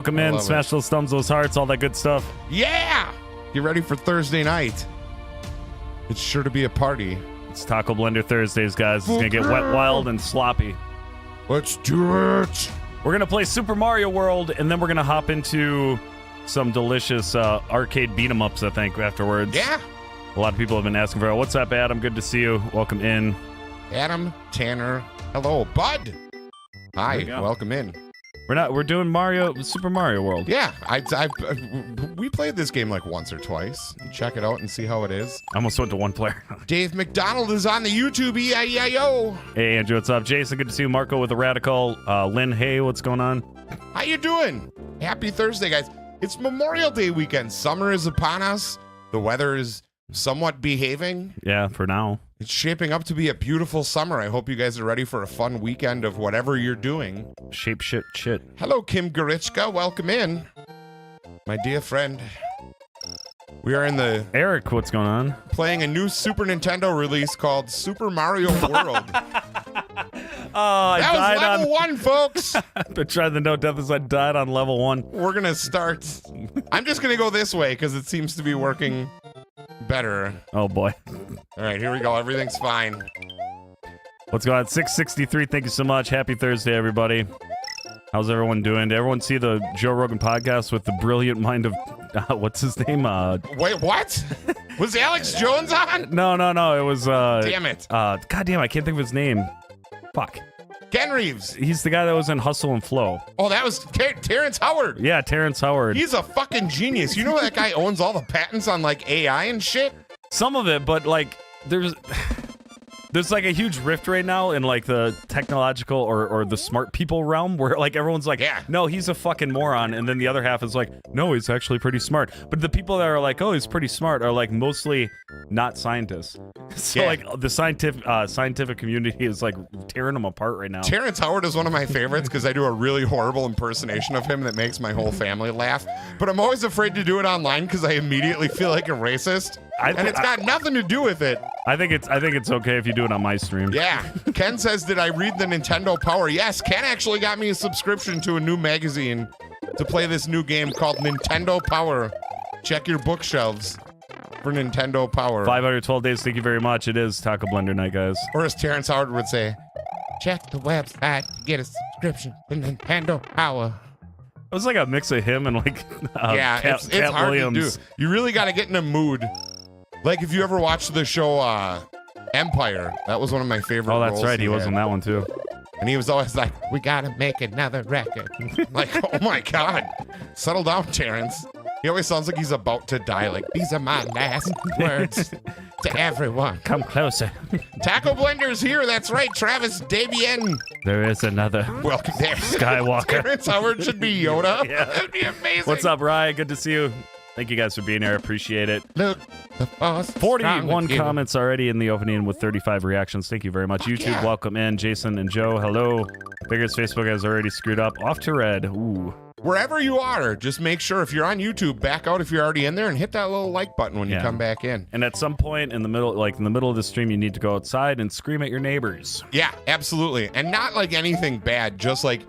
Welcome in, smash those thumbs, those hearts, all that good stuff. Yeah! Get ready for Thursday night. It's sure to be a party. It's Taco Blender Thursdays, guys. It's going to get wet, wild, and sloppy. Let's do it! We're going to play Super Mario World, and then we're going to hop into some delicious arcade beat-em-ups, I think, afterwards. Yeah! A lot of people have been asking for, what's up, Adam? Good to see you. Welcome in. Adam, Tanner, hello. Bud! Hi, welcome in. We're doing Super Mario World. Yeah, we played this game like once or twice. Check it out and see how it is. I almost went to one player. Dave McDonald is on the YouTube, E-I-E-I-O. Hey, Andrew, what's up? Jason, good to see you. Marco with the Radical. Lynn, hey, what's going on? How you doing? Happy Thursday, guys. It's Memorial Day weekend. Summer is upon us. The weather is somewhat behaving. Yeah, for now. It's shaping up to be a beautiful summer. I hope you guys are ready for a fun weekend of whatever you're doing. Shit. Hello, Kim Gorichka. Welcome in. My dear friend. We are in the... Eric, what's going on? Playing a new Super Nintendo release called Super Mario World. That was level 1, folks. I've been trying to note down this. I died on level 1. We're going to start... I'm just going to go this way because it seems to be working better. Oh, boy. All right, here we go. Everything's fine. What's going on? 663, thank you so much. Happy Thursday, everybody. How's everyone doing? Did everyone see the Joe Rogan podcast with the brilliant mind of... what's his name? Wait, what? Was Alex Jones on? No. It was... damn it. God damn, I can't think of his name. Fuck. Ken Reeves. He's the guy that was in Hustle and Flow. Oh, that was Terrence Howard. Yeah, Terrence Howard. He's a fucking genius. You know that guy owns all the patents on, like, AI and shit? Some of it, but, like, there's like a huge rift right now in, like, the technological or the smart people realm where, like, everyone's like, yeah, no, he's a fucking moron. And then the other half is like, no, he's actually pretty smart. But the people that are like, oh, he's pretty smart are, like, mostly not scientists. So, like, the scientific community is, like, tearing them apart right now. Terrence Howard is one of my favorites because I do a really horrible impersonation of him that makes my whole family laugh. But I'm always afraid to do it online because I immediately feel like a racist. And it's got nothing to do with it. I think it's okay if you do it on my stream. Yeah. Ken says, did I read the Nintendo Power? Yes, Ken actually got me a subscription to a new magazine to play this new game called Nintendo Power. Check your bookshelves for Nintendo Power. 512 days, thank you very much. It is Taco Blender night, guys. Or as Terrence Howard would say, check the website to get a subscription to Nintendo Power. It was like a mix of him and like it's Cat hard Williams. to do. You really got to get in a mood. Like if you ever watched the show Empire, that was one of my favorite roles. Oh, that's right. He was on that one too. And he was always like, we got to make another record. Like, oh my God. Settle down, Terrence. He always sounds like he's about to die. Like, these are my last words to everyone. Come closer. Taco Blender's here. That's right. Travis Davian. There is another. Welcome there. Skywalker. Terrence Howard should be Yoda. Yeah. That'd be amazing. What's up, Ryan? Good to see you. Thank you guys for being here. I appreciate it. Look, the force 41 comments already in the opening with 35 reactions. Thank you very much. YouTube, welcome in. Jason and Joe, hello. Figures Facebook has already screwed up. Off to red. Ooh. Wherever you are, just make sure if you're on YouTube, back out if you're already in there and hit that little like button when you come back in. And at some point in the middle, of the stream, you need to go outside and scream at your neighbors. Yeah, absolutely. And not like anything bad, just like,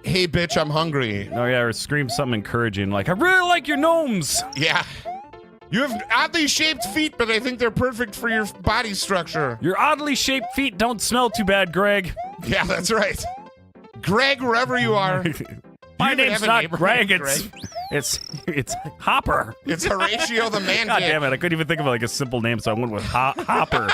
hey, bitch, I'm hungry. Oh, yeah, or scream something encouraging, like, I really like your gnomes. Yeah. You have oddly shaped feet, but I think they're perfect for your body structure. Your oddly shaped feet don't smell too bad, Greg. Yeah, that's right. Greg, wherever you are. My name's not Greg, it's Hopper. It's Horatio the Man. God damn it, I couldn't even think of like a simple name, so I went with Hopper.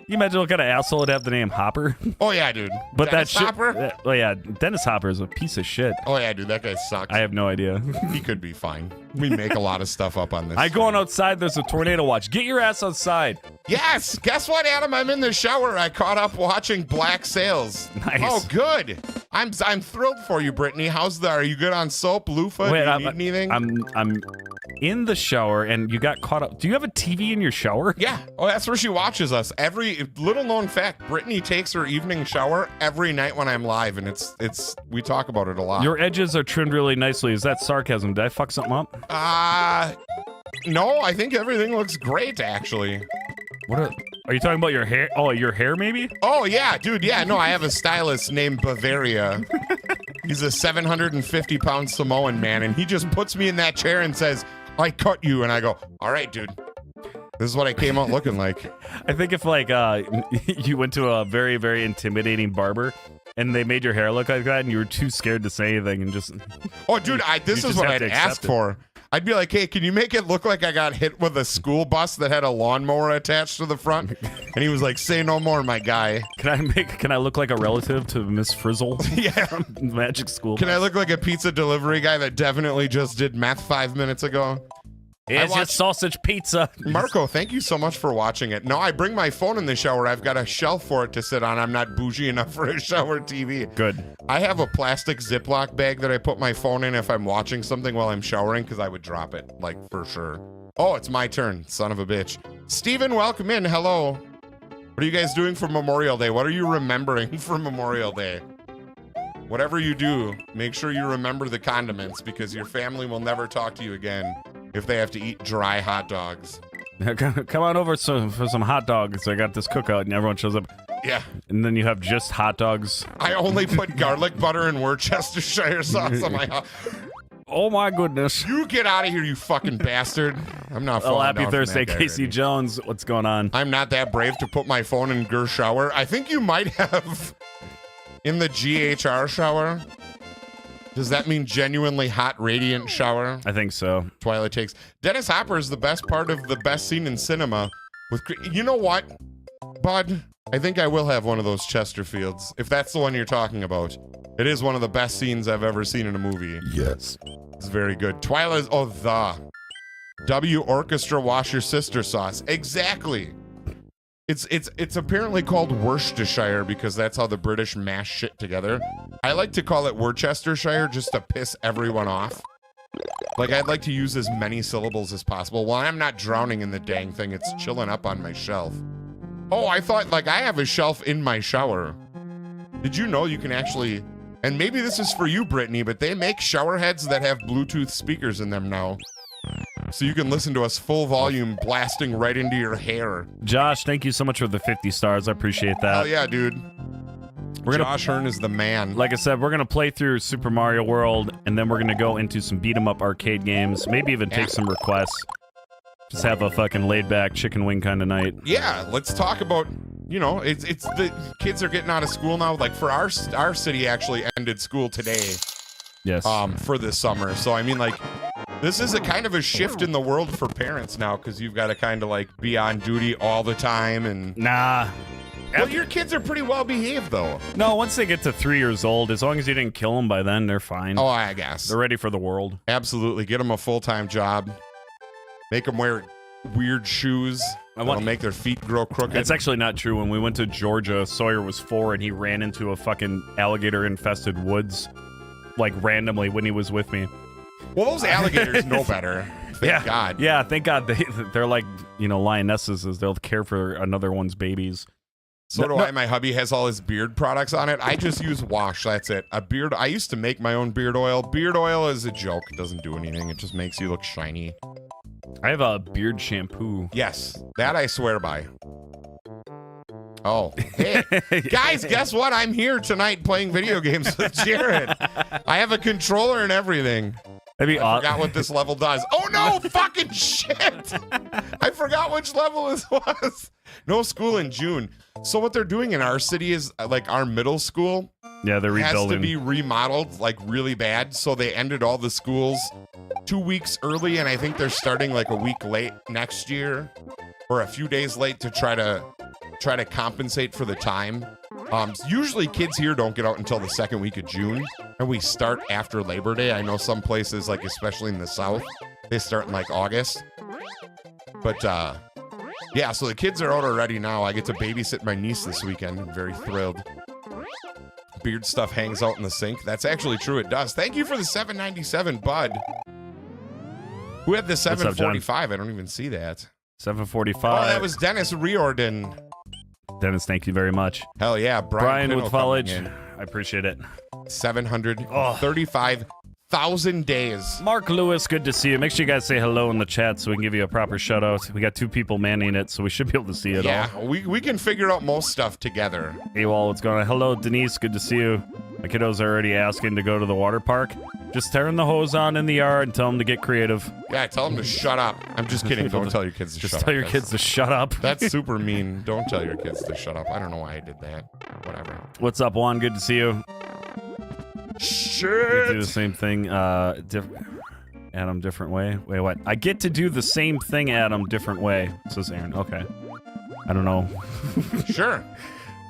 You imagine what kind of asshole would have the name Hopper? Oh yeah, dude. But Dennis that shit. Hopper? Oh yeah, Dennis Hopper is a piece of shit. Oh yeah, dude, that guy sucks. I have no idea. He could be fine. We make a lot of stuff up on this. Going outside, there's a tornado watch. Get your ass outside. Yes. Guess what, Adam? I'm in the shower. I caught up watching Black Sails. Nice. Oh, good. I'm thrilled for you, Brittany. Are you good on soap, loofah? Wait, do you need anything? I'm in the shower, and you got caught up. Do you have a TV in your shower? Yeah. Oh, that's where she watches us. Every little known fact, Brittany takes her evening shower every night when I'm live, and it's we talk about it a lot. Your edges are trimmed really nicely. Is that sarcasm? Did I fuck something up? No, I think everything looks great, actually. Are you talking about your hair? Oh, your hair, maybe? Oh, yeah, dude. Yeah, no, I have a stylist named Bavaria. He's a 750-pound Samoan man, and he just puts me in that chair and says, I cut you. And I go, all right, dude. This is what I came out looking like. I think if like you went to a very, very intimidating barber and they made your hair look like that and you were too scared to say anything and just... Oh, dude, this is what I'd ask for. I'd be like, hey, can you make it look like I got hit with a school bus that had a lawnmower attached to the front? And he was like, say no more, my guy. Can I look like a relative to Miss Frizzle? Yeah. From Magic School Can I look like a pizza delivery guy that definitely just did meth 5 minutes ago? It's just sausage pizza. Marco, thank you so much for watching it. No, I bring my phone in the shower. I've got a shelf for it to sit on. I'm not bougie enough for a shower TV. Good. I have a plastic Ziploc bag that I put my phone in if I'm watching something while I'm showering because I would drop it, like, for sure. Oh, it's my turn, son of a bitch. Steven, welcome in. Hello. What are you guys doing for Memorial Day? What are you remembering for Memorial Day? Whatever you do, make sure you remember the condiments because your family will never talk to you again if they have to eat dry hot dogs. Come on over for some hot dogs. I got this cookout and everyone shows up. Yeah. And then you have just hot dogs. I only put garlic butter and Worcestershire sauce on my hot. Oh my goodness. You get out of here, you fucking bastard. I'm not falling happy down Thursday, from that guy Casey already. Jones. What's going on? I'm not that brave to put my phone in Gur shower. I think you might have in the GHR shower. Does that mean genuinely hot, radiant shower? I think so. Twilight takes. Dennis Hopper is the best part of the best scene in cinema. You know what, bud? I think I will have one of those Chesterfields, if that's the one you're talking about. It is one of the best scenes I've ever seen in a movie. Yes. It's very good. Twilight, the W Orchestra Wash Your Sister sauce. Exactly. It's apparently called Worcestershire because that's how the British mash shit together. I like to call it Worcestershire just to piss everyone off. Like, I'd like to use as many syllables as possible. Well, I'm not drowning in the dang thing. It's chilling up on my shelf. Oh, I thought, like, I have a shelf in my shower. Did you know you can actually... And maybe this is for you, Brittany, but they make shower heads that have Bluetooth speakers in them now. So you can listen to us full volume blasting right into your hair. Josh, thank you so much for the 50 stars. I appreciate that. Hell yeah, dude. Josh Hearn is the man. Like I said, we're going to play through Super Mario World, and then we're going to go into some beat-em-up arcade games, maybe even take some requests. Just have a fucking laid-back chicken wing kind of night. Yeah, let's talk about, you know, it's the kids are getting out of school now. Like, for our city actually ended school today. Yes. For this summer. So, I mean, like, this is a kind of a shift in the world for parents now because you've got to kind of, like, be on duty all the time and... Nah. Well, your kids are pretty well behaved, though. No, once they get to 3 years old, as long as you didn't kill them by then, they're fine. Oh, I guess. They're ready for the world. Absolutely. Get them a full-time job. Make them wear weird shoes. That'll make their feet grow crooked. That's actually not true. When we went to Georgia, Sawyer was 4 and he ran into a fucking alligator-infested woods, like, randomly when he was with me. Well, those alligators know better. Thank God. Yeah, thank God. They're like, you know, lionesses. They'll care for another one's babies. So do I. My hubby has all his beard products on it. I just use wash. That's it. I used to make my own beard oil. Beard oil is a joke. It doesn't do anything. It just makes you look shiny. I have a beard shampoo. Yes, that I swear by. Oh, hey, guys, guess what? I'm here tonight playing video games with Jared. I have a controller and everything. I forgot what this level does. Oh, no, fucking shit. I forgot which level this was. No school in June. So what they're doing in our city is, like, our middle school. Yeah, they're rebuilding. Has to be remodeled, like, really bad. So they ended all the schools 2 weeks early, and I think they're starting, like, a week late next year. Or a few days late to try to compensate for the time. Usually kids here don't get out until the second week of June, and we start after Labor Day. I know some places, like especially in the South, they start in like August. But yeah, so the kids are out already now. I get to babysit my niece this weekend. I'm very thrilled. Beard stuff hangs out in the sink. That's actually true. It does. Thank you for the 797, bud. Who had the 745? I don't even see that. 745. Oh, that was Dennis Riordan. Dennis, thank you very much. Hell yeah. Brian Pinto with college. I appreciate it. 735. 1,000 days. Mark Lewis, good to see you. Make sure you guys say hello in the chat so we can give you a proper shout out. We got 2 people manning it, so we should be able to see it all. Yeah, we can figure out most stuff together. Hey, well, what's going on? Hello, Denise. Good to see you. My kiddos are already asking to go to the water park. Just turn the hose on in the yard and tell them to get creative. Yeah, tell them to shut up. I'm just kidding. Don't tell your kids to shut up. Just tell your kids to shut up. That's super mean. Don't tell your kids to shut up. I don't know why I did that. Whatever. What's up, Juan? Good to see you. Shit. We do the same thing, Adam, different way. Wait, what? I get to do the same thing, Adam, different way, says Aaron. Okay. I don't know. Sure.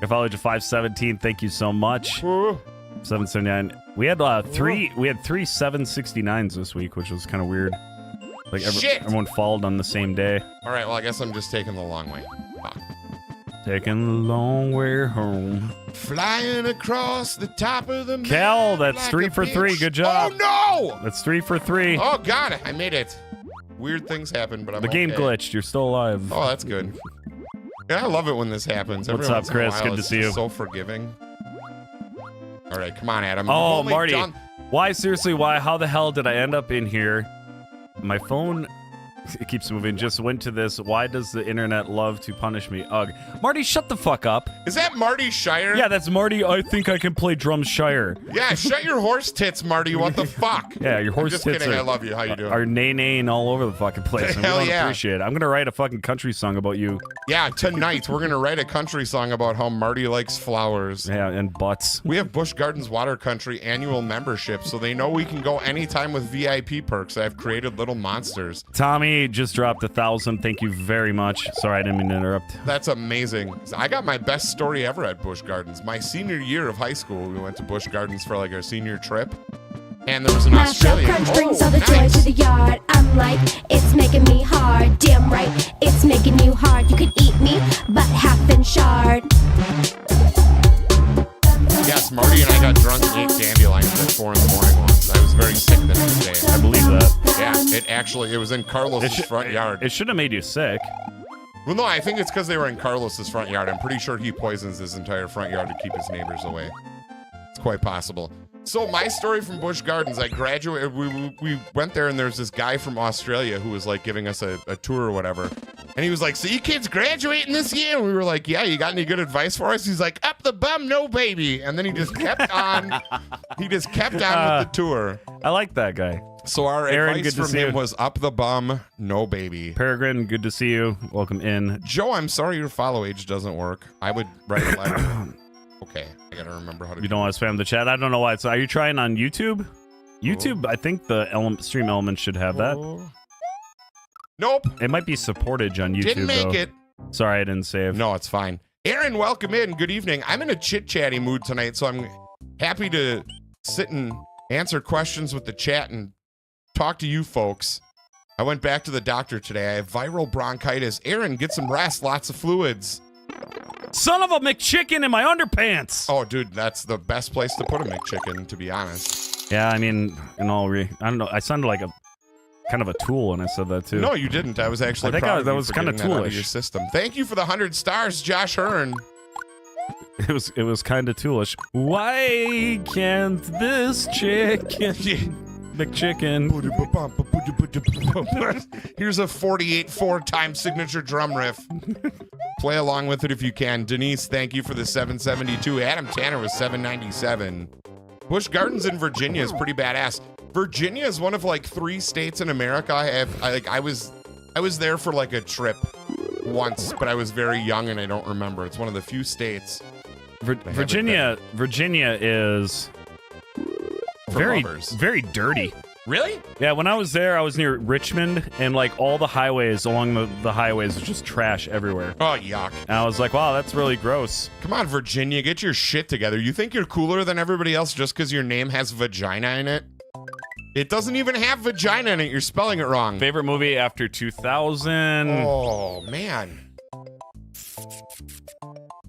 I followed you 517. Thank you so much. Ooh. 779. We had three 769s this week, which was kind of weird. Like everyone followed on the same day. All right, well, I guess I'm just taking the long way. Fuck. Taking the long way home. Flying across the top of the Cal, map that's like 3 a for bitch. 3. Good job. Oh, no! That's 3 for 3. Oh, God, I made it. Weird things happen, but I'm The game okay. glitched. You're still alive. Oh, that's good. Yeah, I love it when this happens. What's Every up, once in a Chris? while, Good to it's see you. So forgiving. All right, come on, Adam. Oh, You've only Marty. done- Why? Seriously, why? How the hell did I end up in here? My phone... It keeps moving. Just went to this. Why does the internet love to punish me? Ugh. Marty, shut the fuck up. Is that Marty Shire? Yeah, that's Marty. I think I can play drums Shire. Yeah, shut your horse tits, Marty. What the fuck? Yeah, your horse I'm just tits kidding. are, I love you. How you doing? are nay-naying all over the fucking place. And Hell we don't yeah. appreciate it. I'm going to write a fucking country song about you. Yeah, tonight we're going to write a country song about how Marty likes flowers. Yeah, and butts. We have Busch Gardens Water Country annual membership, so they know we can go anytime with VIP perks. I've created little monsters. Tommy just dropped 1,000. Thank you very much. Sorry, I didn't mean to interrupt. That's amazing. I got my best story ever at Busch Gardens. My senior year of high school, we went to Busch Gardens for like our senior trip. And there was an Mashed up Australian. crunch brings all the joy nice. to the yard. I'm like, it's making me hard. Damn right, it's making you hard. You could eat me, but half and shard. Yes, Marty and I got drunk and ate dandelions at 4 in the morning once. I was very sick the next day. I believe that. Yeah, it was in Carlos's front yard. It should have made you sick. Well, no, I think it's because they were in Carlos's front yard. I'm pretty sure he poisons his entire front yard to keep his neighbors away. It's quite possible. So my story from Busch Gardens, I graduated, we went there and there's this guy from Australia who was like giving us a tour or whatever. And he was like, so you kids graduating this year? And we were like, yeah, you got any good advice for us? He's like, up the bum, no baby. And then he just kept on, with the tour. I like that guy. So our Aaron, advice good to from see him you. was up the bum, no baby. Peregrine, good to see you. Welcome in. Joe, I'm sorry your follow age doesn't work. I would write a letter. Okay, I gotta remember how to You don't want to spam the chat? I don't know why. So are you trying on YouTube? YouTube, I think the stream elements should have that. Nope, It might be supported on YouTube, didn't make though. it. Sorry, I didn't save. No, it's fine. Aaron, welcome in. Good evening. I'm in a chit-chatty mood tonight, so I'm happy to sit and answer questions with the chat and talk to you folks. I went back to the doctor today. I have viral bronchitis. Aaron, get some rest. Lots of fluids. Son of a McChicken in my underpants! Oh, dude, that's the best place to put a McChicken, to be honest. Yeah, I mean, I don't know. I sounded like a kind of a tool when I said that, too. No, you didn't. I was actually I think proud I- of that you was for kinda getting that out of toolish. your system. Thank you for the 100 stars, Josh Hearn. It was kind of toolish. Why can't this chicken... McChicken. Here's a 48-4 time signature drum riff. Play along with it if you can. Denise, thank you for the 772. Adam Tanner was 797. Busch Gardens in Virginia is pretty badass. Virginia is one of like 3 states in America. I was there for like a trip once, but I was very young and I don't remember. It's one of the few states. Virginia is For lovers. very dirty. Really? Yeah, when I was there, I was near Richmond, and like all the highways along the highways was just trash everywhere. Oh, yuck. And I was like, wow, that's really gross. Come on, Virginia, get your shit together. You think you're cooler than everybody else just because your name has vagina in it? It doesn't even have vagina in it. You're spelling it wrong. Favorite movie after 2000? Oh, man.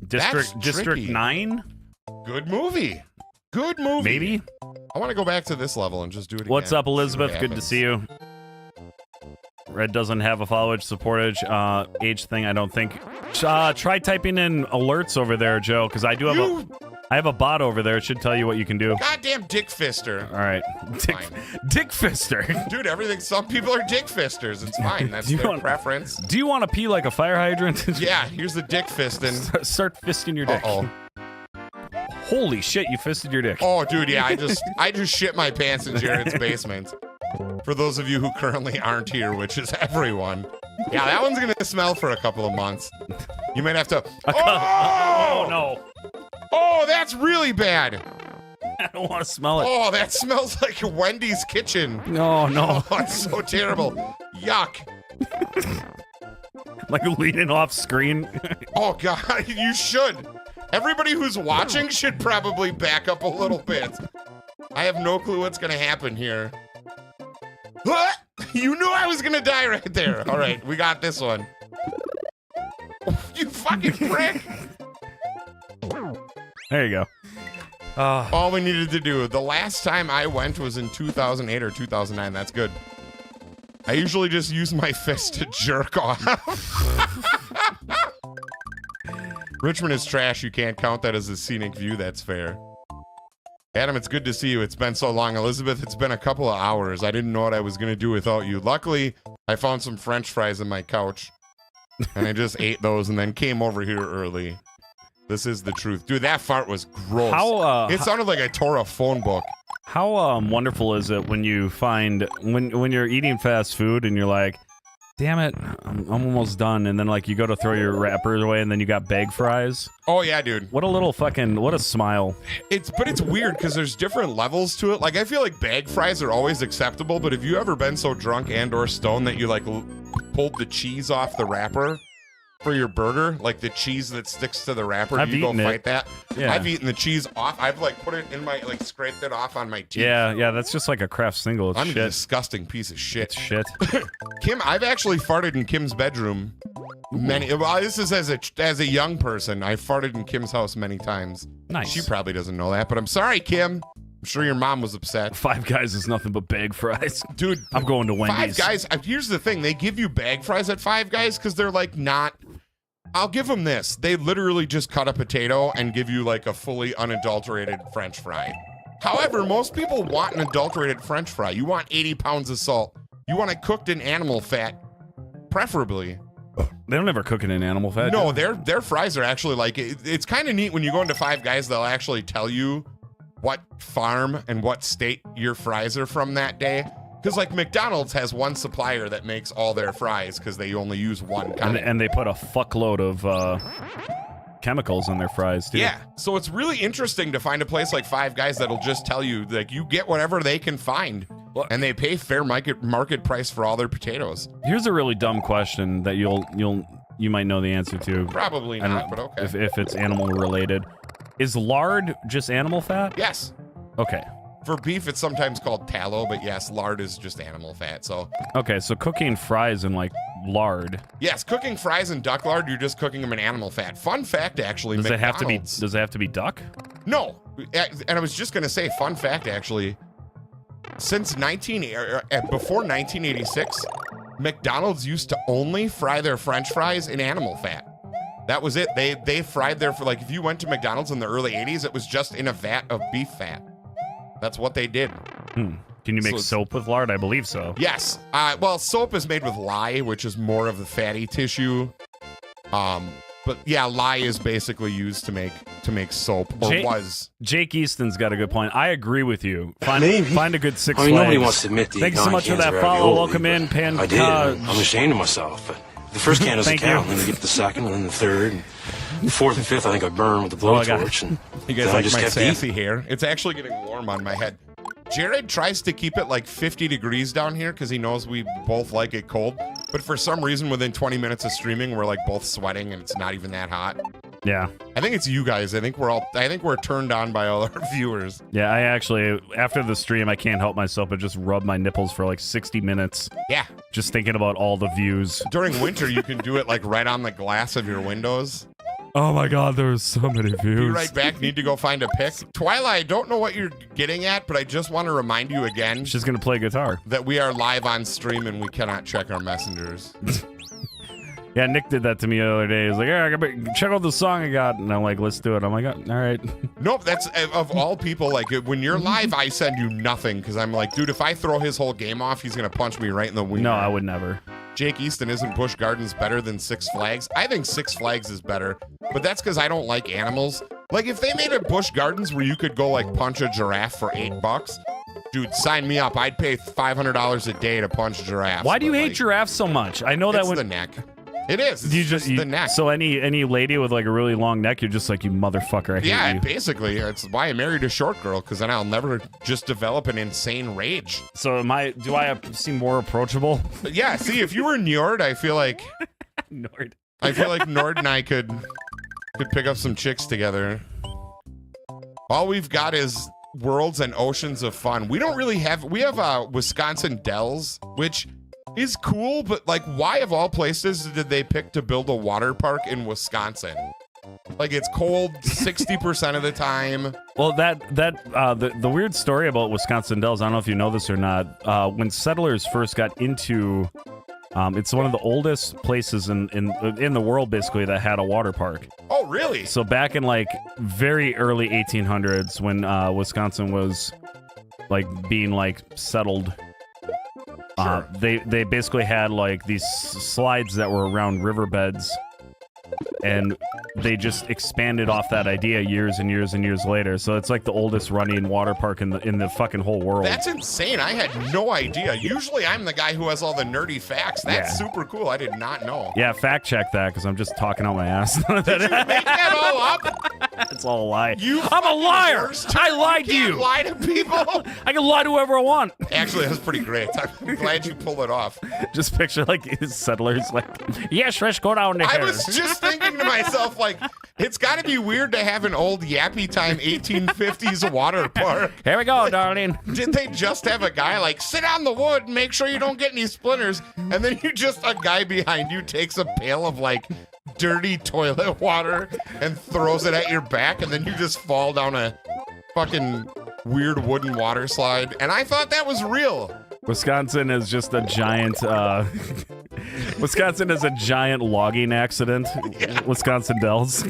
That's District tricky. 9? Good movie. Good movie. Maybe? I want to go back to this level and just do it again. What's up, See what Elizabeth? Good to happens. see you. Red doesn't have a follow age, support age thing, I don't think. Try typing in alerts over there, Joe, because I do have I have a bot over there. It should tell you what you can do. Goddamn dick fister. All right. Dick fister. Dude, everything. Some people are dick fisters. It's fine. That's their preference. Do you want to pee like a fire hydrant? Yeah, here's the dick fisting. Start fisting your dick. Uh-oh. Holy shit, you fisted your dick. Oh, dude, yeah, I just shit my pants in Jared's basement. For those of you who currently aren't here, which is everyone. Yeah, that one's gonna smell for a couple of months. You might have to. Oh no. Oh, that's really bad. I don't want to smell it. Oh, that smells like Wendy's kitchen. No. Oh, it's so terrible. Yuck. Like leaning off screen. Oh, God, you should. Everybody who's watching should probably back up a little bit. I have no clue what's going to happen here. What? You knew I was going to die right there. All right, we got this one. You fucking prick. There you go. All we needed to do. The last time I went was in 2008 or 2009. That's good. I usually just use my fist to jerk off. Richmond is trash. You can't count that as a scenic view. That's fair. Adam, it's good to see you. It's been so long. Elizabeth, it's been a couple of hours. I didn't know what I was going to do without you. Luckily, I found some French fries in my couch, and I just ate those and then came over here early. This is the truth. Dude, that fart was gross. It sounded like I tore a phone book. How wonderful is it when you find, when you're eating fast food and you're like, damn it, I'm almost done. And then, like, you go to throw your wrappers away and then you got bag fries. Oh, yeah, dude. What a smile. But it's weird because there's different levels to it. Like, I feel like bag fries are always acceptable, but have you ever been so drunk and or stoned that you, like, pulled the cheese off the wrapper for your burger? Like, the cheese that sticks to the wrapper? I've you go eaten fight it. that? Yeah. I've eaten the cheese off. I've, like, put it in my, like, scraped it off on my teeth. Yeah, that's just like a Kraft single. It's I'm shit. a disgusting piece of shit. It's shit. Kim, I've actually farted in Kim's bedroom well, this is as a young person. I farted in Kim's house many times. Nice. She probably doesn't know that, but I'm sorry, Kim. I'm sure your mom was upset. Five Guys is nothing but bag fries. Dude, I'm going to Wendy's. Five Guys, here's the thing. They give you bag fries at Five Guys because they're like not... I'll give them this. They literally just cut a potato and give you like a fully unadulterated French fry. However, most people want an adulterated French fry. You want 80 pounds of salt. You want it cooked in animal fat, preferably. They don't ever cook it in animal fat. No, their fries are actually like... It's kind of neat when you go into Five Guys, they'll actually tell you what farm and what state your fries are from that day. Because, like, McDonald's has one supplier that makes all their fries because they only use one kind. And they put a fuckload of chemicals in their fries, too. Yeah. So it's really interesting to find a place like Five Guys that'll just tell you, like, you get whatever they can find. And they pay fair market price for all their potatoes. Here's a really dumb question that you might know the answer to. Probably not, but okay. If it's animal related. Is lard just animal fat? Yes. Okay. For beef, it's sometimes called tallow, but yes, lard is just animal fat. So okay, so cooking fries in like lard. Yes, cooking fries in duck lard, you're just cooking them in animal fat. Fun fact, actually, Does it have to be? McDonald's- Does it have to be duck? No, and I was just gonna say, fun fact, actually, since before 1986, McDonald's used to only fry their French fries in animal fat. That was it. They fried their, like, if you went to McDonald's in the early 80s, it was just in a vat of beef fat. That's what they did. Can you make soap with lard? I believe so. Yes. Well, soap is made with lye, which is more of the fatty tissue. But yeah, lye is basically used to make soap, or was. Jake Easton's got a good point. I agree with you. Find a good Six I mean, nobody Flags. wants to admit the Thanks so much for that follow. Welcome in, Pan. I did. I'm ashamed of myself. But the first can doesn't Thank count. you. And then I get the second, and then the third, and the fourth and fifth. I think I burned with the blowtorch. And You guys then I like just my kept sassy eating. hair? It's actually getting warm on my head. Jared tries to keep it like 50 degrees down here because he knows we both like it cold. But for some reason, within 20 minutes of streaming, we're like both sweating and it's not even that hot. Yeah. I think it's you guys. I think we're turned on by all our viewers. Yeah, I actually, after the stream, I can't help myself but just rub my nipples for like 60 minutes. Yeah. Just thinking about all the views. During winter, you can do it like right on the glass of your windows. Oh my god, there's so many views. Be right back. Need to go find a pic. Twilight, I don't know what you're getting at, but I just want to remind you again. She's going to play guitar. That we are live on stream and we cannot check our messengers. Yeah, Nick did that to me the other day. He's like, "Yeah, check out the song I got," and I'm like, "Let's do it." I'm like, "All right." Nope, that's of all people. Like when you're live, I send you nothing because I'm like, dude, if I throw his whole game off, he's gonna punch me right in the wiener. No, I would never. Jake Easton, isn't Busch Gardens better than Six Flags? I think Six Flags is better, but that's because I don't like animals. Like if they made a Busch Gardens where you could go like punch a giraffe for $8, dude, sign me up. I'd pay $500 a day to punch giraffes. Why do you but, hate like, giraffes so much? I know that it's when the neck. It is. It's you just the neck. So any lady with like a really long neck, you're just like, you motherfucker. I hate Yeah, you. basically, it's why I married a short girl, because then I'll never just develop an insane rage. So do I seem more approachable? Yeah, see, if you were Njord, I feel like Nord. Nord and I could pick up some chicks together. All we've got is worlds and oceans of fun. We don't really have. We have Wisconsin Dells, which is cool, but like, why of all places did they pick to build a water park in Wisconsin? Like, it's cold 60% of the time. Well, the weird story about Wisconsin Dells, I don't know if you know this or not. When settlers first got into, it's one of the oldest places in the world, basically, that had a water park. Oh, really? So back in like very early 1800s, when Wisconsin was like being like settled. Sure. They basically had like these slides that were around riverbeds, and they just expanded off that idea years and years and years later. So it's like the oldest running water park in the fucking whole world. That's insane. I had no idea. Usually I'm the guy who has all the nerdy facts. That's super cool. I did not know. Yeah, fact check that, because I'm just talking out my ass. Did you make that all up? It's all a lie. I'm a liar. I lied to you. Lie to people. I can lie to whoever I want. Actually, that's pretty great. I'm glad you pulled it off. Just picture like his settlers like, yes, let's go down there. I was just thinking to myself, like, it's got to be weird to have an old Yappy Time 1850s water park. Here we go, darling. Did they just have a guy like, sit on the wood and make sure you don't get any splinters? And then a guy behind you takes a pail of like dirty toilet water and throws it at your back, and then you just fall down a fucking weird wooden water slide. And I thought that was real. Wisconsin is just a giant Wisconsin is a giant logging accident. Yeah. Wisconsin Dells.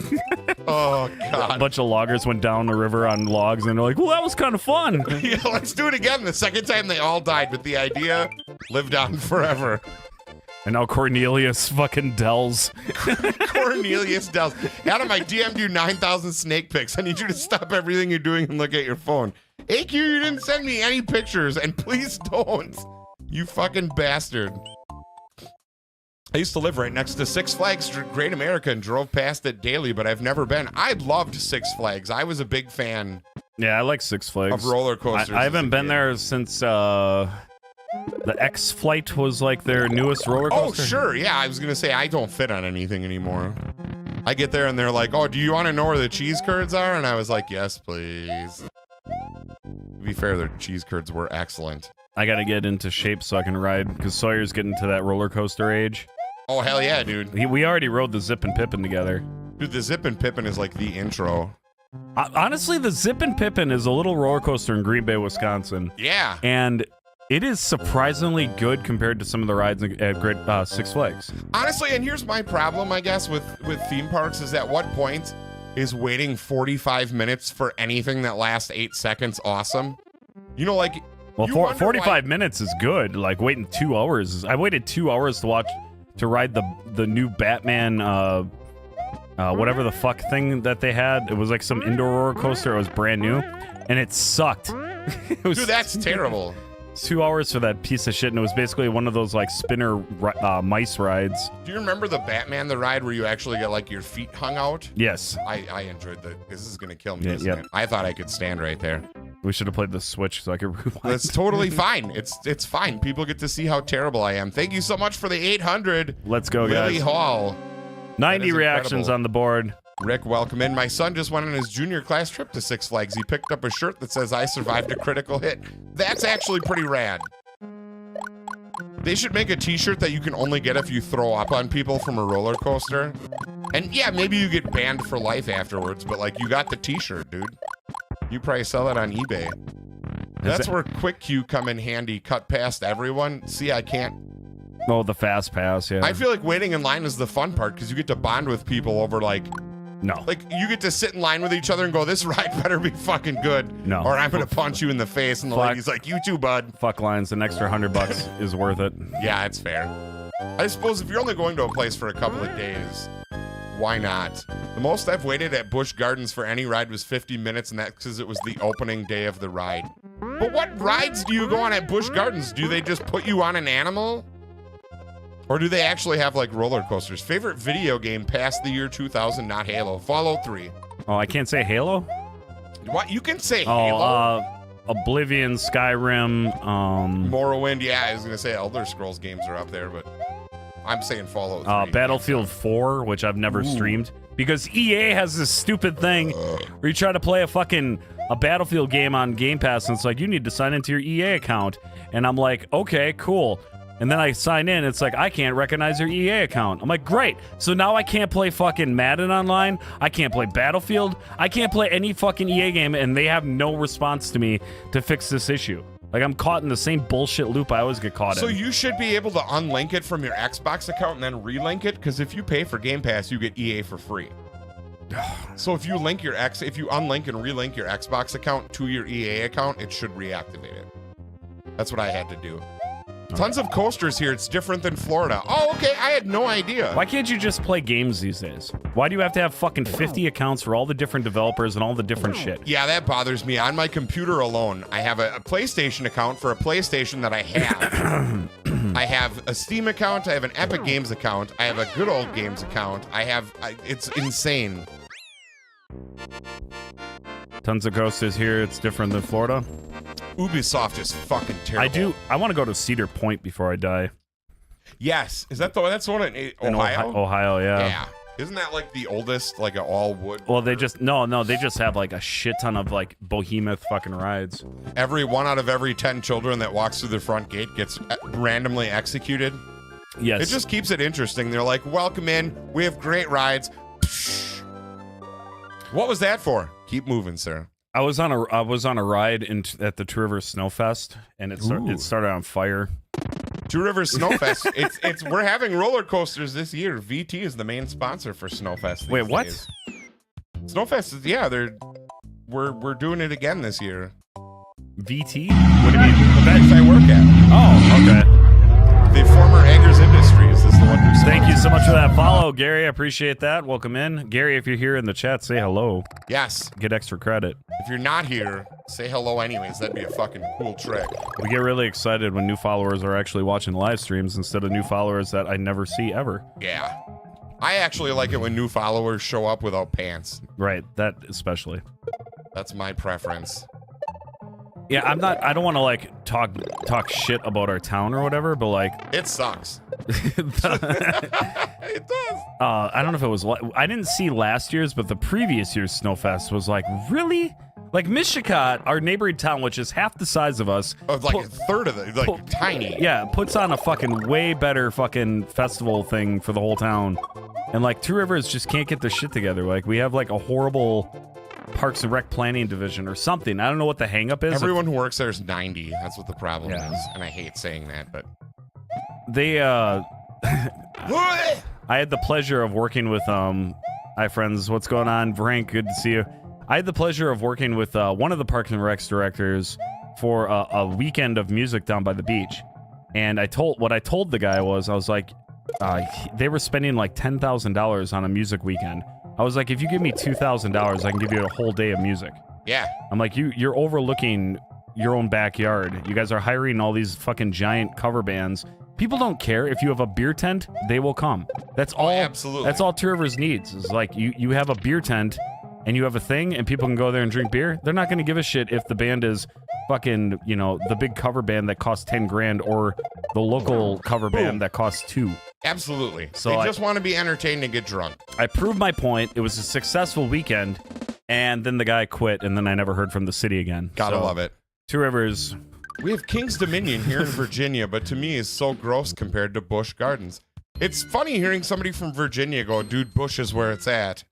Oh god. A bunch of loggers went down the river on logs, and they're like, well, that was kind of fun. Yeah, let's do it again. The second time they all died, but the idea lived on forever. And now Cornelius fucking Dells. Cornelius Dells. Adam, I DM'd you 9,000 snake pics. I need you to stop everything you're doing and look at your phone. AQ, you didn't send me any pictures, and please don't. You fucking bastard. I used to live right next to Six Flags Great America and drove past it daily, but I've never been. I loved Six Flags. I was a big fan. Yeah, I like Six Flags. Of roller coasters. I haven't been there since the X-Flight was like their newest roller coaster. Oh, sure. Yeah, I was going to say I don't fit on anything anymore. I get there and they're like, oh, do you want to know where the cheese curds are? And I was like, yes, please. To be fair, their cheese curds were excellent. I got to get into shape so I can ride, because Sawyer's getting to that roller coaster age. Oh, hell yeah, dude. We already rode the Zip and Pippin together. Dude, the Zip and Pippin is like the intro. Honestly, the Zip and Pippin is a little roller coaster in Green Bay, Wisconsin. Yeah. And it is surprisingly good compared to some of the rides at Six Flags. Honestly, and here's my problem, I guess, with theme parks is at what point is waiting 45 minutes for anything that lasts 8 seconds awesome? You know, like... Well, 45 minutes is good. Like, waiting 2 hours. I waited 2 hours to ride the new Batman, whatever the fuck thing that they had. It was like some indoor roller coaster. It was brand new, and it sucked. Dude, that's terrible. 2 hours for that piece of shit, and it was basically one of those like spinner mice rides. Do you remember the Batman the ride where you actually get like your feet hung out? Yes. I enjoyed that. This is gonna kill me. Yeah. I thought I could stand right there. We should have played the Switch so I could rewind. That's totally fine. It's fine. People get to see how terrible I am. Thank you so much for the 800. Let's go, Lily guys. Lily Hall. 90 reactions on the board. Rick, welcome in. My son just went on his junior class trip to Six Flags. He picked up a shirt that says, I survived a critical hit. That's actually pretty rad. They should make a t-shirt that you can only get if you throw up on people from a roller coaster. And yeah, maybe you get banned for life afterwards, but like you got the t-shirt, dude. You probably sell it on eBay. That's where Quick Queue come in handy. Cut past everyone. See, I can't Oh, the fast pass, yeah. I feel like waiting in line is the fun part because you get to bond with people over no. like you get to sit in line with each other and go, this ride better be fucking good. No. Or I'm going to punch you in the face. And the Fuck. lady's like, you too, bud. Fuck lines, an extra $100 is worth it. Yeah, it's fair. I suppose if you're only going to a place for a couple of days, why not? The most I've waited at Busch Gardens for any ride was 50 minutes, and that's because it was the opening day of the ride. But what rides do you go on at Busch Gardens? Do they just put you on an animal? Or do they actually have like roller coasters? Favorite video game past the year 2000, not Halo. Fallout 3. Oh, I can't say Halo? What? You can say Oh, Halo. Oblivion, Skyrim, Morrowind, yeah, I was going to say Elder Scrolls games are up there, but I'm saying Fallout 3. Battlefield 4, which I've never streamed. Because EA has this stupid thing where you try to play a Battlefield game on Game Pass, and it's like, you need to sign into your EA account. And I'm like, okay, cool. And then I sign in, it's like, I can't recognize your EA account. I'm like, great. So now I can't play fucking Madden online. I can't play Battlefield. I can't play any fucking EA game, and they have no response to me to fix this issue. Like, I'm caught in the same bullshit loop I always get caught in. So you should be able to unlink it from your Xbox account and then relink it, because if you pay for Game Pass, you get EA for free. So if you unlink and relink your Xbox account to your EA account, it should reactivate it. That's what I had to do. Tons of coasters here. It's different than Florida. Oh, okay. I had no idea. Why can't you just play games these days? Why do you have to have fucking 50 accounts for all the different developers and all the different shit? Yeah, that bothers me. On my computer alone, I have a PlayStation account for a PlayStation that I have. I have a Steam account. I have an Epic Games account. I have a Good Old Games account. It's insane. Tons of coasters here. It's different than Florida. Ubisoft is fucking terrible. I want to go to Cedar Point before I die. Yes. Is that's the one in Ohio? In Ohio, yeah. Yeah. Isn't that like the oldest, like an all wood? Well, they just have like a shit ton of like behemoth fucking rides. One out of every 10 children that walks through the front gate gets randomly executed. Yes. It just keeps it interesting. They're like, welcome in. We have great rides. What was that for? Keep moving, sir. I was on a ride at the Two Rivers Snowfest, and it started on fire. Two Rivers Snowfest. it's we're having roller coasters this year. VT is the main sponsor for Snowfest. Wait, what? Days. Snowfest is we're doing it again this year. VT? What do you mean? The place I work at. Oh, okay. The former Eggers Industries is the one who. Thank you so much for that follow, Gary. I appreciate that. Welcome in, Gary. If you're here in the chat, say hello. Yes. Get extra credit. If you're not here, say hello anyways. That'd be a fucking cool trick. We get really excited when new followers are actually watching live streams instead of new followers that I never see ever. Yeah. I actually like it when new followers show up without pants. Right, that especially. That's my preference. Yeah, I don't want to like talk shit about our town or whatever, but like it sucks. It does. I don't know if it was. I didn't see last year's, but the previous year's Snowfest was like really. Like Mishicot, our neighboring town, which is half the size of us, like a third of it, like tiny. Yeah, puts on a fucking way better fucking festival thing for the whole town, and like Two Rivers just can't get their shit together. Like we have like a horrible Parks and Rec planning division or something. I don't know what the hang up is. Everyone who works there is 90. That's what the problem is, and I hate saying that, but they I had the pleasure of working with hi friends, what's going on? Frank, good to see you. I had the pleasure of working with one of the Parks and Recs directors for a weekend of music down by the beach. And I told the guy was, I was like, they were spending like $10,000 on a music weekend. I was like, if you give me $2,000, I can give you a whole day of music. Yeah. I'm like, you're overlooking your own backyard. You guys are hiring all these fucking giant cover bands. People don't care. If you have a beer tent, they will come. That's all. Absolutely. That's all Two Rivers needs. Is like you have a beer tent and you have a thing and people can go there and drink beer. They're not going to give a shit if the band is fucking, the big cover band that costs 10 grand or the local cover band that costs $2. Absolutely. So they just want to be entertained and get drunk. I proved my point. It was a successful weekend, and then the guy quit, and then I never heard from the city again. Gotta love it. Two Rivers. We have King's Dominion here in Virginia, but to me is so gross compared to Busch Gardens. It's funny hearing somebody from Virginia go, dude, Busch is where it's at.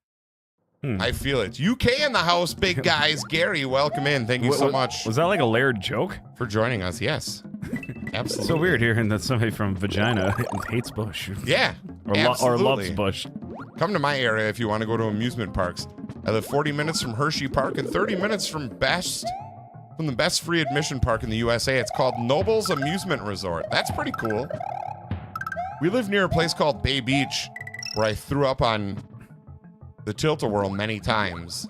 I feel it. UK in the house, big guys. Gary, welcome in. Thank you so much Was that like a layered joke? for joining us. Yes, absolutely. So weird hearing that somebody from Vagina hates Bush. Yeah, Or absolutely. loves Bush. Come to my area if you want to go to amusement parks. I live 40 minutes from Hershey Park and 30 minutes from the best free admission park in the USA. It's called Nobles Amusement Resort. That's pretty cool. We live near a place called Bay Beach, where I threw up on the Tilt-A-Whirl many times.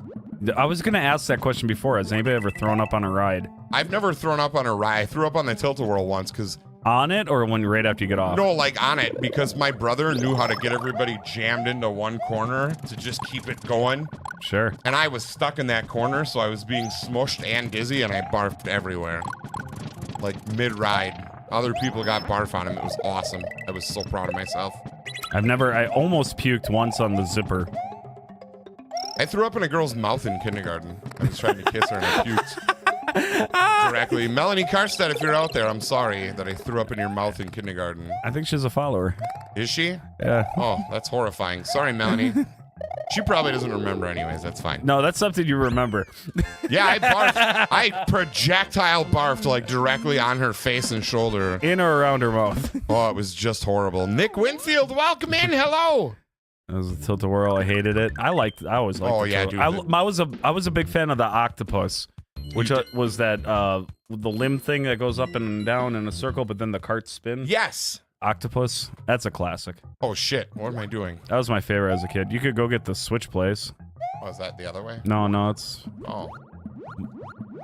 I was going to ask that question before. Has anybody ever thrown up on a ride? I've never thrown up on a ride. I threw up on the Tilt-A-Whirl once because On it or when right after you get off? no, like on it, because my brother knew how to get everybody jammed into one corner to just keep it going. Sure. And I was stuck in that corner, so I was being smushed and dizzy, and I barfed everywhere. Like mid-ride. Other people got barf on him. It was awesome. I was so proud of myself. I almost puked once on the zipper. I threw up in a girl's mouth in kindergarten. I was trying to kiss her and I puked directly. Melanie Karstedt, if you're out there, I'm sorry that I threw up in your mouth in kindergarten. I think she's a follower. Is she? Yeah. Oh, that's horrifying. Sorry, Melanie. She probably doesn't remember anyways. That's fine. No, that's something you remember. Yeah, I barfed. I projectile barfed like directly on her face and shoulder. In or around her mouth. Oh, it was just horrible. Nick Winfield, welcome in. Hello. It was a Tilt-A-Whirl. I hated it. I always liked Oh, the yeah, Tilt-A-Whirl. dude. I was a big fan of the octopus, which was that the limb thing that goes up and down in a circle, but then the carts spin. Yes. Octopus. That's a classic. Oh, shit. What am I doing? That was my favorite as a kid. You could go get the Switch place. Oh, is that the other way? No, it's. Oh.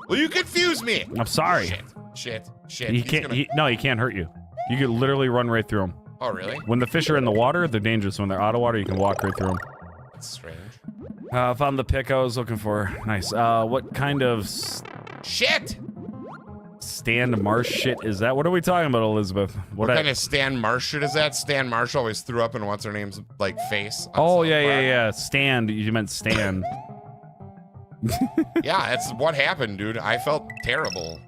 Well, you confuse me. I'm sorry. Shit. He He's can't. gonna- He can't hurt you. You could literally run right through them. Oh, really? When the fish are in the water, they're dangerous. When they're out of water, you can walk right through them. That's strange. Found the pick I was looking for. Nice. What kind of Shit. Stan Marsh shit is that? What are we talking about, Elizabeth? What kind of Stan Marsh shit is that? Stan Marsh always threw up in what's her name's like face. on Oh South yeah, Park. yeah. Stand. You meant Stan. Yeah, that's what happened, dude. I felt terrible.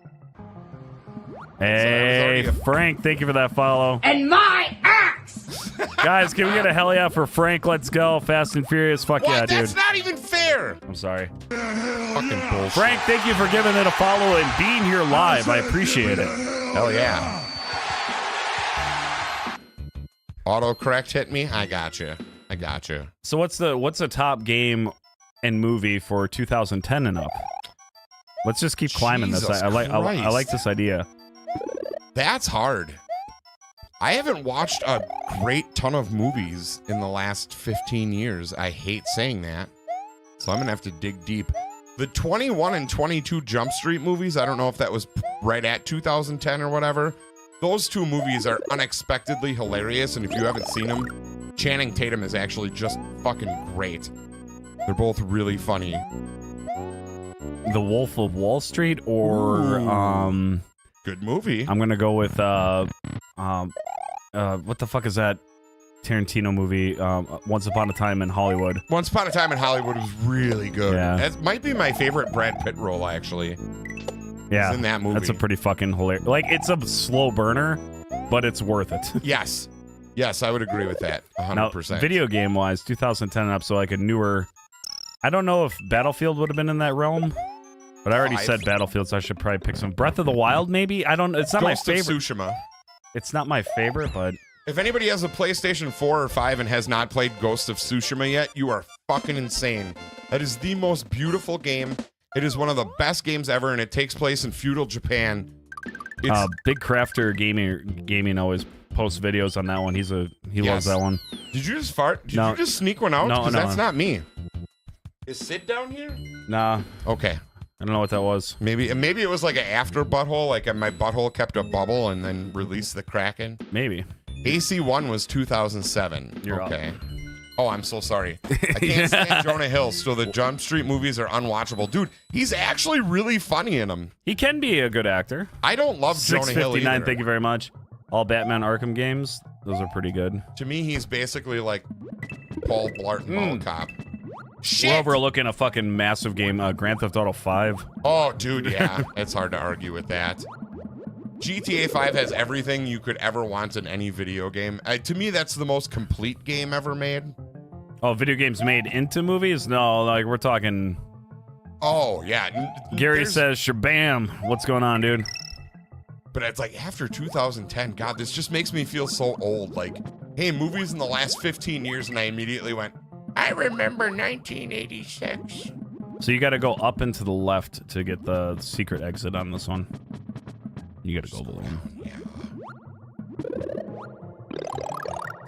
Hey, already a- Frank, thank you for that follow. And my axe! Guys, can we get a hell yeah for Frank? Let's go. Fast and Furious. Fuck What? yeah, dude. That's not even fair. I'm sorry. Fucking bullshit. Frank, thank you for giving it a follow and being here live. I appreciate it. Hell yeah. Autocorrect hit me. I got you. So what's the top game and movie for 2010 and up? Let's just keep climbing this. Jesus I like Christ. this idea. That's hard. I haven't watched a great ton of movies in the last 15 years. I hate saying that. So I'm going to have to dig deep. The 21 and 22 Jump Street movies, I don't know if that was right at 2010 or whatever. Those two movies are unexpectedly hilarious, and if you haven't seen them, Channing Tatum is actually just fucking great. They're both really funny. The Wolf of Wall Street or Good movie. I'm gonna go with what the fuck is that Tarantino movie? Once Upon a Time in Hollywood. Once Upon a Time in Hollywood was really good. Yeah. That might be my favorite Brad Pitt role, actually. Yeah, He's in that movie. That's a pretty fucking hilarious. Like, it's a slow burner, but it's worth it. Yes. Yes, I would agree with that. 100%. Now, video game wise, 2010 and up, so like a newer. I don't know if Battlefield would have been in that realm, but I already said Battlefield, so I should probably pick some. Breath of the Wild, maybe. I don't. It's not Ghost my of favorite. Tsushima. It's not my favorite, but If anybody has a PlayStation 4 or 5 and has not played Ghost of Tsushima yet, you are fucking insane. That is the most beautiful game. It is one of the best games ever, and it takes place in feudal Japan. It's Big Crafter gaming always posts videos on that one. He loves that one. Did you just fart? Did No. you just sneak one out? No, 'Cause no. that's not me. Is Sid down here? Nah, Okay. I don't know what that was. Maybe it was like an after butthole, like my butthole kept a bubble and then released the Kraken. Maybe. AC1 was 2007. You're up. okay. Oh, I'm so sorry. I can't stand Jonah Hill, so the Jump Street movies are unwatchable. Dude, he's actually really funny in them. He can be a good actor. I don't love Jonah Hill 659. either. Thank you very much. All Batman Arkham games. Those are pretty good. To me, he's basically like Paul Blart Hmm. Mall Cop. Shit. We're overlooking a fucking massive game, Grand Theft Auto 5. Oh, dude, yeah. It's hard to argue with that. GTA 5 has everything you could ever want in any video game. To me, that's the most complete game ever made. Oh, video games made into movies? No, like we're talking. Oh yeah. Gary There's- says, "Shabam! What's going on, dude?" But it's like after 2010, God, this just makes me feel so old. Like, hey, movies in the last 15 years, and I immediately went, I remember 1986. So you got to go up and to the left to get the secret exit on this one. You got to go below. Yeah.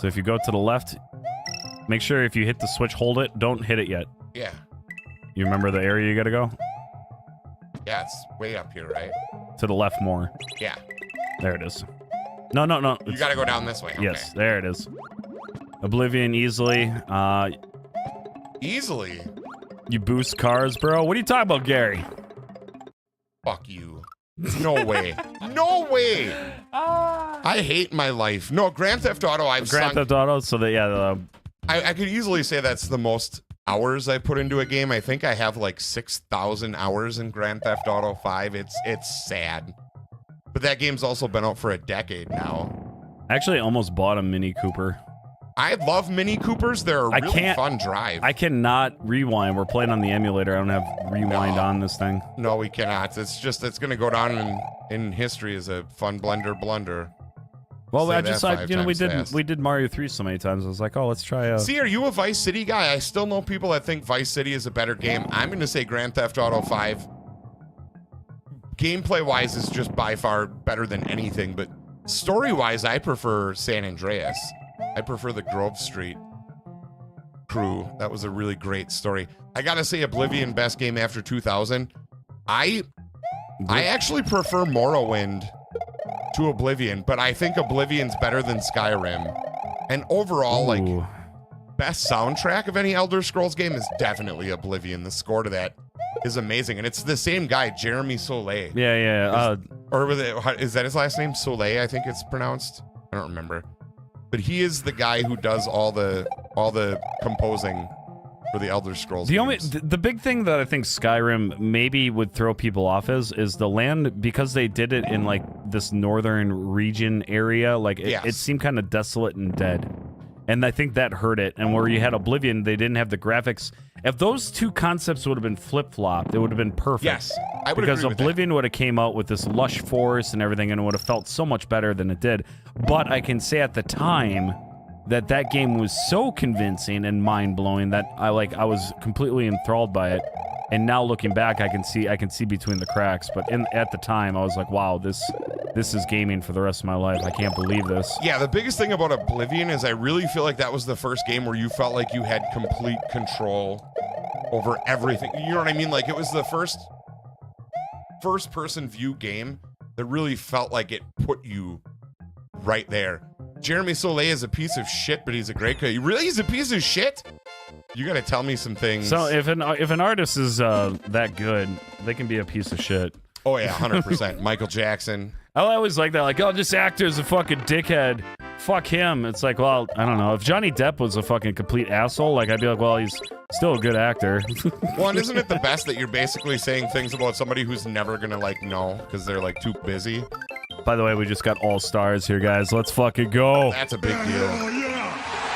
So if you go to the left, make sure if you hit the switch, hold it. Don't hit it yet. Yeah. You remember the area you got to go? Yeah, it's way up here, right? To the left more. Yeah. There it is. No. You got to go down this way. Okay. Yes, there it is. Oblivion easily. Easily. You boost cars, bro. What are you talking about, Gary? Fuck you. No way. No way. I hate my life. No, Grand Theft Auto, I've Grand sunk. Theft Auto. So that yeah, I could easily say that's the most hours I put into a game. I think I have like 6,000 hours in Grand Theft Auto 5. It's sad. But that game's also been out for a decade now. I actually almost bought a Mini Cooper. I love Mini Coopers. They're a I really can't- fun drive. I cannot rewind. We're playing on the emulator. I don't have rewind No. on this thing. No, we cannot. It's going to go down in history as a fun blunder. Well, Say I that just, 5 we times fast. did Mario 3 so many times. I was like, oh, let's try a. See, are you a Vice City guy? I still know people that think Vice City is a better game. I'm going to say Grand Theft Auto 5. Gameplay-wise is just by far better than anything, but story-wise, I prefer San Andreas. I prefer the Grove Street crew. That was a really great story. I got to say Oblivion, best game after 2000. I actually prefer Morrowind to Oblivion, but I think Oblivion's better than Skyrim. And overall, like, Ooh. best soundtrack of any Elder Scrolls game is definitely Oblivion. The score to that is amazing. And it's the same guy, Jeremy Soleil. Yeah. Or is that his last name? Soleil, I think it's pronounced. I don't remember. But he is the guy who does all the composing for the Elder Scrolls games. The big thing that I think Skyrim maybe would throw people off is the land, because they did it in like this northern region area. Like it seemed kind of desolate and dead, and I think that hurt it. And where you had Oblivion, they didn't have the graphics. If those two concepts would have been flip-flopped, it would have been perfect. Yes, I would because agree with that. Oblivion would have came out with this lush forest and everything, and it would have felt so much better than it did. But I can say at the time that game was so convincing and mind-blowing that I was completely enthralled by it. And now looking back, I can see between the cracks. But at the time, I was like, wow, this is gaming for the rest of my life. I can't believe this. Yeah, the biggest thing about Oblivion is I really feel like that was the first game where you felt like you had complete control over everything. You know what I mean? Like, it was the first-person view game that really felt like it put you right there. Jeremy Soleil is a piece of shit, but he's a great guy. Really? He's a piece of shit? You gotta tell me some things. So if an artist is that good, they can be a piece of shit. Oh, yeah, 100%. Michael Jackson. I always like that. Like, oh, this actor's a fucking dickhead. Fuck him. It's like, well, I don't know. If Johnny Depp was a fucking complete asshole, like, I'd be like, well, he's still a good actor. Well, and isn't it the best that you're basically saying things about somebody who's never gonna, like, know because they're, like, too busy? By the way, we just got all stars here, guys. Let's fucking go. That's a big deal.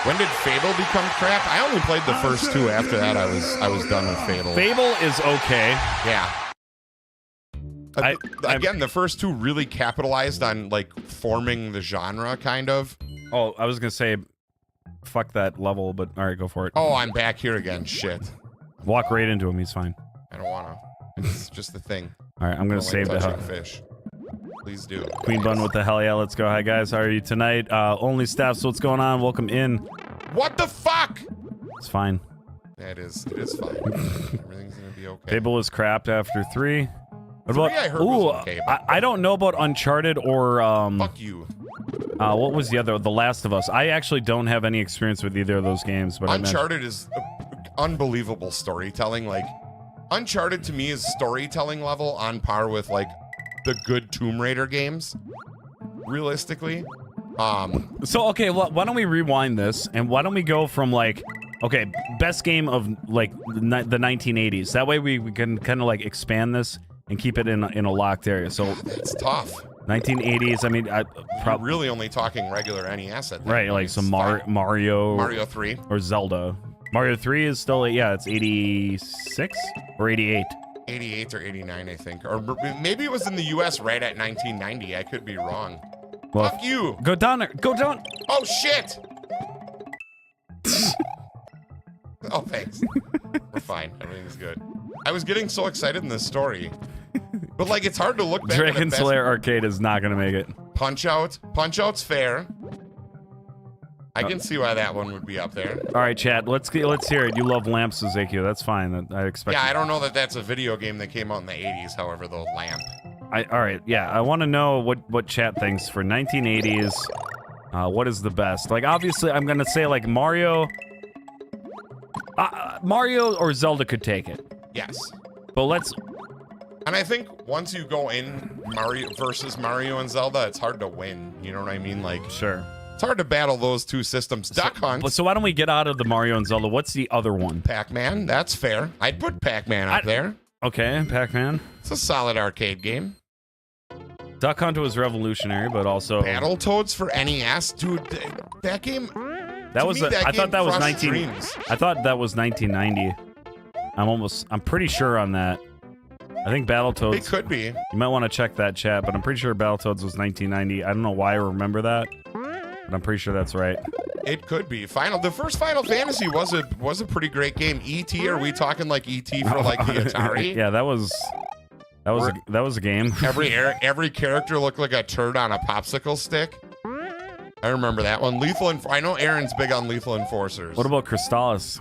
When did Fable become crap? I only played the first two. After that, I was done with Fable. Fable is okay. Yeah. Again, the first two really capitalized on, like, forming the genre, kind of. Oh, I was gonna say, fuck that level, but all right, go for it. Oh, I'm back here again. Shit. Walk right into him. He's fine. I don't wanna. It's just the thing. All right, I'm gonna I don't save like the touching fish. Please do. Queen Bun with the hell yeah. Let's go. Hi guys, how are you tonight? Only staffs. What's going on? Welcome in. What the fuck? It's fine. Yeah, it is. It is fine. Everything's gonna be okay. Fable was crapped after 3. What about? I heard was okay, but- I don't know about Uncharted or Fuck you. what was the other? The Last of Us. I actually don't have any experience with either of those games, but Uncharted is unbelievable storytelling. Like, Uncharted to me is storytelling level on par with, like, the good Tomb Raider games. Realistically. So okay, well, why don't we rewind this and why don't we go from like, okay, best game of like the 1980s. That way we can kind of like expand this and keep it in a locked area. So It's tough. 1980s. I mean, We're really only talking regular NES at that right, point. like some It's fine. Mario, Mario 3. or Zelda. Mario 3 is still, yeah, it's 86 or 88. 88 or 89, I think. Or maybe it was in the US right at 1990. I could be wrong. Well, Fuck you. Go down there. Go down. Oh, shit. Oh, thanks. We're fine. Everything's good. I was getting so excited in this story. But, like, it's hard to look back Dragon at the Slayer Arcade is not going to make it. Punch-Out. Punch-Out's fair. I can see why that one would be up there. All right, chat. Let's hear it. You love Lamp, Suzaku. That's fine. I expect. Yeah, I don't know that that's a video game that came out in the 80s, however, the Lamp. All right. Yeah, I want to know what chat thinks for 1980s. What is the best? Like, obviously, I'm going to say, like, Mario... Mario or Zelda could take it. Yes. But let's... And I think once you go in Mario versus Mario and Zelda, it's hard to win. You know what I mean? Like, Sure. it's hard to battle those two systems. Duck Hunt, So why don't we get out of the Mario and Zelda? What's the other one? Pac-Man, that's fair. I'd put Pac-Man up there. Okay, Pac-Man. It's a solid arcade game. Duck Hunt was revolutionary, but also... Battletoads for NES, dude. That game. That to was. me, I thought that was crushed 19. dreams. I thought that was 1990. I'm pretty sure on that. I think Battletoads. It could be. You might want to check that, chat, but I'm pretty sure Battletoads was 1990. I don't know why I remember that, but I'm pretty sure that's right. It could be. The first Final Fantasy was a pretty great game. E.T. Are we talking like E.T. for like the Atari? Yeah, that was a game. Every character looked like a turd on a popsicle stick. I remember that one. I know Aaron's big on Lethal Enforcers. What about Crystalis?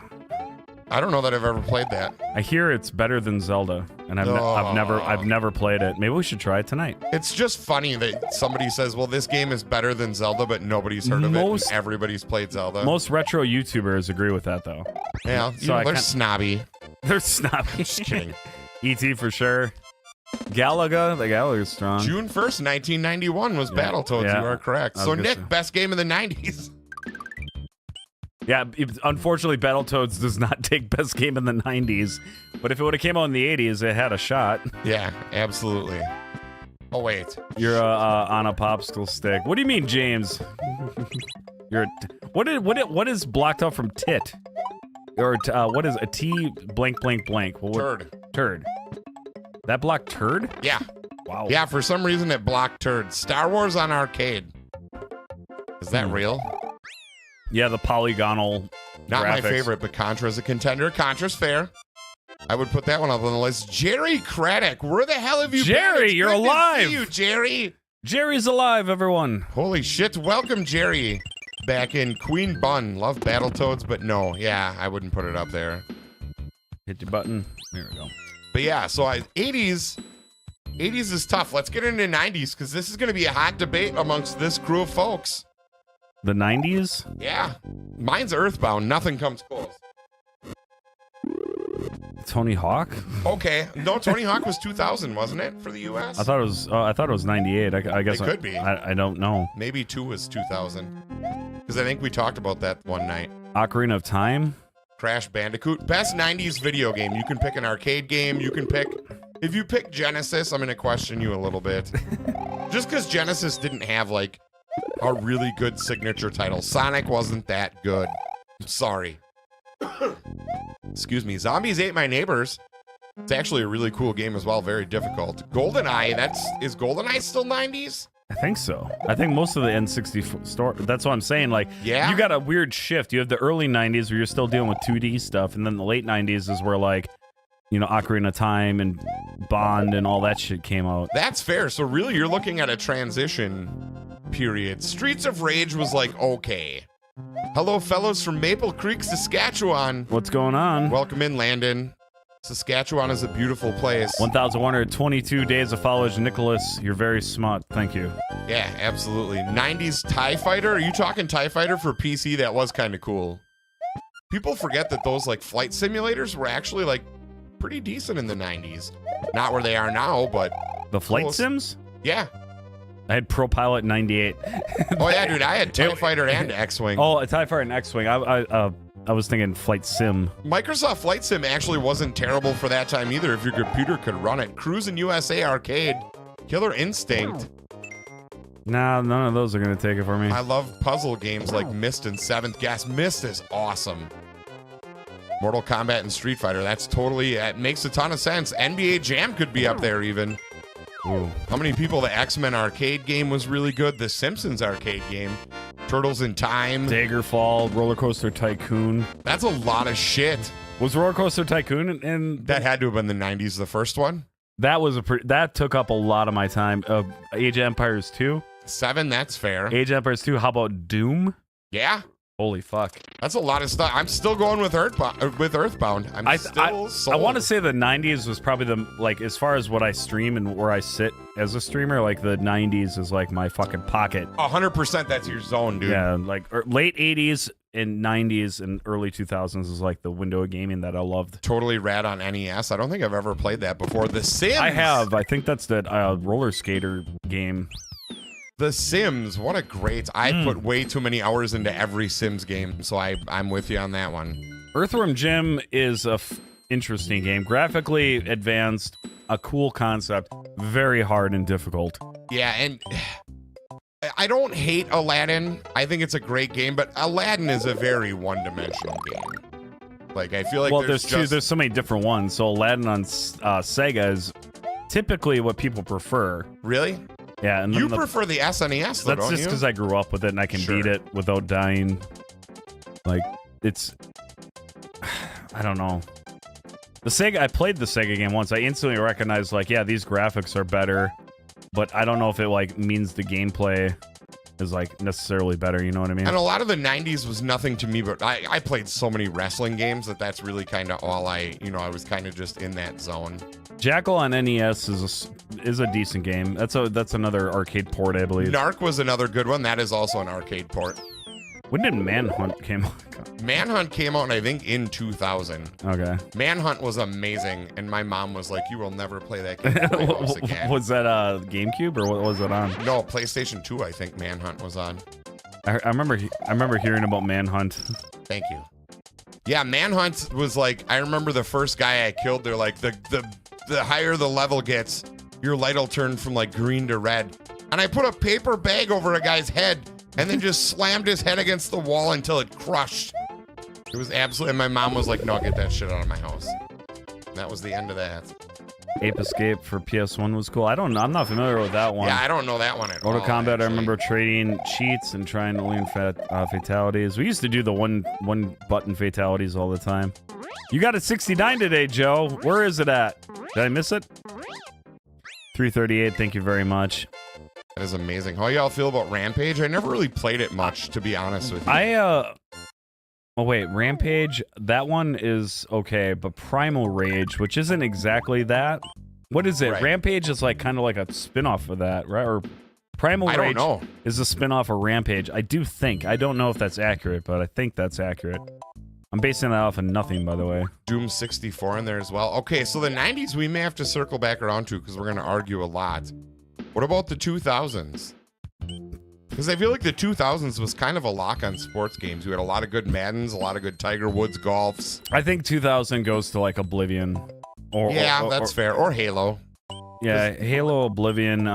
I don't know that I've ever played that. I hear it's better than Zelda, and I've never played it. Maybe we should try it tonight. It's just funny that somebody says, "Well, this game is better than Zelda," but nobody's heard of it. And everybody's played Zelda. Most retro YouTubers agree with that, though. Yeah, So they're snobby. They're snobby. Just kidding. E.T. for sure. Galaga, the Galaga's strong. June 1st, 1991 was Battletoads. Yeah. You are correct. So, Nick, best game of the 90s. Yeah, unfortunately, Battletoads does not take best game in the 90s. But if it would have came out in the 80s, it had a shot. Yeah, absolutely. Oh, wait. You're on a popsicle stick. What do you mean, James? What is blocked out from tit? Or what is a T blank blank blank? Turd. That blocked turd? Yeah. Wow. Yeah, for some reason it blocked turd. Star Wars on arcade. Is that real? Yeah, the polygonal Not graphics. my favorite, but Contra's a contender. Contra's fair. I would put that one up on the list. Jerry Craddock, where the hell have you been? Jerry, It's you're good to alive. see you, Jerry. Jerry's alive, everyone. Holy shit. Welcome, Jerry. Back in Queen Bun. Love Battletoads, but no. Yeah, I wouldn't put it up there. Hit your button. There we go. But yeah, so 80s is tough. Let's get into 90s because this is going to be a hot debate amongst this crew of folks. The 90s? Yeah. Mine's Earthbound. Nothing comes close. Tony Hawk? Okay. No, Tony Hawk was 2000, wasn't it, for the U.S.? I thought it was 98. I guess It could be. I don't know. Maybe 2 was 2000. Because I think we talked about that one night. Ocarina of Time? Crash Bandicoot. Best 90s video game. You can pick an arcade game. You can pick... If you pick Genesis, I'm going to question you a little bit. Just because Genesis didn't have, like, a really good signature title. Sonic wasn't that good. Sorry. Excuse me. Zombies Ate My Neighbors. It's actually a really cool game as well. Very difficult. GoldenEye. Is GoldenEye still 90s? I think so. I think most of the N64 store. That's what I'm saying. Like, Yeah? you got a weird shift. You have the early 90s where you're still dealing with 2D stuff, and then the late 90s is where, like, you know, Ocarina of Time and Bond and all that shit came out. That's fair. So really, you're looking at a transition period. Streets of Rage was like, okay. Hello, fellows from Maple Creek, Saskatchewan. What's going on? Welcome in, Landon. Saskatchewan is a beautiful place. 1,122 days of followers, Nicholas. You're very smart. Thank you. Yeah, absolutely. 90s TIE Fighter. Are you talking TIE Fighter for PC? That was kind of cool. People forget that those like flight simulators were actually like pretty decent in the 90s. Not where they are now, but The flight close. sims? Yeah. I had Pro Pilot 98. Oh yeah, dude. I had TIE Fighter and X-Wing. Oh, a TIE Fighter and X-Wing. I was thinking Flight Sim. Microsoft Flight Sim actually wasn't terrible for that time either if your computer could run it. Cruis'n USA Arcade, Killer Instinct. Nah, none of those are going to take it for me. I love puzzle games like Myst and Seventh Guest. Myst is awesome. Mortal Kombat and Street Fighter. That's totally, it makes a ton of sense. NBA Jam could be up there even. Ooh. How many people? The X-Men arcade game was really good. The Simpsons arcade game. Turtles in Time. Daggerfall, Roller Coaster Tycoon. That's a lot of shit. Was Roller Coaster Tycoon and That had to have been the 90s, the first one. that was that took up a lot of my time. Age of Empires 2. 7, that's fair. Age of Empires 2. How about Doom? Yeah. Holy fuck. That's a lot of stuff. I'm still going with Earthbound. I'm still sold. I want to say the 90s was probably the, like, as far as what I stream and where I sit as a streamer, like the 90s is like my fucking pocket. 100% that's your zone, dude. Yeah, like late 80s and 90s and early 2000s is like the window of gaming that I loved. Totally rad on NES. I don't think I've ever played that before. The Sims. I have. I think that's that roller skater game. The Sims. What a great. I put way too many hours into every Sims game, so I'm with you on that one. Earthworm Jim is a interesting game. Graphically advanced, a cool concept, very hard and difficult. Yeah, and I don't hate Aladdin. I think it's a great game, but Aladdin is a very one-dimensional game. Like, I feel like there's so many different ones. So Aladdin on Sega is typically what people prefer. Really? Yeah, and you prefer the SNES, though, that's don't just you? because I grew up with it and I can beat it without dying. Like, it's, I don't know. The Sega, I played the Sega game once. I instantly recognized, like, yeah, these graphics are better, but I don't know if it like means the gameplay is like necessarily better. You know what I mean? And a lot of the 90s was nothing to me, but I played so many wrestling games that's really kind of all I was kind of just in that zone. Jackal on NES is a decent game. That's another arcade port, I believe. Narc was another good one. That is also an arcade port. When did Manhunt came out? Manhunt came out, I think, in 2000. Okay. Manhunt was amazing, and my mom was like, "You will never play that game in my house again." Was that GameCube or what was it on? No, PlayStation 2. I think Manhunt was on. I remember hearing about Manhunt. Thank you. Yeah, Manhunt was like, I remember the first guy I killed. They're like, the higher the level gets, your light will turn from like green to red. And I put a paper bag over a guy's head and then just slammed his head against the wall until it crushed. It was absolutely, and my mom was like, "No, get that shit out of my house." And that was the end of that. Ape Escape for PS1 was cool. I'm not familiar with that one. Yeah, I don't know that one at all. Mortal Kombat, actually. I remember trading cheats and trying to learn fatalities. We used to do the one button fatalities all the time. You got a 69 today, Joe. Where is it at? Did I miss it? 338, thank you very much. That is amazing. How y'all feel about Rampage? I never really played it much, to be honest with you. Oh wait, Rampage, that one is okay, but Primal Rage, which isn't exactly that. What is it? Right. Rampage is like kind of like a spin-off of that, right? Or Primal I don't Rage know. is a spin-off of Rampage. I do think. I don't know if that's accurate, but I think that's accurate. I'm basing that off of nothing, by the way. Doom 64 in there as well. Okay, so the 90s we may have to circle back around to because we're going to argue a lot. What about the 2000s? Because I feel like the 2000s was kind of a lock on sports games. We had a lot of good Maddens, a lot of good Tiger Woods golfs. I think 2000 goes to like Oblivion. That's fair. Or Halo. Yeah, Halo, Oblivion.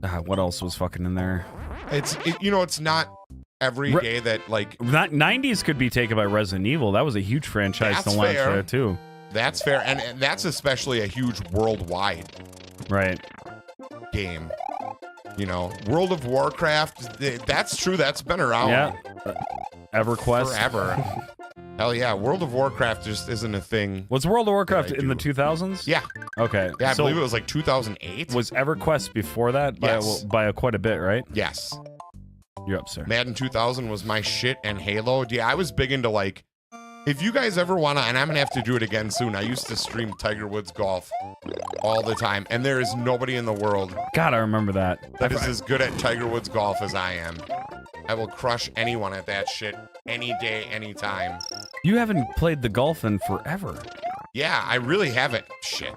What else was fucking in there? It's not every day that like... 90s could be taken by Resident Evil. That was a huge franchise to launch there too. That's fair. And that's especially a huge worldwide game. You know, World of Warcraft, that's true. That's been around. Yeah. EverQuest. Forever. Hell yeah. World of Warcraft just isn't a thing. Was World of Warcraft in the 2000s? Yeah. Okay. Yeah, I believe it was like 2008. Was EverQuest before that? By quite a bit, right? Yes. You're up, sir. Madden 2000 was my shit, and Halo. Yeah, I was big into like, if you guys ever want to, and I'm going to have to do it again soon, I used to stream Tiger Woods golf all the time, and there is nobody in the world God, I remember that. that is as good at Tiger Woods golf as I am. I will crush anyone at that shit any day, anytime. You haven't played the golf in forever. Yeah, I really haven't. Shit.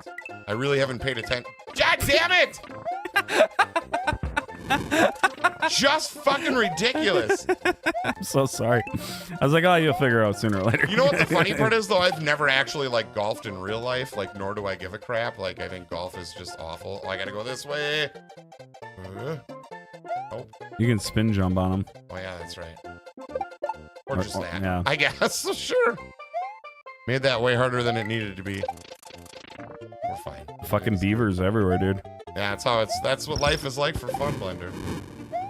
I really haven't paid attention. God damn it! Just fucking ridiculous. I'm so sorry. I was like, oh, you'll figure out sooner or later. You know what the funny part is, though? I've never actually, like, golfed in real life, like, nor do I give a crap. Like, I think golf is just awful. Oh, I gotta go this way. Oh. You can spin jump on them. Oh, yeah, that's right. Or just that. Yeah. I guess. Sure. Made that way harder than it needed to be. We're fine. Fucking beavers everywhere, dude. Yeah, that's what life is like for Fun Blender.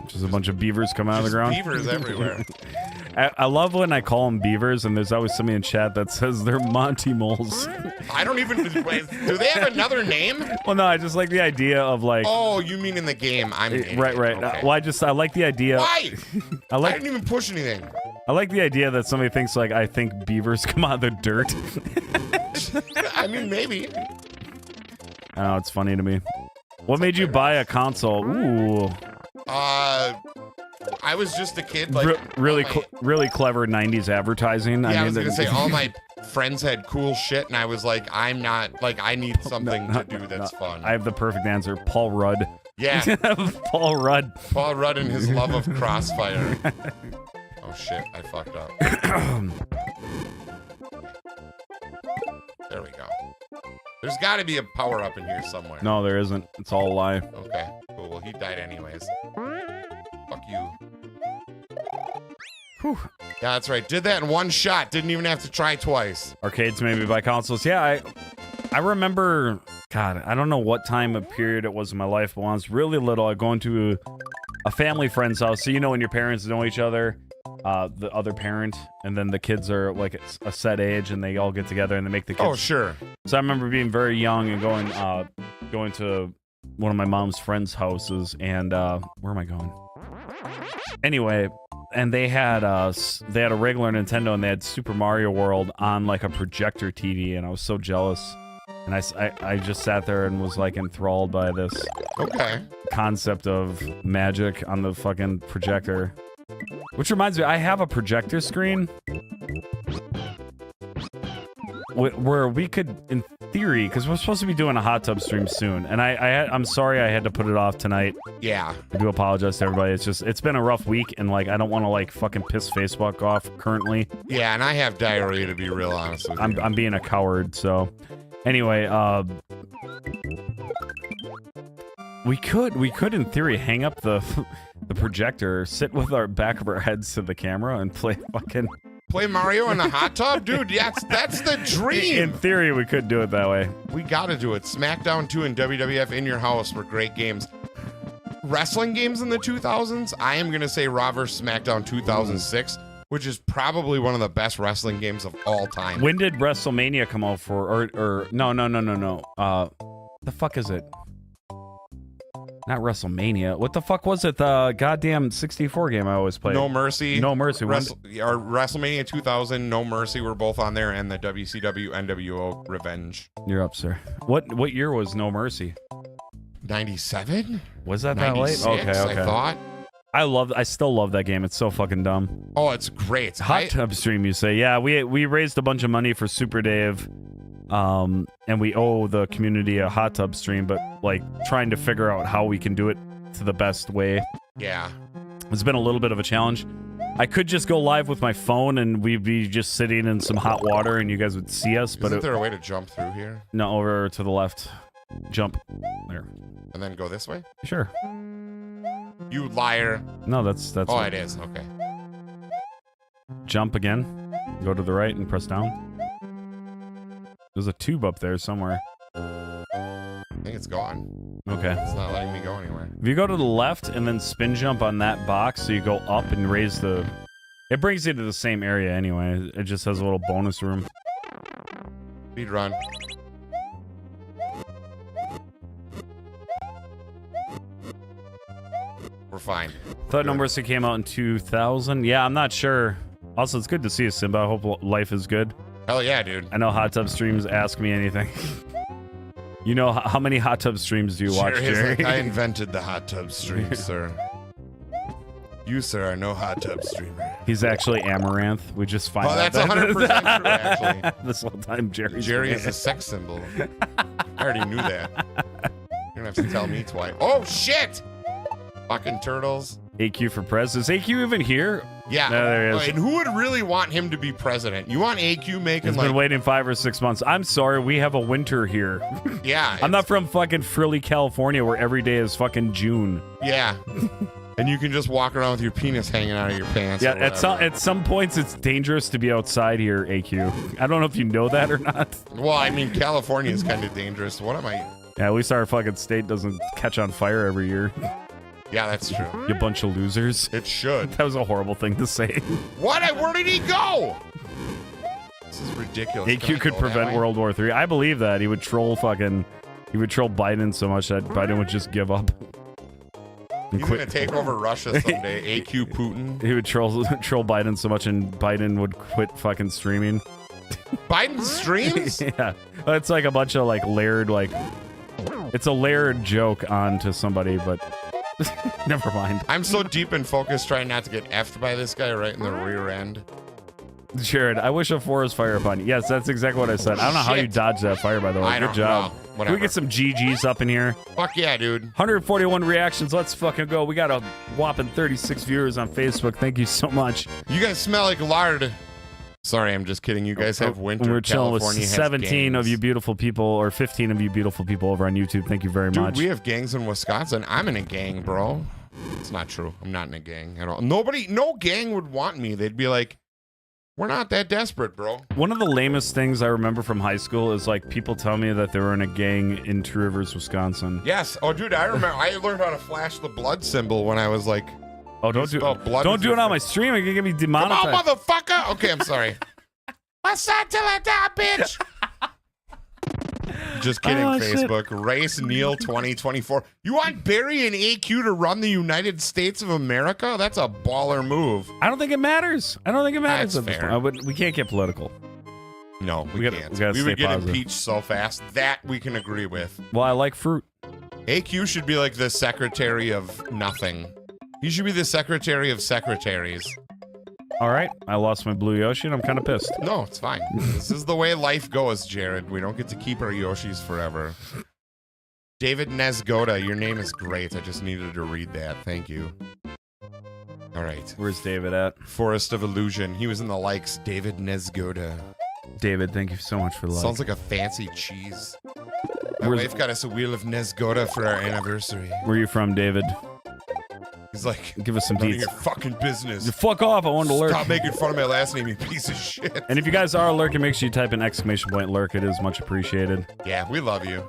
Just a bunch of beavers come out of the ground. Beavers everywhere. I love when I call them beavers, and there's always somebody in chat that says they're Monty moles. I don't even. Do they have another name? Well, no, I just like the idea of like. Oh, you mean in the game? I'm an idiot. Right. Okay. Well, I like the idea. Why? I I like didn't even push anything. I like the idea that somebody thinks like I think beavers come out of the dirt. I mean, maybe. I know, it's funny to me. What made you buy a console? Ooh, I was just a kid. Like really, all my- really clever '90s advertising. Yeah, I was mean, gonna say all my friends had cool shit, and I was like, I'm not. Like, I need something to do that's fun. I have the perfect answer. Paul Rudd. Yeah, Paul Rudd. Paul Rudd and his love of Crossfire. Oh shit, I fucked up. There we go. There's got to be a power up in here somewhere. No, there isn't. It's all a lie. Okay, cool. Well, he died anyways. Fuck you. Whew. Yeah, that's right. Did that in one shot. Didn't even have to try twice. Arcades maybe buy consoles. Yeah, I remember. God, I don't know what time of period it was in my life, but when I was really little, I'd go into a family friend's house. So you know when your parents know each other, the other parent, and then the kids are like a set age, and they all get together and they make the kids. Oh, sure. So I remember being very young and going to one of my mom's friends' houses, and where am I going? Anyway, and they had a regular Nintendo, and they had Super Mario World on like a projector TV, and I was so jealous. And I just sat there and was like enthralled by this concept of magic on the fucking projector. Which reminds me, I have a projector screen where we could, in theory, because we're supposed to be doing a hot tub stream soon, and I'm sorry I had to put it off tonight. Yeah. I do apologize to everybody. It's been a rough week, and like I don't want to like fucking piss Facebook off currently. Yeah, and I have diarrhea, to be real honest with you. I'm being a coward, so anyway, we could in theory hang up the projector, sit with our back of our heads to the camera, and play Mario in the hot tub? Dude, that's the dream. In theory, we could do it that way. We gotta do it. SmackDown 2 and WWF in your house were great games. Wrestling games in the 2000s, I am gonna say Raw vs. SmackDown 2006, which is probably one of the best wrestling games of all time. When did WrestleMania come out for? Or no. The fuck is it? Not WrestleMania. What the fuck was it? The goddamn 64 game I always played. No Mercy. No Mercy. WrestleMania 2000, No Mercy were both on there, and the WCW NWO Revenge. You're up, sir. What year was No Mercy? 97? Was that late? Okay. I thought. I still love that game. It's so fucking dumb. Oh, it's great. Hot tub stream, you say? Yeah, we raised a bunch of money for Super Dave. And we owe the community a hot tub stream, but like trying to figure out how we can do it to the best way. Yeah. It's been a little bit of a challenge. I could just go live with my phone and we'd be just sitting in some hot water and you guys would see us. But Isn't there a way to jump through here? No, over to the left. Jump. There. And then go this way? Sure. You liar. No, that's Oh, it is. Okay. Jump again. Go to the right and press down. There's a tube up there somewhere. I think it's gone. Okay. It's not letting me go anywhere. If you go to the left and then spin jump on that box, so you go up and raise the... It brings you to the same area anyway. It just has a little bonus room. Speed run. We're fine. Thought No Mercy came out in 2000. Yeah, I'm not sure. Also, it's good to see you, Simba. I hope life is good. Hell yeah, dude. I know hot tub streams ask me anything. You know, how many hot tub streams do you watch, Jerry? Like, I invented the hot tub stream, sir. You, sir, are no hot tub streamer. He's actually Amaranth. We just find out that's 100% true, actually. This whole time, Jerry is a sex symbol. I already knew that. You don't have to tell me twice. Oh, shit! Fucking turtles. AQ for Prez. Is AQ even here? Yeah. No, there he is. And who would really want him to be president? You want AQ making He's been waiting 5 or 6 months. I'm sorry, we have a winter here. Yeah. I'm not from fucking frilly California where every day is fucking June. Yeah. And you can just walk around with your penis hanging out of your pants. Yeah, or at some points it's dangerous to be outside here, AQ. I don't know if you know that or not. Well, I mean, California is kind of dangerous. What am I? Yeah, at least our fucking state doesn't catch on fire every year. Yeah, that's true. You bunch of losers. It should. That was a horrible thing to say. What? Where did he go? This is ridiculous. Can I AQ could go that prevent way? World War III. I believe that. He would troll Biden so much that Biden would just give up. And He's going to take over Russia someday. AQ Putin. He would troll Biden so much and Biden would quit fucking streaming. Biden streams? Yeah. It's like a bunch of like layered it's a layered joke onto somebody, but never mind. I'm so deep in focus trying not to get effed by this guy right in the rear end. Jared, I wish a forest fire upon you. Yes, that's exactly what I said. I don't know how you Shit. dodged that fire, by the way. I Good don't job. know. Can Whatever. we get some GGs up in here? Fuck yeah, dude. 141 reactions. Let's fucking go. We got a whopping 36 viewers on Facebook. Thank you so much. You guys smell like lard. Sorry, I'm just kidding. You guys have winter. We're chilling with California has 17 of gangs. you beautiful people, or 15 of you beautiful people over on YouTube. Thank you very Dude, much. we have gangs in Wisconsin. I'm in a gang, bro. It's not true. I'm not in a gang at all. No gang would want me. They'd be like, we're not that desperate, bro. One of the lamest things I remember from high school is like people tell me that they were in a gang in Two Rivers, Wisconsin. Yes. Oh, dude, I remember. I learned how to flash the blood symbol when I was like, Oh, don't do spell blood don't with do your it on my stream. It can get me come demonetized. on, motherfucker. Okay, I'm sorry. What's that till I die, bitch? Just kidding, Oh, shit. Facebook. Race Neil 2024. You want Barry and AQ to run the United States of America? That's a baller move. I don't think it matters. I don't think it matters. That's at this fair. point. But we can't get political. No, we gotta- can't. we gotta We stay would get positive. impeached so fast. That we can agree with. Well, I like fruit. AQ should be like the secretary of nothing. He should be the secretary of secretaries. All right, I lost my blue Yoshi, and I'm kind of pissed. No, it's fine. This is the way life goes, Jared. We don't get to keep our Yoshis forever. David Nesgoda, your name is great. I just needed to read that. Thank you. All right. Where's David at? Forest of Illusion. He was in the likes. David Nesgoda. David, thank you so much for the like. Sounds like a fancy cheese. My Where's- wife got us a wheel of Nesgoda for our anniversary. Where are you from, David? He's like, Give us some none of deets. your fucking business. Fuck off! I wanted to lurk. Stop making fun of my last name, you piece of shit. And if you guys are lurking, make sure you type in exclamation point lurk. It is much appreciated. Yeah, we love you.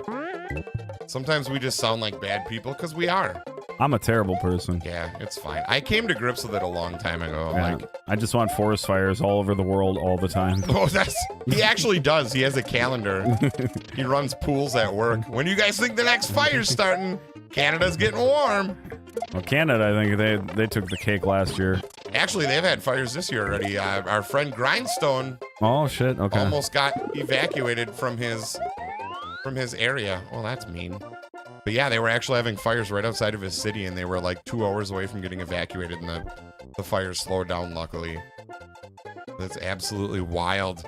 Sometimes we just sound like bad people because we are. I'm a terrible person. Yeah, it's fine. I came to grips with it a long time ago. Yeah, Like, I just want forest fires all over the world all the time. oh, he actually does. He has a calendar. He runs pools at work. When do you guys think the next fire's starting? Canada's getting warm. Well, Canada, I think they took the cake last year. Actually, they've had fires this year already. Our friend Grindstone Oh shit! Okay. almost got evacuated from his area. Well, that's mean. But yeah, they were actually having fires right outside of his city, and they were like 2 hours away from getting evacuated, and the fires slowed down, luckily. That's absolutely wild.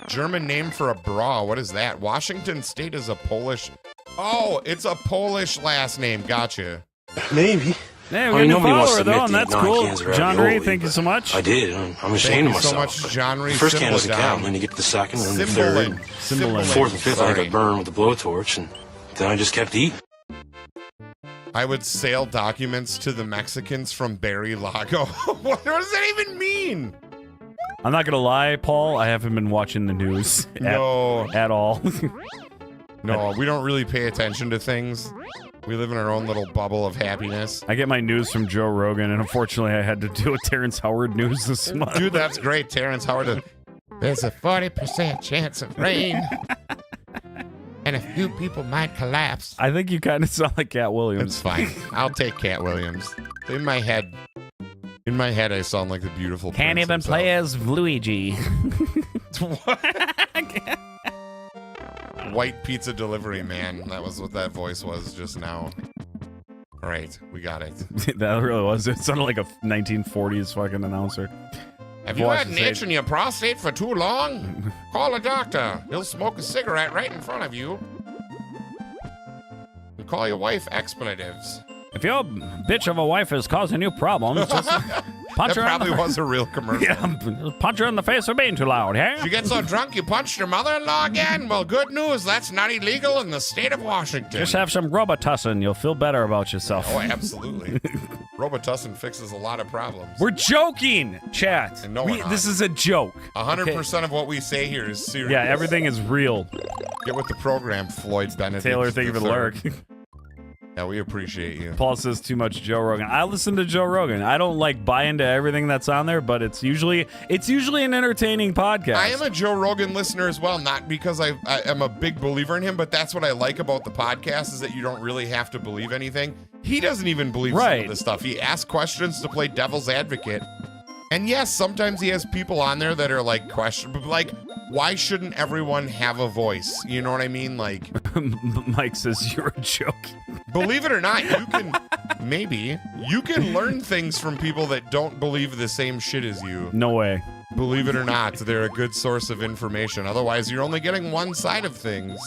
German name for a bra. What is that? Washington State is a Polish. Oh, it's a Polish last name. Gotcha. Maybe. Yeah, I we mean, got a new nobody wants follower to though, admit and to that's nine cool. cans of John ravioli, Ray, thank you but so much. I did. I'm ashamed Thank of you so myself. much, John Reese. The first can was a Symbol cow, down. and then you get to the second, and then the third. Symbolin. Fourth and fifth, I Sorry. got burned with the blowtorch, and then I just kept eating. I would sell documents to the Mexicans from Barry Lago. What does that even mean? I'm not gonna lie, Paul. I haven't been watching the news No, at all. no, we don't really pay attention to things. We live in our own little bubble of happiness. I get my news from Joe Rogan, and unfortunately, I had to deal with Terrence Howard news this month. Dude, that's great. Terrence Howard. There's a 40% chance of rain. And a few people might collapse. I think you kind of sound like Cat Williams. It's fine. I'll take Cat Williams. In my head, I sound like the beautiful Can't prince even himself. play as Luigi. White pizza delivery man. That was what that voice was just now. All right, we got it. That really was. It sounded like a 1940s fucking announcer. Have you Voice had an is itch in your prostate for too long? Call a doctor. He'll smoke a cigarette right in front of you. And call your wife expletives. If your bitch of a wife is causing you problems, just punch That her. probably was a real commercial. Yeah, punch her in the face for being too loud, yeah? You get so drunk you punched your mother-in-law again? Well, good news. That's not illegal in the state of Washington. Just have some Robitussin. You'll feel better about yourself. Oh, absolutely. Robitussin fixes a lot of problems. We're joking, chat. And no, we're not. This is a joke. 100% of what we say here is serious. Yeah, everything is real. Get with the program, Floyd Bennett. Taylor, thank you for the lurk. Yeah, we appreciate you. Paul says too much Joe Rogan. I listen to Joe Rogan. I don't like buy into everything that's on there, but it's usually an entertaining podcast. I am a Joe Rogan listener as well, not because I am a big believer in him, but that's what I like about the podcast is that you don't really have to believe anything. He doesn't even believe some of this stuff. He asks questions to play devil's advocate. And yes, sometimes he has people on there that are like questionable, like, why shouldn't everyone have a voice? You know what I mean? Like, Mike says you're joking. Believe it or not, you can learn things from people that don't believe the same shit as you. No way. Believe it or not, they're a good source of information. Otherwise, you're only getting one side of things.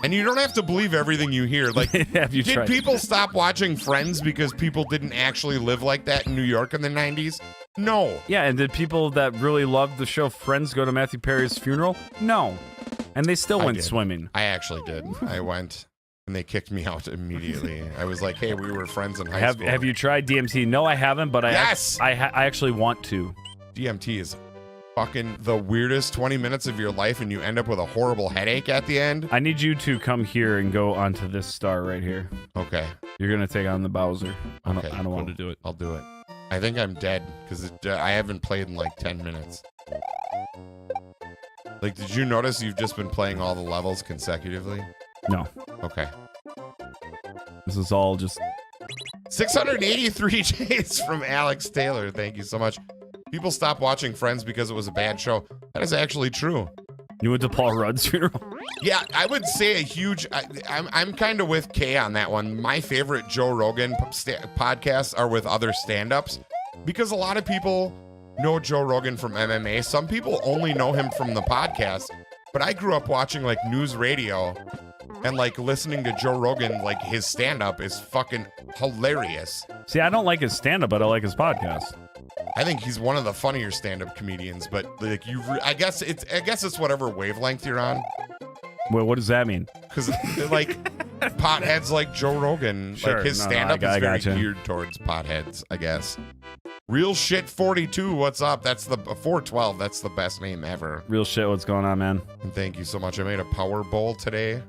And you don't have to believe everything you hear. Like, did people stop watching Friends because people didn't actually live like that in New York in the 90s? No. Yeah, and did people that really loved the show Friends go to Matthew Perry's funeral? No. And they still went swimming. I actually did. I went, and they kicked me out immediately. I was like, hey, we were friends in high school. Have you tried DMT? No, I haven't, but I actually want to. DMT is fucking the weirdest 20 minutes of your life, and you end up with a horrible headache at the end. I need you to come here and go onto this star right here. Okay. You're going to take on the Bowser. I don't want to do it. I'll do it. I think I'm dead because I haven't played in like 10 minutes. Like, did you notice you've just been playing all the levels consecutively? No. Okay. This is all just 683 days from Alex Taylor. Thank you so much. People stopped watching Friends because it was a bad show. That is actually true. You went to Paul Rudd's funeral? Yeah, I would say a huge. I'm kind of with Kay on that one. My favorite Joe Rogan podcasts are with other stand-ups because a lot of people know Joe Rogan from MMA. Some people only know him from the podcast. But I grew up watching like news radio and like listening to Joe Rogan. Like his stand-up is fucking hilarious. See, I don't like his stand-up, but I like his podcast. I think he's one of the funnier stand-up comedians, but like I guess it's whatever wavelength you're on. Well, what does that mean? Because like potheads like Joe Rogan, sure, like his stand-up is very geared towards potheads, I guess. Real Shit 42, what's up? That's the 412. That's the best name ever. Real shit, what's going on, man? And thank you so much. I made a Power Bowl today.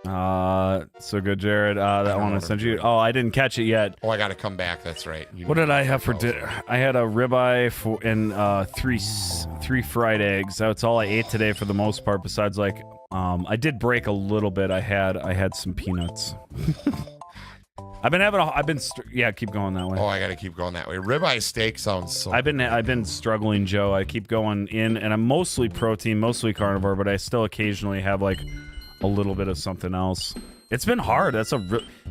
So good, Jared. That one I sent you. Oh, I didn't catch it yet. Oh, I got to come back. That's right. What did I have for dinner? I had a ribeye and three fried eggs. That's all I ate today for the most part. Besides, like, I did break a little bit. I had some peanuts. Keep going that way. Oh, I got to keep going that way. Ribeye steak sounds so. I've been struggling, Joe. I keep going in, and I'm mostly protein, mostly carnivore, but I still occasionally have like a little bit of something else. It's been hard.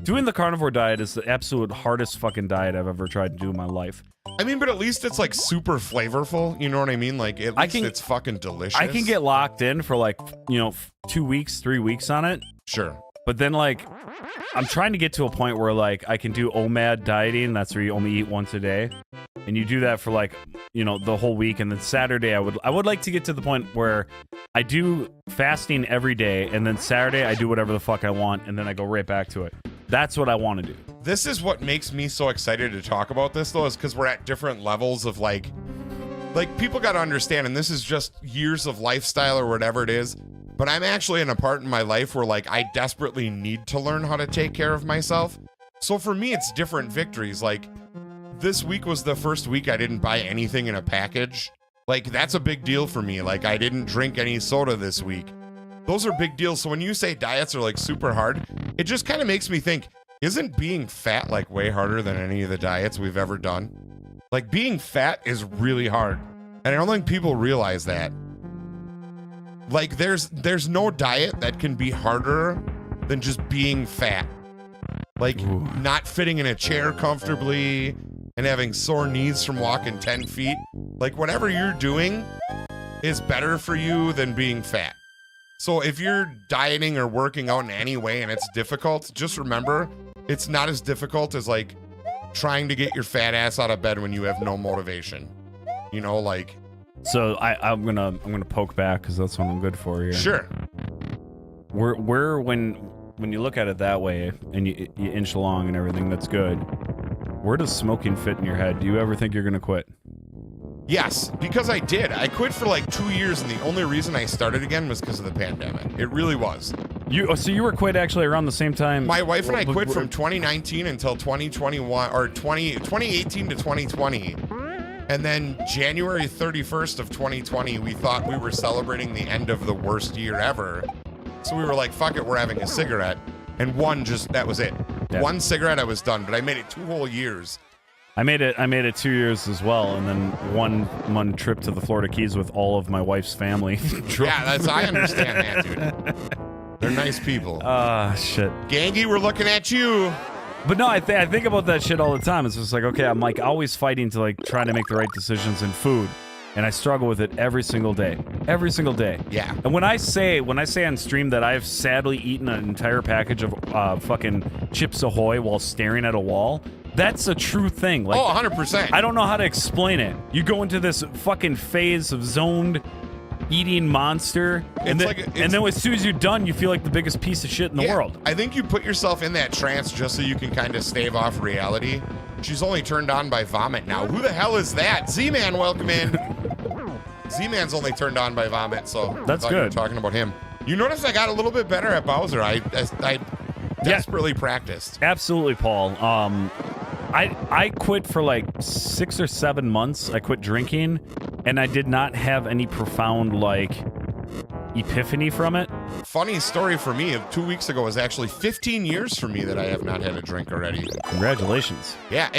Doing the carnivore diet is the absolute hardest fucking diet I've ever tried to do in my life. I mean, but at least it's like super flavorful. You know what I mean? Like at least it's fucking delicious. I can get locked in for like 2 weeks, 3 weeks on it. Sure. But then like I'm trying to get to a point where like I can do OMAD dieting. That's where you only eat once a day. And you do that for like, the whole week. And then Saturday, I would like to get to the point where I do fasting every day. And then Saturday, I do whatever the fuck I want. And then I go right back to it. That's what I want to do. This is what makes me so excited to talk about this, though, is because we're at different levels of like people got to understand. And this is just years of lifestyle or whatever it is. But I'm actually in a part in my life where like I desperately need to learn how to take care of myself. So for me, it's different victories. Like, this week was the first week I didn't buy anything in a package. Like, that's a big deal for me. Like, I didn't drink any soda this week. Those are big deals. So when you say diets are like super hard, it just kind of makes me think, isn't being fat like way harder than any of the diets we've ever done? Like, being fat is really hard. And I don't think people realize that. Like, there's no diet that can be harder than just being fat. Like, not fitting in a chair comfortably and having sore knees from walking 10 feet. Like, whatever you're doing is better for you than being fat. So if you're dieting or working out in any way and it's difficult, just remember it's not as difficult as like trying to get your fat ass out of bed when you have no motivation. You know, like. So I'm gonna poke back because that's what I'm good for here. Sure. We're when you look at it that way and you inch along and everything, that's good. Where does smoking fit in your head? Do you ever think you're gonna quit? Yes, because I did. I quit for like 2 years, and the only reason I started again was because of the pandemic. It really was. So you were quit actually around the same time. My wife and I quit from 2019 until 2021 or 2018 to 2020. And then January 31st of 2020, we thought we were celebrating the end of the worst year ever. So we were like, fuck it, we're having a cigarette. And that was it. Yeah. One cigarette, I was done, but I made it 2 whole years. I made it 2 years as well, and then one trip to the Florida Keys with all of my wife's family. Yeah, I understand that, dude. They're nice people. Shit. Gangy, we're looking at you. But no, I think about that shit all the time. It's just like, okay, I'm like always fighting to like try to make the right decisions in food, and I struggle with it every single day. Every single day. Yeah. And when I say on stream that I've sadly eaten an entire package of fucking Chips Ahoy while staring at a wall, that's a true thing. Like, 100%. I don't know how to explain it. You go into this fucking phase of zoned eating monster, and then as soon as you're done, you feel like the biggest piece of shit in the world. I think you put yourself in that trance just so you can kind of stave off reality. She's only turned on by vomit now. Who the hell is that? Z-Man, welcome in. Z-Man's only turned on by vomit, so that's I thought good. You were talking about him. You notice I got a little bit better at Bowser. I desperately practiced. Absolutely, Paul. I quit for like 6 or 7 months. I quit drinking, and I did not have any profound like epiphany from it. Funny story for me, 2 weeks ago was actually 15 years for me that I have not had a drink already. Congratulations. Yeah,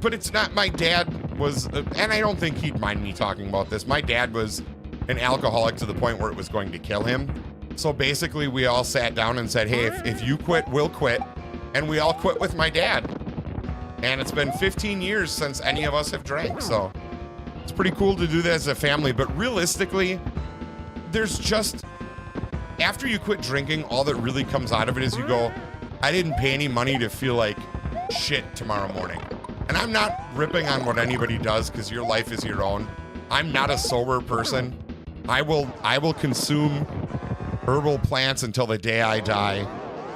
but it's not. My dad was, and I don't think he'd mind me talking about this. My dad was an alcoholic to the point where it was going to kill him. So basically, we all sat down and said, hey, if you quit, we'll quit. And we all quit with my dad. And it's been 15 years since any of us have drank. So it's pretty cool to do that as a family. But realistically, there's just, after you quit drinking, all that really comes out of it is you go, I didn't pay any money to feel like shit tomorrow morning. And I'm not ripping on what anybody does because your life is your own. I'm not a sober person. I will consume herbal plants until the day I die.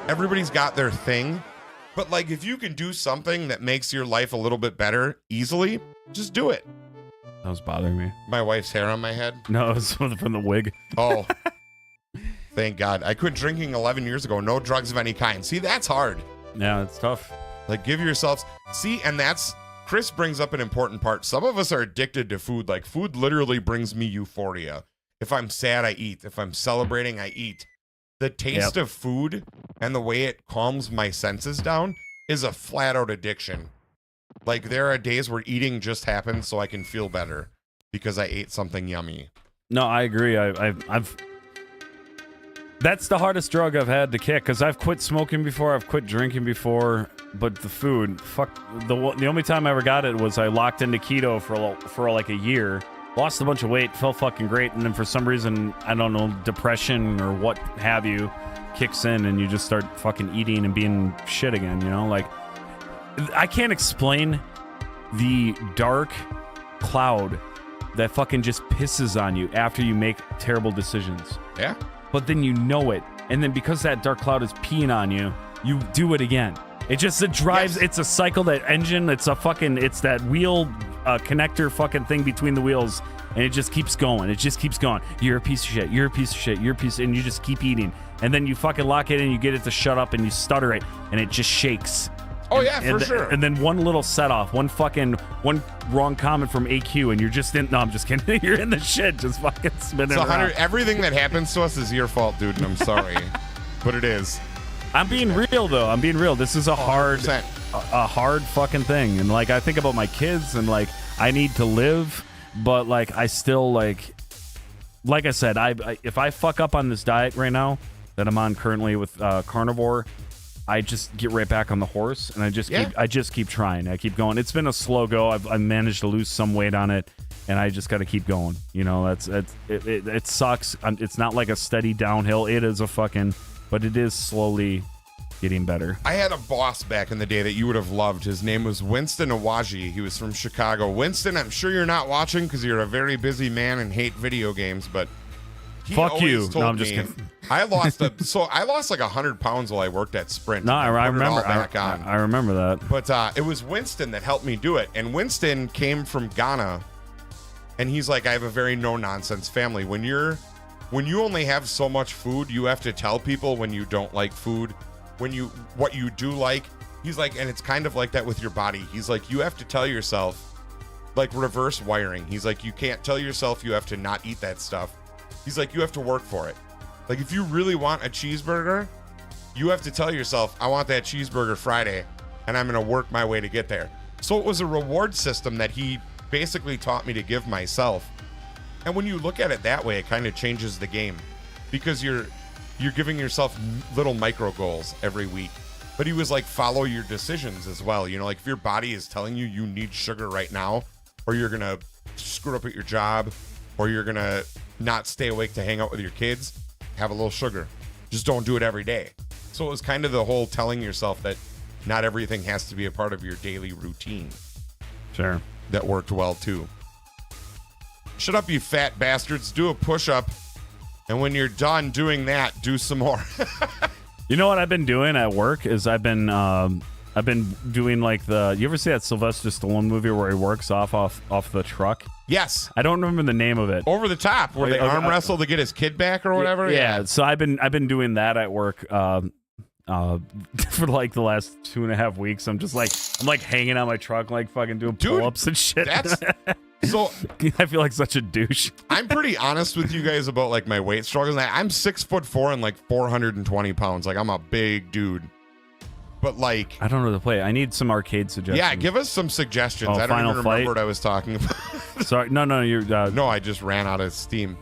Everybody's got their thing. But like, if you can do something that makes your life a little bit better easily, just do it. That was bothering me. My wife's hair on my head? No, it was from the wig. Oh, thank God. I quit drinking 11 years ago. No drugs of any kind. See, that's hard. Yeah, it's tough. Like, give yourselves... See, and Chris brings up an important part. Some of us are addicted to food. Like, food literally brings me euphoria. If I'm sad, I eat. If I'm celebrating, I eat. The taste of food and the way it calms my senses down is a flat-out addiction. Like, there are days where eating just happens so I can feel better because I ate something yummy. No, I agree. I've that's the hardest drug I've had to kick because I've quit smoking before, I've quit drinking before, but the food, the only time I ever got it was I locked into keto for like a year. Lost a bunch of weight, felt fucking great, and then for some reason, I don't know, depression or what have you, kicks in and you just start fucking eating and being shit again, you know? Like, I can't explain the dark cloud that fucking just pisses on you after you make terrible decisions. Yeah. But then you know it, and then because that dark cloud is peeing on you, you do it again. It drives, it's a cycle, that engine, it's that wheel connector fucking thing between the wheels, and it just keeps going. It just keeps going. You're a piece of shit. You're a piece of shit. You're a piece, and you just keep eating. And then you fucking lock it in, you get it to shut up, and you stutter it, and it just shakes. Oh, yeah, for sure. And then one little set off, one wrong comment from AQ, and you're just in, no, I'm just kidding. You're in the shit, just fucking spinning around. Everything that happens to us is your fault, dude, and I'm sorry. But it is. I'm being real, though. I'm being real. This is a hard fucking thing. And, like, I think about my kids, and, like, I need to live, but, like, I still, like I said, if I fuck up on this diet right now that I'm on currently with carnivore, I just get right back on the horse, and I just keep trying. I keep going. It's been a slow go. I've managed to lose some weight on it, and I just got to keep going. You know, it sucks. It's not like a steady downhill. It is but it is slowly getting better. I had a boss back in the day that you would have loved. His name was Winston Awaji. He was from Chicago. Winston, I'm sure you're not watching because you're a very busy man and hate video games, but he Fuck always you. told No, I'm just me- kidding. I lost like 100 pounds while I worked at Sprint. No, I I put it all remember. back on. I remember that. But it was Winston that helped me do it. And Winston came from Ghana. And he's like, I have a very no-nonsense family. When you only have so much food, you have to tell people when you don't like food, what you do like. He's like, and it's kind of like that with your body. He's like, you have to tell yourself, like reverse wiring. He's like, you can't tell yourself you have to not eat that stuff. He's like, you have to work for it. Like, if you really want a cheeseburger, you have to tell yourself, I want that cheeseburger Friday, and I'm going to work my way to get there. So it was a reward system that he basically taught me to give myself. And when you look at it that way, it kind of changes the game because you're giving yourself little micro goals every week. But he was like, follow your decisions as well. You know, like if your body is telling you need sugar right now, or you're going to screw up at your job, or you're going to not stay awake to hang out with your kids, have a little sugar. Just don't do it every day. So it was kind of the whole telling yourself that not everything has to be a part of your daily routine. Sure. That worked well too. Shut up, you fat bastards. Do a push-up. And when you're done doing that, do some more. You know what I've been doing at work is I've been doing like you ever see that Sylvester Stallone movie where he works off the truck? Yes. I don't remember the name of it. Over the top, where they arm wrestle to get his kid back or whatever. Yeah. So I've been doing that at work for like the last 2.5 weeks. I'm like hanging on my truck, like fucking doing pull-ups and shit. That's so. I feel like such a douche. I'm pretty honest with you guys about like my weight struggles. I'm 6'4" and like 420 pounds. Like I'm a big dude. But like, I don't know the play. I need some arcade suggestions. Yeah, give us some suggestions. I don't Final even remember Fight? what I was talking about. Sorry, no, you're. No, I just ran out of steam.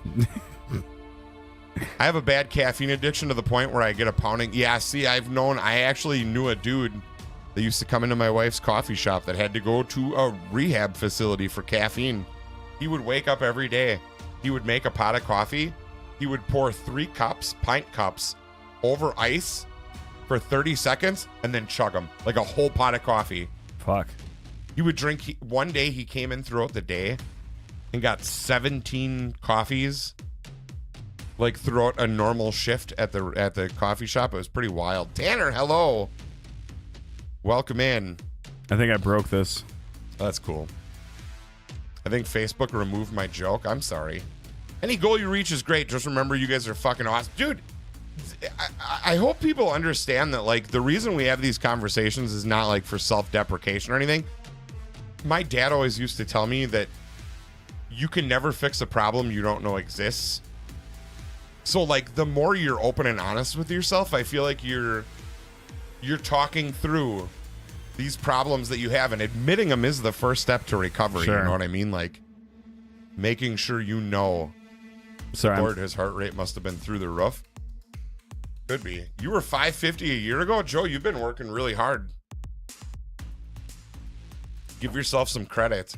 I have a bad caffeine addiction to the point where I get a pounding. Yeah, see, I actually knew a dude that used to come into my wife's coffee shop that had to go to a rehab facility for caffeine. He would wake up every day. He would make a pot of coffee. He would pour 3 pint cups, over ice for 30 seconds and then chug them like a whole pot of coffee. Fuck. He would drink. One day he came in throughout the day and got 17 coffees, like throughout a normal shift at the coffee shop. It was pretty wild. Tanner, hello. Welcome in. I think I broke this. That's cool. I think Facebook removed my joke. I'm sorry. Any goal you reach is great. Just remember, you guys are fucking awesome. Dude, I hope people understand that, like, the reason we have these conversations is not, like, for self-deprecation or anything. My dad always used to tell me that you can never fix a problem you don't know exists. So, like, the more you're open and honest with yourself, I feel like you're talking through these problems that you have, and admitting them is the first step to recovery. Sure. You know what I mean? Like, making sure you know. Sorry, Lord, his heart rate must have been through the roof. Could be. You were 550 a year ago, Joe. You've been working really hard. Give yourself some credit.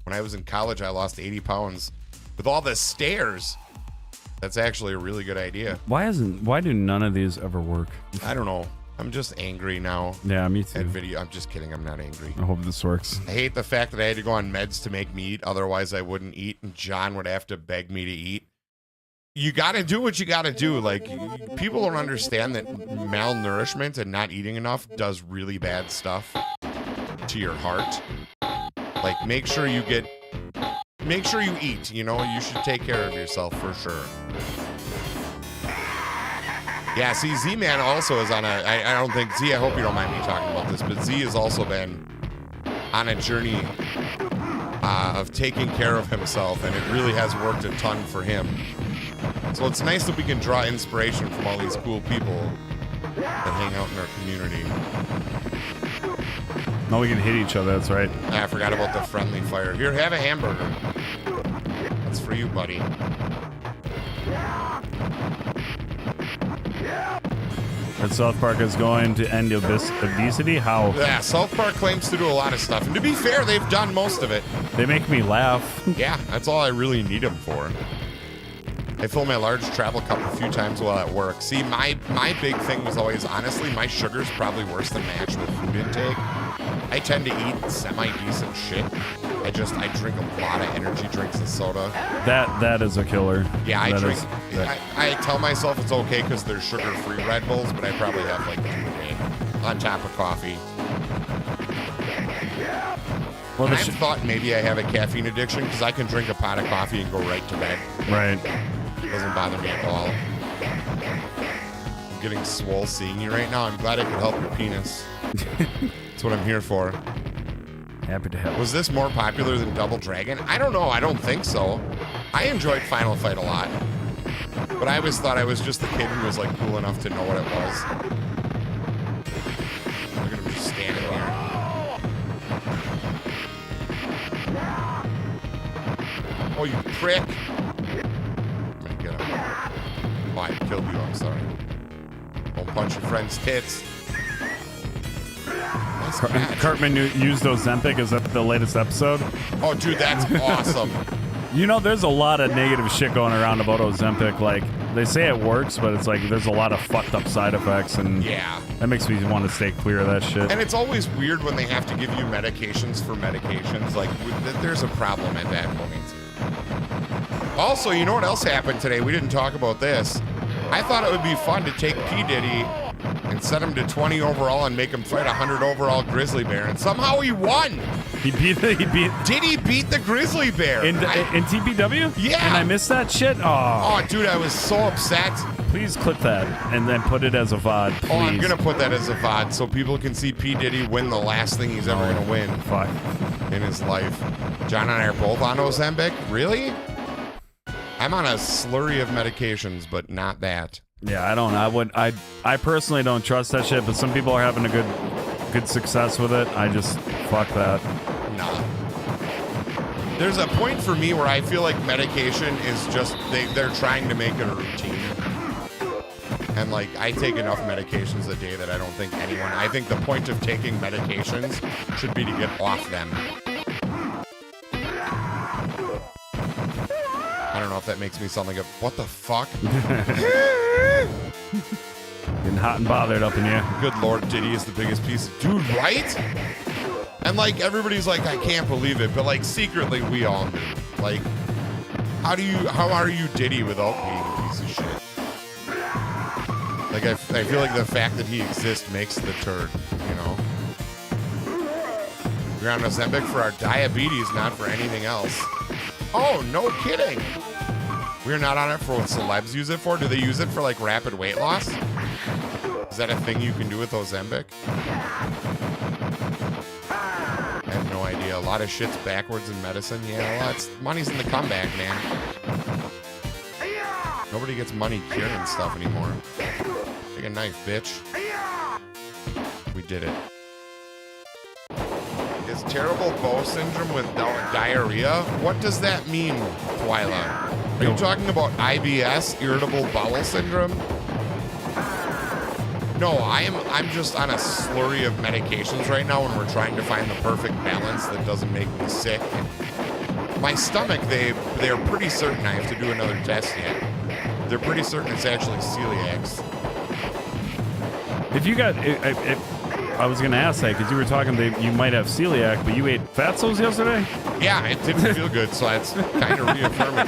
When I was in college, I lost 80 pounds with all the stairs. That's actually a really good idea. Why do none of these ever work? I don't know. I'm just angry now. Yeah, me too. At video. I'm just kidding. I'm not angry. I hope this works. I hate the fact that I had to go on meds to make me eat. Otherwise, I wouldn't eat, and John would have to beg me to eat. You got to do what you got to do. Like, people don't understand that malnourishment and not eating enough does really bad stuff to your heart. Like, make sure you eat, you know. You should take care of yourself for sure. Yeah, see, Z-Man also is on I don't think, Z, I hope you don't mind me talking about this, but Z has also been on a journey of taking care of himself, and it really has worked a ton for him. So it's nice that we can draw inspiration from all these cool people that hang out in our community. No, we can hit each other, that's right. I forgot about the friendly fire. Here, have a hamburger. That's for you, buddy. And South Park is going to end obesity? How? Yeah, South Park claims to do a lot of stuff. And to be fair, they've done most of it. They make me laugh. Yeah, that's all I really need them for. I fill my large travel cup a few times while at work. See, my big thing was always, honestly, my sugar's probably worse than my actual food intake. I tend to eat semi-decent shit. I drink a lot of energy drinks and soda. That is a killer. Yeah, I That drink. is- I tell myself it's okay because they're sugar-free Red Bulls, but I probably have like 2 a day on top of coffee. Well, And the I've thought maybe I have a caffeine addiction because I can drink a pot of coffee and go right to bed. right. It doesn't bother me at all. I'm getting swole seeing you right now. I'm glad I could help your penis. That's what I'm here for. Happy to help. Was this more popular than Double Dragon? I don't know. I don't think so. I enjoyed Final Fight a lot. But I always thought I was just the kid who was like cool enough to know what it was. Look at him just standing there. Oh, you prick. I'm gonna get him. Oh, I killed you. I'm sorry. Don't punch your friend's tits. Nice catch. Cartman used Ozempic. Is that the latest episode? Oh, dude, that's awesome. You know, there's a lot of negative shit going around about Ozempic. Like, they say it works, but it's like there's a lot of fucked up side effects, and Yeah. that makes me want to stay clear of that shit. And it's always weird when they have to give you medications for medications. Like, there's a problem at that point. Also, you know what else happened today? We didn't talk about this. I thought it would be fun to take P. Diddy and set him to 20 overall and make him fight a 100 overall grizzly bear. And somehow he won. He beat Did he beat the grizzly bear? in TPW? Yeah. And I missed that shit? Oh, Oh, dude, I was so upset. please clip that and then put it as a VOD, please. Oh, I'm going to put that as a VOD so people can see P. Diddy win the last thing he's ever going to win Fuck. in his life. John and I are both on Ozempic. Really? I'm on a slurry of medications, but not that. Yeah, I personally don't trust that shit, but some people are having a good success with it. I just, fuck that. Nah. There's a point for me where I feel like medication is just, they're trying to make it a routine. And like, I take enough medications a day that I don't think I think the point of taking medications should be to get off them. I don't know if that makes me sound like a, what the fuck? Getting hot and bothered up in here. Good Lord, Diddy is the biggest piece of, dude, right? And like, everybody's like, I can't believe it, but like, secretly, we all knew. Like, how are you Diddy without being a piece of shit? Like, I feel like the fact that he exists makes the turd, you know? We're on Ozempic for our diabetes, not for anything else. Oh, no kidding. We're not on it for what celebs use it for? Do they use it for like rapid weight loss? Is that a thing you can do with Ozempic? I have no idea. A lot of shit's backwards in medicine. Yeah, money's in the comeback, man. Nobody gets money curing stuff anymore. Take a knife, bitch. We did it. Is terrible bow syndrome with diarrhea? What does that mean, Twyla? Are you talking about IBS, irritable bowel syndrome? No, I'm just on a slurry of medications right now, and we're trying to find the perfect balance that doesn't make me sick. My stomach, they're pretty certain I have to do another test yet. They're pretty certain it's actually celiacs. If you got, I was gonna ask that because you were talking that you might have celiac, but you ate Fatsos yesterday. Yeah, it didn't feel good, so it's kind of reaffirming.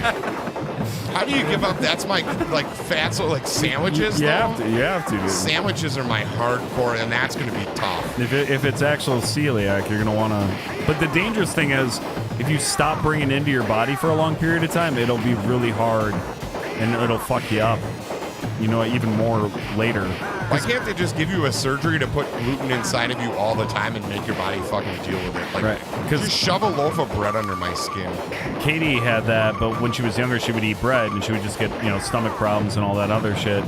How do you give up? That's my like fatso like sandwiches. You though? have to. Dude. Sandwiches are my hardcore, and that's going to be tough. If it's actual celiac, you're gonna want to. But the dangerous thing is, if you stop bringing it into your body for a long period of time, it'll be really hard, and it'll fuck you up. You know, even more later. Why can't they just give you a surgery to put gluten inside of you all the time and make your body fucking deal with it? Like, Right, 'cause- just shove a loaf of bread under my skin. Katie had that, but when she was younger, she would eat bread, and she would just get, stomach problems and all that other shit.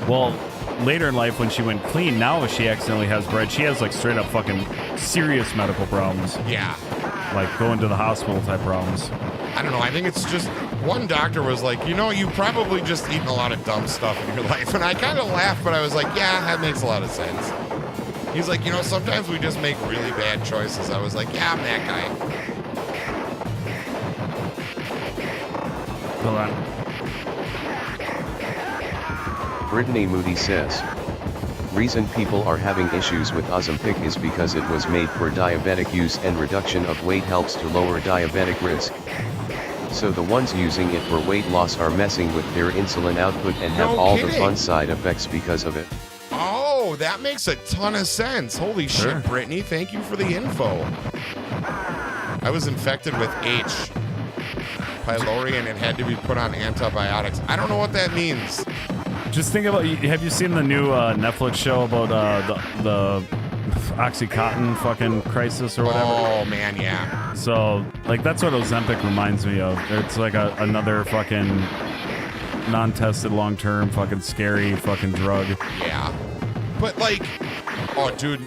Well, later in life, when she went clean, now if she accidentally has bread, she has like straight up fucking serious medical problems, Yeah. like going to the hospital type problems. I don't know. I think it's just one doctor was like, you probably just eaten a lot of dumb stuff in your life. And I kind of laughed, but I was like, yeah, that makes a lot of sense. He's like, sometimes we just make really bad choices. I was like, yeah, I'm that guy. Hold on. Brittany Moody says, reason people are having issues with Ozempic is because it was made for diabetic use and reduction of weight helps to lower diabetic risk. So the ones using it for weight loss are messing with their insulin output and have all the fun side effects because of it. Oh, that makes a ton of sense. Holy shit, Brittany. Thank you for the info. I was infected with H. pylori and it had to be put on antibiotics. I don't know what that means. Just think about, have you seen the new Netflix show about the Oxycontin fucking crisis or whatever? Oh, man, yeah. So, like, that's what Ozempic reminds me of. It's like another fucking non-tested, long-term, fucking scary fucking drug. Yeah. But, like, oh, dude,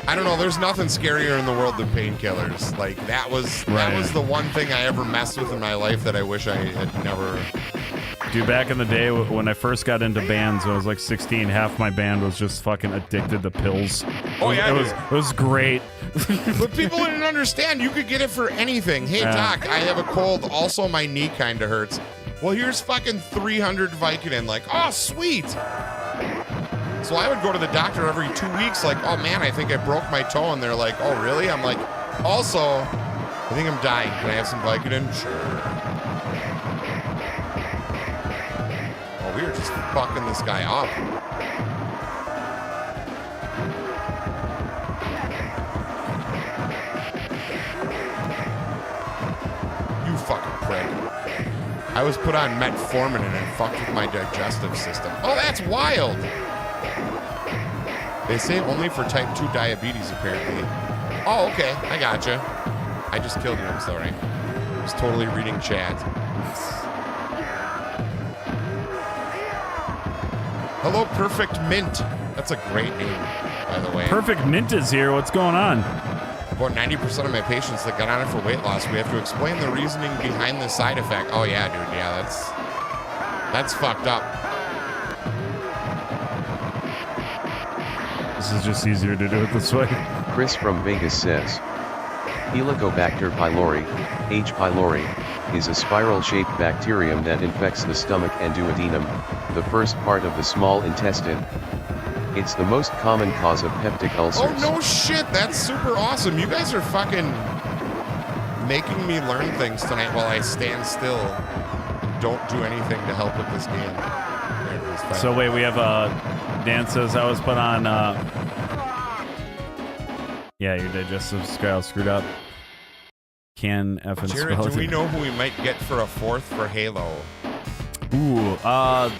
I don't know. There's nothing scarier in the world than painkillers. Like, that was the one thing I ever messed with in my life that I wish I had never... Dude, back in the day when I first got into bands, when I was like 16, half my band was just fucking addicted to pills. Oh, yeah, it was great. But people didn't understand. You could get it for anything. Hey, Doc, I have a cold. Also, my knee kind of hurts. Well, here's fucking 300 Vicodin. Like, oh, sweet. So I would go to the doctor every 2 weeks like, oh, man, I think I broke my toe. And they're like, oh, really? I'm like, also, I think I'm dying. Can I have some Vicodin? Sure. Oh, we were just fucking this guy up. You fucking prick. I was put on metformin and it fucked with my digestive system. Oh, that's wild. They say only for type 2 diabetes, apparently. Oh, okay. I gotcha. I just killed you. I'm sorry. I was totally reading chat. Hello, Perfect Mint. That's a great name, by the way. Perfect Mint is here. What's going on? About 90% of my patients that got on it for weight loss, we have to explain the reasoning behind the side effect. Oh, yeah, dude. Yeah, that's fucked up. This is just easier to do it this way. Chris from Vegas says, Helicobacter pylori, H. pylori, is a spiral-shaped bacterium that infects the stomach and duodenum, the first part of the small intestine. It's the most common cause of peptic ulcers. Oh, no shit. That's super awesome. You guys are fucking making me learn things tonight while I stand still and don't do anything to help with this game. So wait, we have Dan says I was put on yeah, your digestive scale screwed up. Can F and Jared, spell do we know who we might get for a fourth for Halo? Ooh, I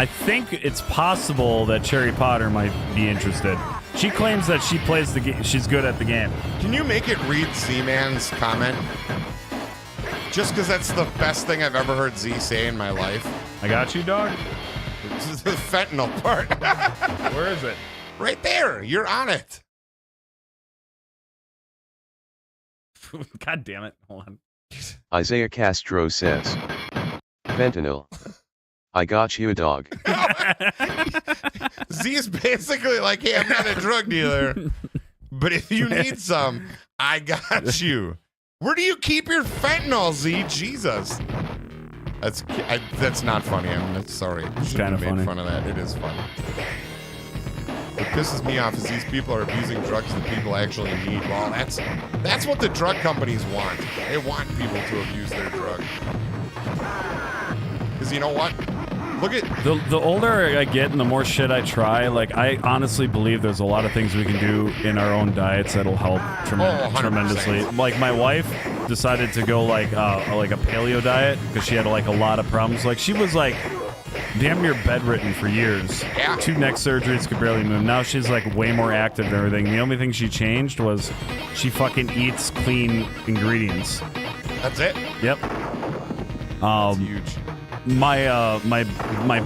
think it's possible that Cherry Potter might be interested. She claims that she plays the game. She's good at the game. Can you make it read Z-Man's comment? Just because that's the best thing I've ever heard Z say in my life. I got you, dog. This is the fentanyl part. Where is it? Right there. You're on it. God damn it. Hold on. Isaiah Castro says, fentanyl. I got you, dog. Z is basically like, hey, I'm not a drug dealer, but if you need some, I got you. Where do you keep your fentanyl, Z? Jesus. That's not funny. I'm sorry. It's kind of funny. Fun of that. It is funny. What pisses me off is these people are abusing drugs that people actually need. Well, that's what the drug companies want. They want people to abuse their drug. Because you know what? Look at the older I get and the more shit I try, like, I honestly believe there's a lot of things we can do in our own diets that'll help tremendously. Like, my wife decided to go like a paleo diet because she had like a lot of problems. Like, she was like damn near bedridden for years. Yeah. 2 neck surgeries, could barely move. Now she's like way more active and everything. The only thing she changed was she fucking eats clean ingredients. That's it? Yep. That's huge. My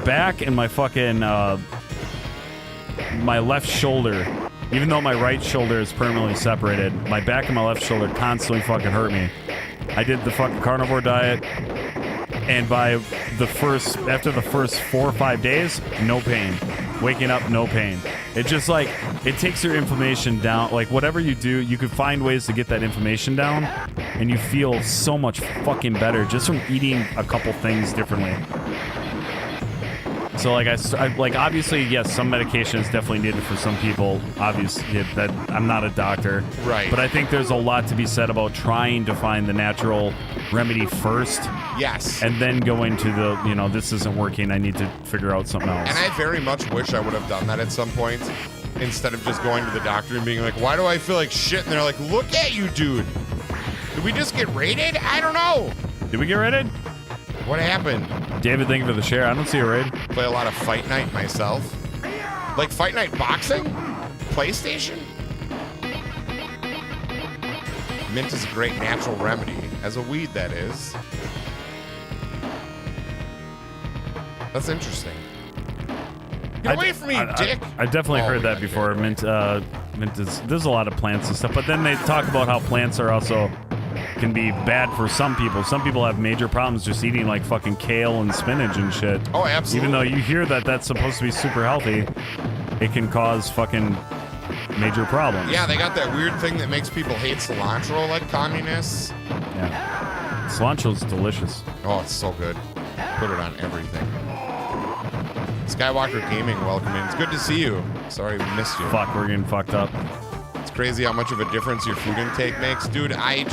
back and my fucking my left shoulder, even though my right shoulder is permanently separated, my back and my left shoulder constantly fucking hurt me. I did the fucking carnivore diet, and after the first 4 or 5 days, no pain. Waking up, no pain. It just like, it takes your inflammation down. Like, whatever you do, you could find ways to get that inflammation down, and you feel so much fucking better just from eating a couple things differently. So like like obviously yes, some medication is definitely needed for some people. Obviously, that I'm not a doctor, Right. But I think there's a lot to be said about trying to find the natural remedy first, Yes. and then go into the this isn't working. I need to figure out something else. And I very much wish I would have done that at some point instead of just going to the doctor and being like, why do I feel like shit? And they're like, look at you, dude. Did we just get raided? I don't know. Did we get raided? What happened? David, thank you for the share. I don't see a raid. Play a lot of Fight Night myself. Like Fight Night boxing? PlayStation? Mint is a great natural remedy. As a weed, that is. That's interesting. Get away from me, you dick! I definitely Oh, heard we that got before. carried away. Mint is, there's a lot of plants and stuff, but then they talk about how plants are also can be bad for some people. Some people have major problems just eating like fucking kale and spinach and shit. Oh, absolutely. Even though you hear that that's supposed to be super healthy, it can cause fucking major problems. Yeah, they got that weird thing that makes people hate cilantro like communists. Yeah. Cilantro's delicious. Oh, it's so good. Put it on everything. Skywalker Gaming, welcome in. It's good to see you. Sorry we missed you. Fuck, we're getting fucked up. It's crazy how much of a difference your food intake makes. Dude, I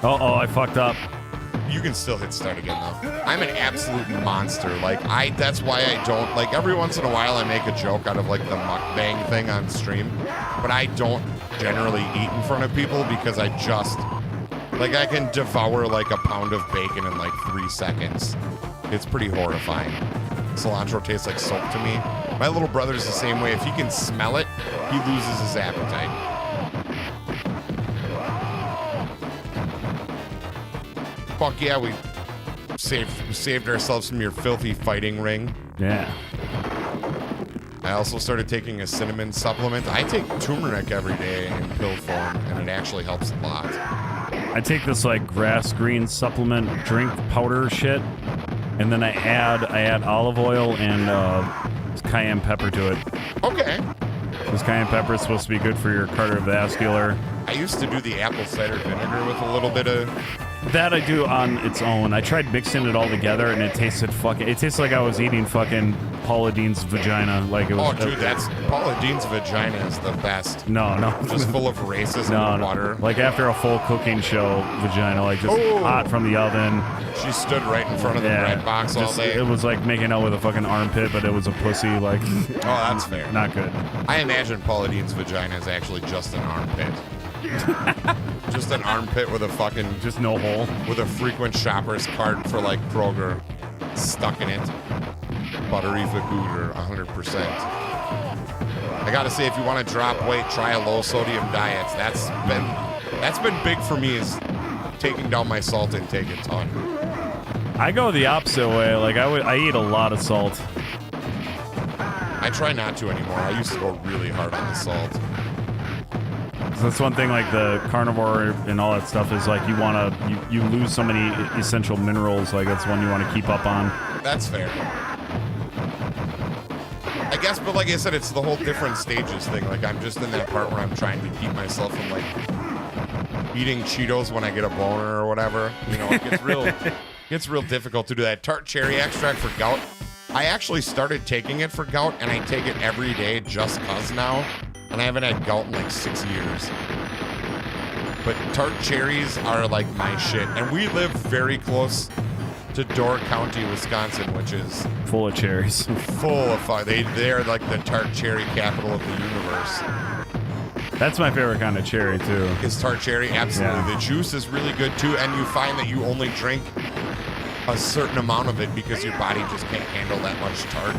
I fucked up. You can still hit start again, though. I'm an absolute monster. That's why I don't, every once in a while I make a joke out of, the mukbang thing on stream. But I don't generally eat in front of people because I can devour, a pound of bacon in, 3 seconds. It's pretty horrifying. Cilantro tastes like soap to me. My little brother's the same way. If he can smell it, he loses his appetite. Fuck yeah, we saved ourselves from your filthy fighting ring. Yeah. I also started taking a cinnamon supplement. I take turmeric every day in pill form, and it actually helps a lot. I take this grass green supplement drink powder shit, and then I add olive oil and cayenne pepper to it. Okay. This cayenne pepper is supposed to be good for your cardiovascular. I used to do the apple cider vinegar with a little bit of... That I do on its own. I tried mixing it all together, and it tasted it tastes like I was eating fucking Paula Deen's vagina. Like it was. Oh, dude, Paula Deen's vagina is the best. No. Just full of racism and water. Like after a full cooking show, vagina, just hot from the oven. She stood right in front of the bread box all day. It was like making out with a fucking armpit, but it was a pussy. Oh, that's fair. Not good. I imagine Paula Deen's vagina is actually just an armpit. Just an armpit with a fucking... Just no hole. With a frequent shopper's cart for Kroger stuck in it. Buttery Vagooter, 100%. I gotta say, if you want to drop weight, try a low sodium diet. That's been big for me, is taking down my salt intake a ton. I go the opposite way. I eat a lot of salt. I try not to anymore. I used to go really hard on the salt. That's one thing, the carnivore and all that stuff is you lose so many essential minerals. That's one you want to keep up on. That's fair. I guess, but like I said, it's the whole different stages thing. I'm just in that part where I'm trying to keep myself from eating Cheetos when I get a boner or whatever. It gets real difficult to do that. Tart cherry extract for gout. I actually started taking it for gout, and I take it every day just cause now. And I haven't had gout in 6 years. But tart cherries are my shit. And we live very close to Door County, Wisconsin, which is full of cherries. Full of fun. They're the tart cherry capital of the universe. That's my favorite kind of cherry too. Is tart cherry? Absolutely. Yeah. The juice is really good too, and you find that you only drink a certain amount of it because your body just can't handle that much tart.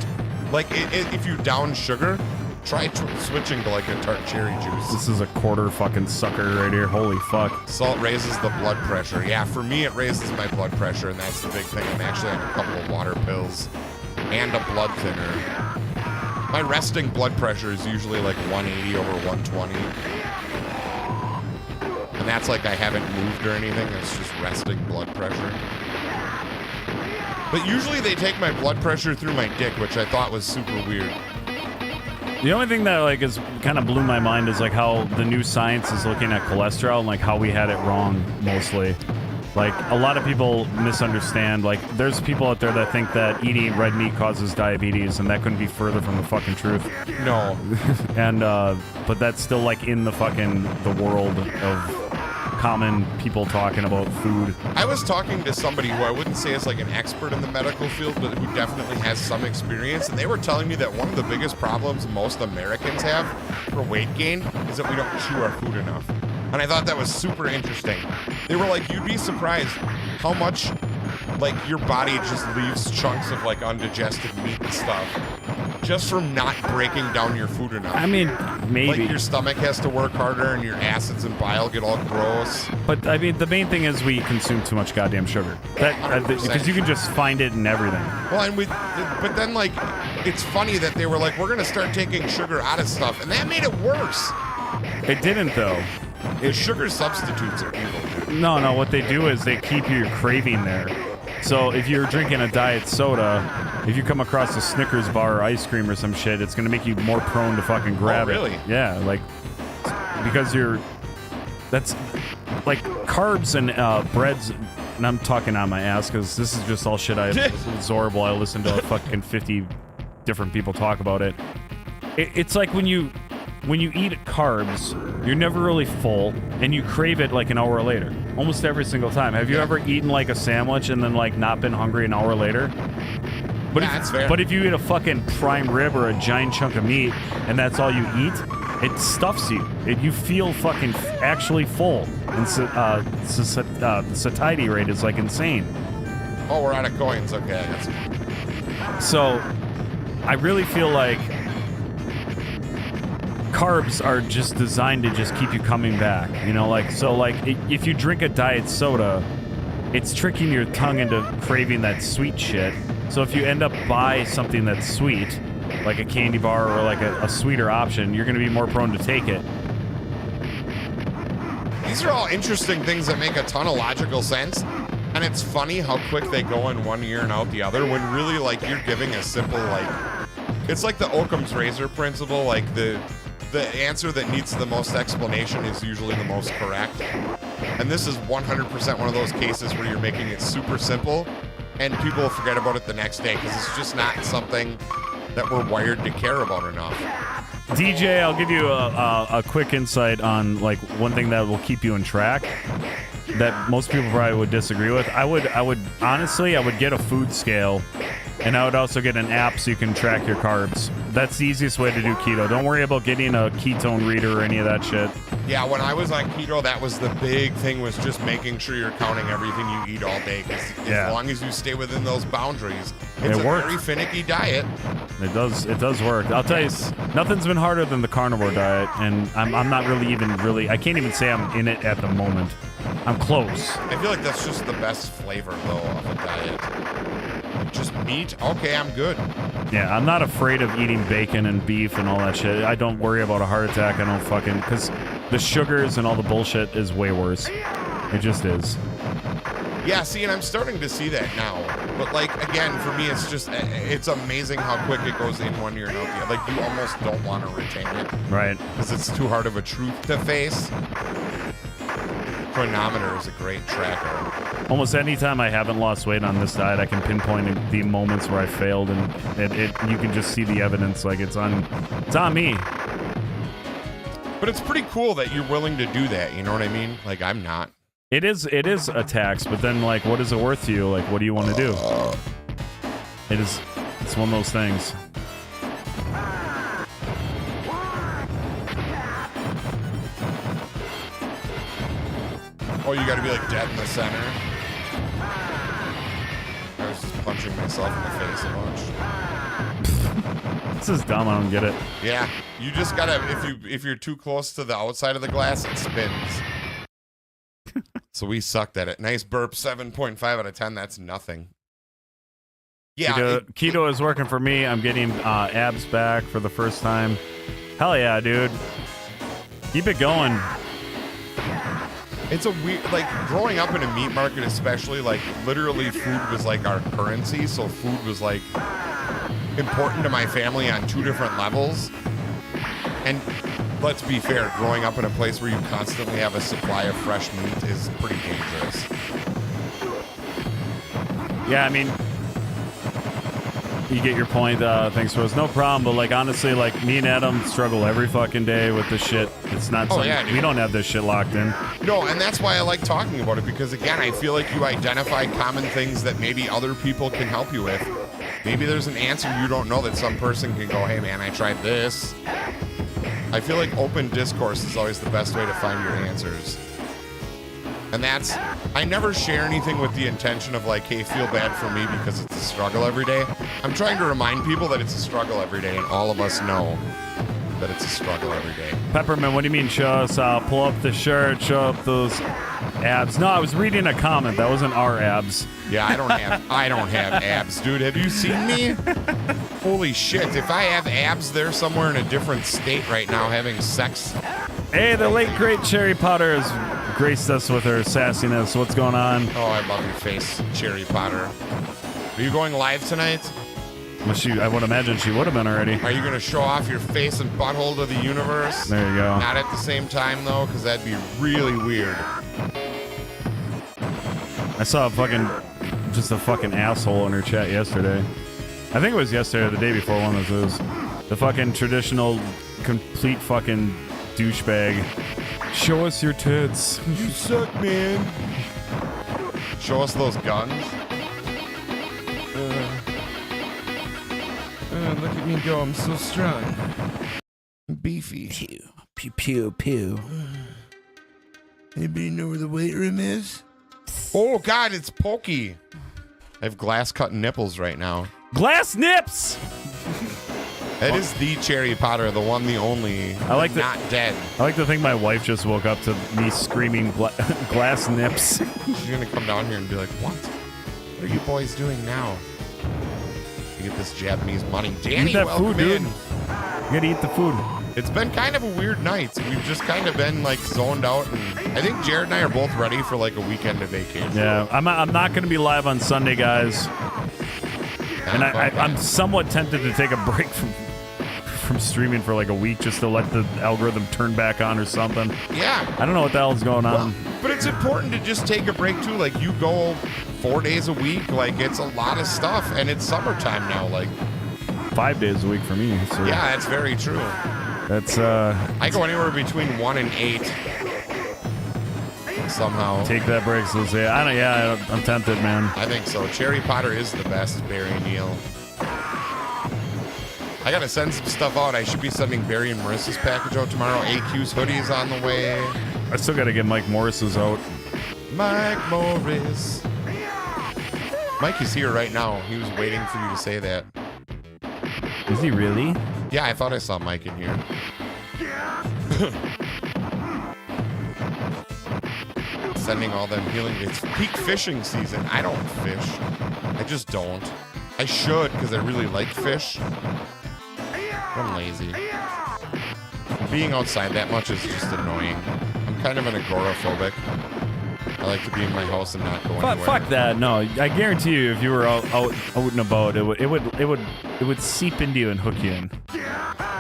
If you down sugar, try switching to a tart cherry juice. This is a quarter fucking sucker right here. Holy fuck. Salt raises the blood pressure. Yeah, for me it raises my blood pressure, and that's the big thing. I'm actually on a couple of water pills and a blood thinner. My resting blood pressure is usually 180 over 120. And that's I haven't moved or anything. It's just resting blood pressure. But usually they take my blood pressure through my dick, which I thought was super weird. The only thing that is kind of blew my mind is how the new science is looking at cholesterol and how we had it wrong mostly. Like, a lot of people misunderstand. Like, there's people out there that think that eating red meat causes diabetes, and that couldn't be further from the fucking truth. No. And, but that's still, like, in the world of common people talking about food. I was talking to somebody who I wouldn't say is like an expert in the medical field, but who definitely has some experience, and they were telling me that one of the biggest problems most Americans have for weight gain is that we don't chew our food enough. And I thought that was super interesting. They were like, you'd be surprised how much like your body just leaves chunks of like undigested meat and stuff just from not breaking down your food enough. I mean, maybe. Like your stomach has to work harder and your acids and bile get all gross. But I mean, the main thing is we consume too much goddamn sugar. That because you can just find it in everything. Well, and but then like, it's funny that they were like, we're gonna start taking sugar out of stuff, and that made it worse. It didn't though. Sugar substitutes are evil, dude. No. What they do is they keep your craving there. So if you're drinking a diet soda, if you come across a Snickers bar or ice cream or some shit, it's gonna make you more prone to fucking grab really? it. Yeah, like because that's like carbs and breads. And I'm talking on my ass because this is just all shit I absorb while I listen to fucking 50 different people talk about it. It's like when you eat carbs, you're never really full, and you crave it like an hour later, almost every single time. Have you ever eaten like a sandwich and then like not been hungry an hour later? But that's fair. But if you eat a fucking prime rib or a giant chunk of meat and that's all you eat, it stuffs you. You feel fucking actually full, and the satiety rate is like insane. Oh, we're out of coins. Okay. So, I really feel like carbs are just designed to just keep you coming back, you know, like, so like if you drink a diet soda, it's tricking your tongue into craving that sweet shit. So if you end up buy something that's sweet, like a candy bar or like a sweeter option, you're going to be more prone to take it. These are all interesting things that make a ton of logical sense, and it's funny how quick they go in one ear and out the other, when really like you're giving a simple, like, it's like the Occam's razor principle, like the answer that needs the most explanation is usually the most correct. And this is 100% one of those cases where you're making it super simple and people forget about it the next day because it's just not something that we're wired to care about enough. DJ, I'll give you a quick insight on like one thing that will keep you in track that most people probably would disagree with. I would honestly get a food scale, and I would also get an app so you can track your carbs. That's the easiest way to do keto. Don't worry about getting a ketone reader or any of that shit. Yeah, when I was on keto, that was the big thing, was just making sure you're counting everything you eat all day. Because as long as you stay within those boundaries, it's a very finicky diet. It does work. I'll tell you, nothing's been harder than the carnivore diet, and I'm not really, I can't even say I'm in it at the moment. I'm close. I feel like that's just the best flavor, though, of a diet. Just meat? Okay, I'm good. Yeah, I'm not afraid of eating bacon and beef and all that shit. I don't worry about a heart attack. I don't fucking... Because the sugars and all the bullshit is way worse. It just is. Yeah, see, and I'm starting to see that now. But, like, again, for me, it's just... It's amazing how quick it goes in one ear and out the other. Like, you almost don't want to retain it. Right. Because it's too hard of a truth to face. Chronometer is a great tracker. Almost any time I haven't lost weight on this diet, I can pinpoint the moments where I failed, and you can just see the evidence. Like it's on me. But it's pretty cool that you're willing to do that. You know what I mean? Like I'm not. It is a tax, but then like, what is it worth to you? Like, what do you want to do? It's one of those things. Oh, you gotta be like dead in the center. I was just punching myself in the face a bunch. This is dumb. I don't get it. Yeah, you just gotta, if you're too close to the outside of the glass, it spins. So we sucked at it. Nice burp, 7.5 out of 10. That's nothing. Yeah, keto is working for me. I'm getting abs back for the first time. Hell yeah, dude. Keep it going. It's a weird, like, growing up in a meat market especially, like, literally food was like our currency, so food was like important to my family on two different levels. And let's be fair, growing up in a place where you constantly have a supply of fresh meat is pretty dangerous. Yeah, I mean, you get your point. Thanks, Rose. No problem. But like, honestly, like me and Adam struggle every fucking day with this shit. It's not. Oh, something, yeah, dude. we don't have this shit locked in. No, and that's why I like talking about it, because again, I feel like you identify common things that maybe other people can help you with. Maybe there's an answer you don't know that some person can go, hey man, I tried this. I feel like open discourse is always the best way to find your answers. And that's, I never share anything with the intention of like, hey, feel bad for me because it's a struggle every day. I'm trying to remind people that it's a struggle every day, and all of us know that it's a struggle every day. Peppermint, what do you mean? Show us, pull up the shirt, show up those abs. No, I was reading a comment. That wasn't our abs. Yeah, I don't have abs, dude. Have you seen me? Holy shit. If I have abs, they're somewhere in a different state right now having sex. Hey, the late great Cherry Potter has graced us with her sassiness. What's going on? Oh, I love your face, Cherry Potter. Are you going live tonight? Well, I would imagine she would have been already. Are you going to show off your face and butthole to the universe? There you go. Not at the same time, though, because that'd be really weird. I saw just a fucking asshole in her chat yesterday. I think it was yesterday or the day before, one of those. The fucking traditional, complete fucking douchebag. Show us your tits. You suck, man. Show us those guns. Look at me go. I'm so strong. I'm beefy. Pew, pew, pew, pew. Anybody know where the weight room is? Oh, God, it's Pokey. I have glass cut nipples right now. Glass nips! That is the Cherry Potter, the one, the only. I like not dead. I like to think my wife just woke up to me screaming glass nips. She's gonna come down here and be like, "What are you boys doing now?" You get this Japanese money. Danny, eat that welcome food, dude. in. You gotta eat the food. It's been kind of a weird night. We've just kind of been like zoned out, and I think Jared and I are both ready for like a weekend of vacation. Yeah, I'm not gonna be live on Sunday, guys. And I'm somewhat tempted to take a break from streaming for like a week just to let the algorithm turn back on or something. Yeah. I don't know what the hell's going on. But it's important to just take a break too. Like you go 4 days a week. Like it's a lot of stuff, and it's summertime now. Like 5 days a week for me. So yeah, that's very true. That's I go anywhere between 1 and 8. Somehow. Take that break, so say I'm tempted, man. I think so. Cherry Potter is the best, Barry Neal. I gotta send some stuff out. I should be sending Barry and Marissa's package out tomorrow. AQ's hoodie is on the way. I still gotta get Mike Morris's out. Mike Morris. Mike is here right now. He was waiting for you to say that. Is he really? Yeah, I thought I saw Mike in here. Sending all them healing. It's peak fishing season. I don't fish. I just don't. I should, because I really like fish. I'm lazy. Being outside that much is just annoying. I'm kind of an agoraphobic. I like to be in my house and not go anywhere. Fuck that. No, I guarantee you, if you were out and about, it would seep into you and hook you in.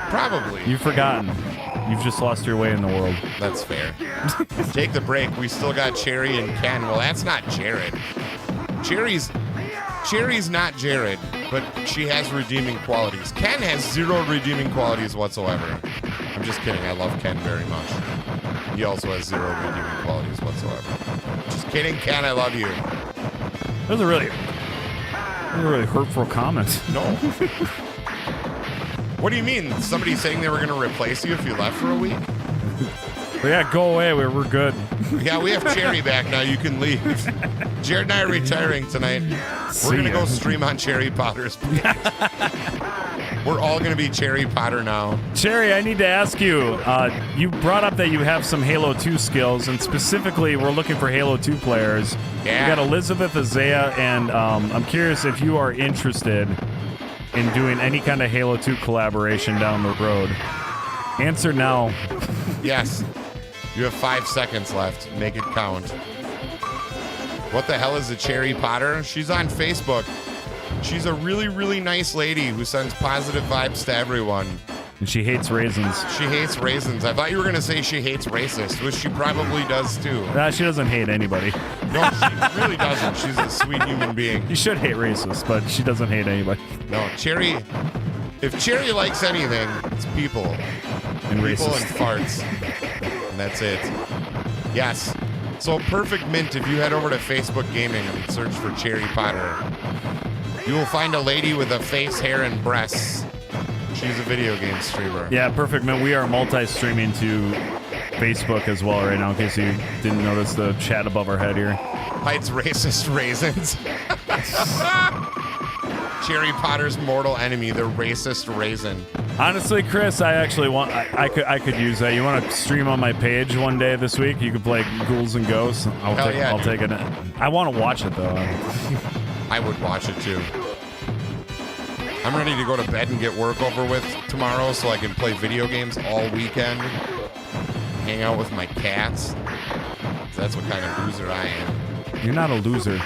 Probably. You've forgotten. You've just lost your way in the world. That's fair. Take the break. We still got Cherry and Ken. Well, that's not Jared. Cherry's not Jared, but she has redeeming qualities. Ken has zero redeeming qualities whatsoever. I'm just kidding. I love Ken very much. He also has zero redeeming qualities whatsoever. Just kidding, Ken. I love you. That was a really hurtful comment. No. What do you mean? Somebody saying they were going to replace you if you left for a week? But yeah, go away. We're good. Yeah, we have Cherry back now. You can leave. Jared and I are retiring tonight. We're going to go stream on Cherry Potter's page. We're all going to be Cherry Potter now. Cherry, I need to ask you. You brought up that you have some Halo 2 skills, and specifically, we're looking for Halo 2 players. Yeah. We got Elizabeth Isaiah, and I'm curious if you are interested in doing any kind of Halo 2 collaboration down the road. Answer now. Yes. You have 5 seconds left. Make it count. What the hell is a Cherry Potter? She's on Facebook. She's a really, really nice lady who sends positive vibes to everyone. And she hates raisins. She hates raisins. I thought you were going to say she hates racist, which she probably does too. She doesn't hate anybody. No, she really doesn't. She's a sweet human being. You should hate racists, but she doesn't hate anybody. No, Cherry. If Cherry likes anything, it's people. And People racist. and farts. And that's it. Yes. So Perfect Mint, if you head over to Facebook Gaming and search for Cherry Potter, you will find a lady with a face, hair, and breasts. She's a video game streamer. Yeah, perfect, man. We are multi-streaming to Facebook as well right now, in case you didn't notice the chat above our head here. Heights racist raisins. Cherry Potter's mortal enemy, the racist raisin. Honestly, Chris, I actually want. I could use that. You want to stream on my page one day this week? You could play Ghouls and Ghosts. I'll take it. I want to watch it though. I would watch it too. I'm ready to go to bed and get work over with tomorrow so I can play video games all weekend. Hang out with my cats. That's what kind of loser I am. You're not a loser.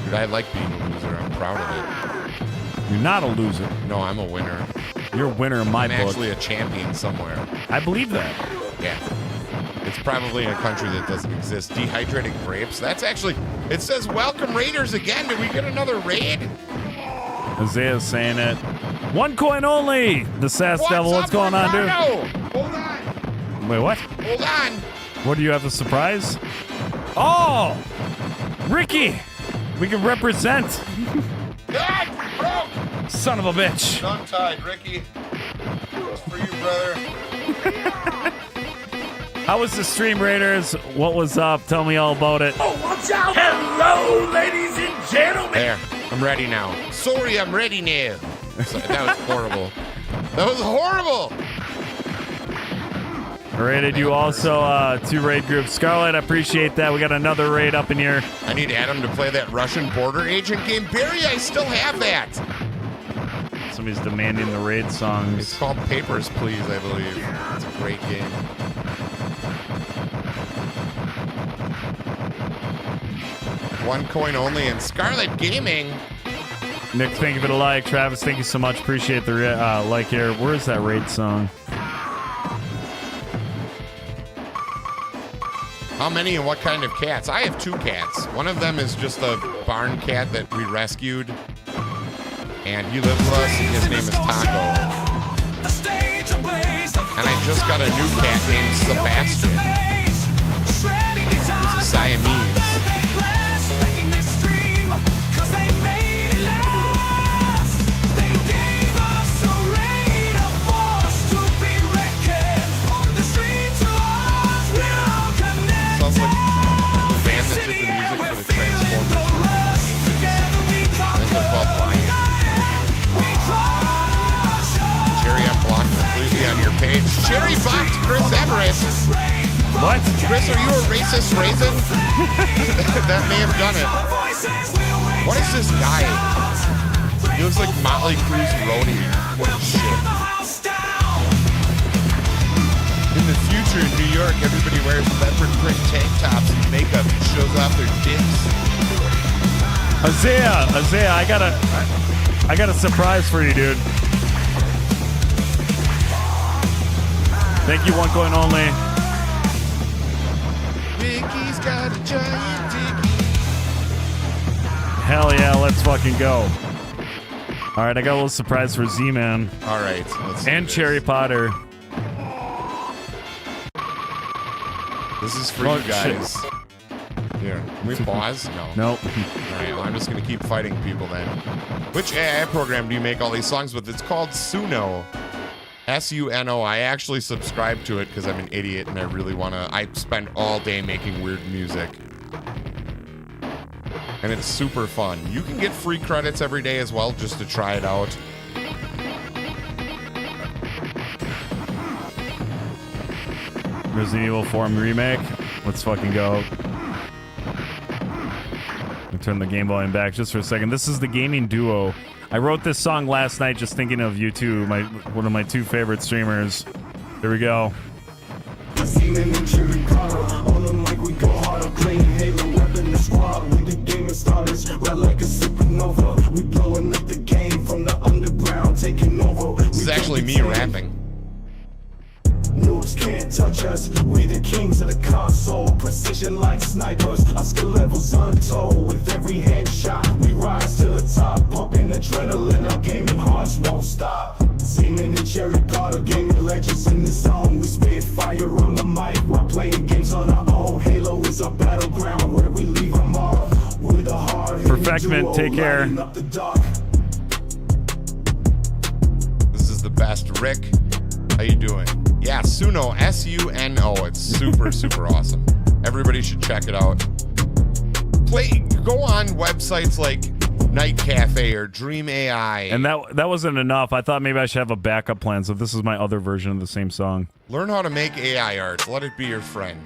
Dude, I like being a loser. I'm proud of it. You're not a loser. No, I'm a winner. You're a winner in my I'm book. actually a champion somewhere. I believe that. Yeah. It's probably in a country that doesn't exist. Dehydrated grapes. That's actually, it says welcome raiders again. Did we get another raid? Isaiah's saying it. 1 coin only. The Sass Devil. What's going on, dude? Hold on. Wait, what? Hold on. What do you have a surprise? Oh, Ricky. We can represent. God, broke. Son of a bitch. Tongue-tied, Ricky. It's for you, brother. How was the stream, Raiders? What was up? Tell me all about it. Oh, watch out! Hello, ladies and gentlemen! There. I'm ready now. Sorry, I'm ready now. So, that was horrible. That was horrible. Raided you also 2 raid groups. Scarlet, I appreciate that. We got another raid up in here. I need Adam to play that Russian border agent game. Barry, I still have that. Somebody's demanding the raid It's songs. called Papers, Please, I believe. It's a great game. One coin only in Scarlet Gaming. Nick, thank you for the like. Travis, thank you so much. Appreciate the like here. Where is that raid song? How many and what kind of cats? I have 2 cats. One of them is just a barn cat that we rescued. And he lives with us. His name is Taco. And I just got a new cat named Sebastian. He's a Siamese. Sounds like the band that did the music for the Transformers movies. I think they're called Lion. Cherry, I'm blocked completely on your page. Cherry blocked Chris Everett. What? Chris, are you a racist raisin? That may have done it. What is this guy? He looks like Motley Crue's Rhodey. What shit. In the future in New York, everybody wears leopard print tank tops and makeup and shows off their dicks. Isaiah, I got a surprise for you, dude. Thank you, 1 coin only. Ricky's got a giant dick. Hell yeah, let's fucking go. All right, I got a little surprise for Z-Man. All right, let's do And this. Cherry Potter. This is for Oh, you guys. Here, can we pause? No. Nope. All right, well, I'm just going to keep fighting people then. Which AI program do you make all these songs with? It's called Suno. S-U-N-O. I actually subscribe to it because I'm an idiot and I really want to. I spend all day making weird music. And it's super fun. You can get free credits every day as well just to try it out. Resident Evil 4 remake. Let's fucking go. I'll turn the game volume back just for a second. This is the Gaming Duo. I wrote this song last night just thinking of you two, one of my 2 favorite streamers. Here we go. This is actually me rapping. Can't touch us. We the kings of the console. Precision. precision like snipers. Our skill levels untold. With every headshot, we rise to the top. Pumping adrenaline, our gaming hearts won't stop. Seaman and Cherry Carter, gaming legends in the zone. We spit fire on the mic while playing games on our own. Halo is our battleground where we leave our mark. We're the hard Perfectment, take care. This is the best. Rick, how you doing? Yeah, Suno, S-U-N-O. It's super, super awesome. Everybody should check it out. Go on websites like Night Cafe or Dream AI. And that wasn't enough. I thought maybe I should have a backup plan, so this is my other version of the same song. Learn how to make AI art. Let it be your friend.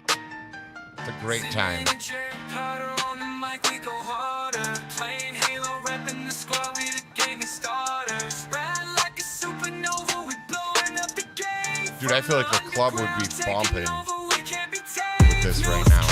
It's a great time. Dude, I feel like the club would be bumping with this right now.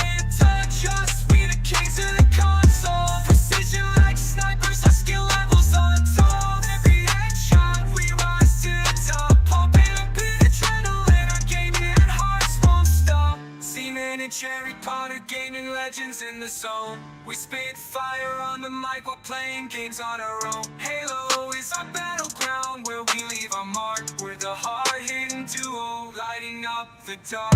Cherry Potter gaming legends in the zone. We spit fire on the mic while playing games on our own. Halo is our battleground where we leave our mark. We're the hard-hitting duo lighting up the dark.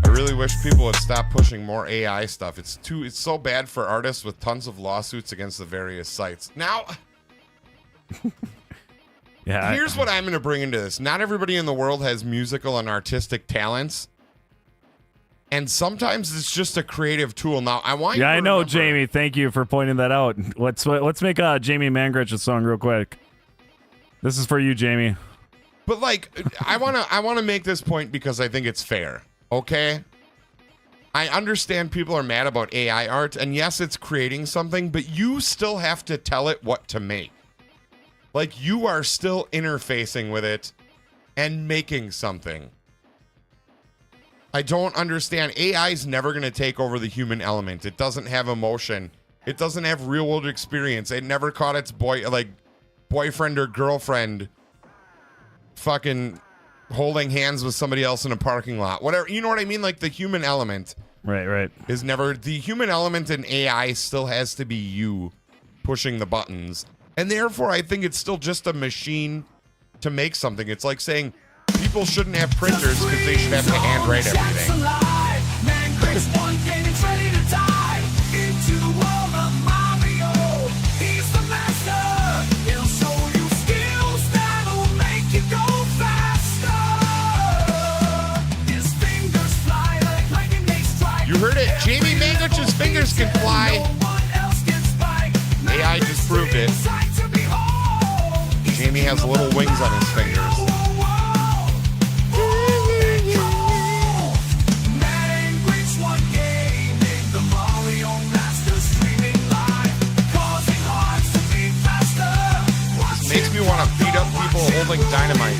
I really wish people would stop pushing more AI stuff. It's so bad for artists with tons of lawsuits against the various sites. Now, yeah. Here's what I'm going to bring into this. Not everybody in the world has musical and artistic talents. And sometimes it's just a creative tool. Now, I want you to I know, remember, Jamie. Thank you for pointing that out. Let's make Jamie Mangrich a song real quick. This is for you, Jamie. But like, I want to make this point because I think it's fair. Okay? I understand people are mad about AI art, and yes, it's creating something, but you still have to tell it what to make. Like, you are still interfacing with it and making something. I don't understand. AI is never going to take over the human element. It doesn't have emotion. It doesn't have real-world experience. It never caught its boyfriend or girlfriend fucking holding hands with somebody else in a parking lot. Whatever. You know what I mean? Like, the human element. Right. Is never. The human element in AI still has to be you pushing the buttons. And therefore, I think it's still just a machine to make something. It's like saying people shouldn't have printers because they should have to handwrite everything. You heard it. Jamie Mangrich's fingers can fly. AI just proved it. Jamie has little wings on his fingers. This makes me want to beat up people holding dynamite.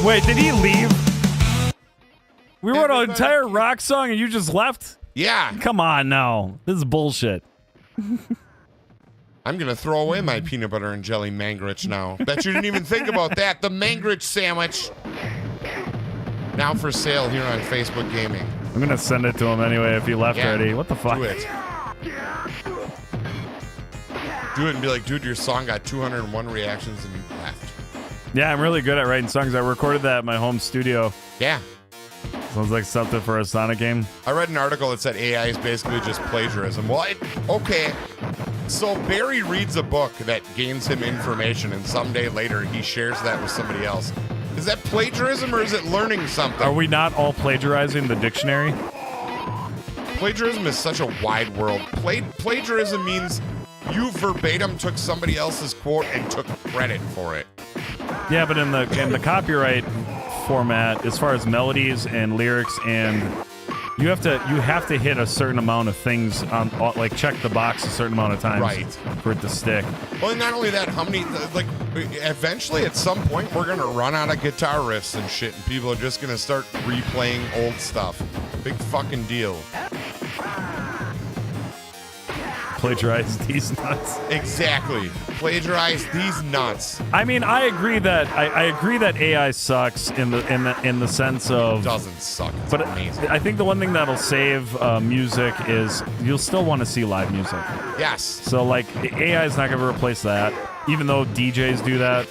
Wait, did he leave? We wrote an entire rock song and you just left? Yeah. Come on now. This is bullshit. I'm going to throw away my peanut butter and jelly Mangrich now. Bet you didn't even think about that. The Mangrich sandwich. Now for sale here on Facebook Gaming. I'm going to send it to him anyway if he left already. What the fuck? Do it. Do it and be like, dude, your song got 201 reactions and you left. Yeah, I'm really good at writing songs. I recorded that at my home studio. Yeah. Sounds like something for a Sonic game. I read an article that said AI is basically just plagiarism. Well, okay. So Barry reads a book that gains him information, and someday later he shares that with somebody else. Is that plagiarism or is it learning something? Are we not all plagiarizing the dictionary? Plagiarism is such a wide world. Plagiarism means you verbatim took somebody else's quote and took credit for it. Yeah, but in the copyright format, as far as melodies and lyrics, and you have to hit a certain amount of things on, like, check the box a certain amount of times, right, for it to stick. Well, not only that, how many, like, eventually at some point we're gonna run out of guitar riffs and shit, and people are just gonna start replaying old stuff. Big fucking deal. Plagiarize these nuts. Exactly. Plagiarize these nuts. I mean, I agree that I agree that AI sucks in the sense of Doesn't suck. It's but amazing. I think the one thing that'll save music is you'll still want to see live music. Yes. So like AI is not going to replace that, even though DJs do that.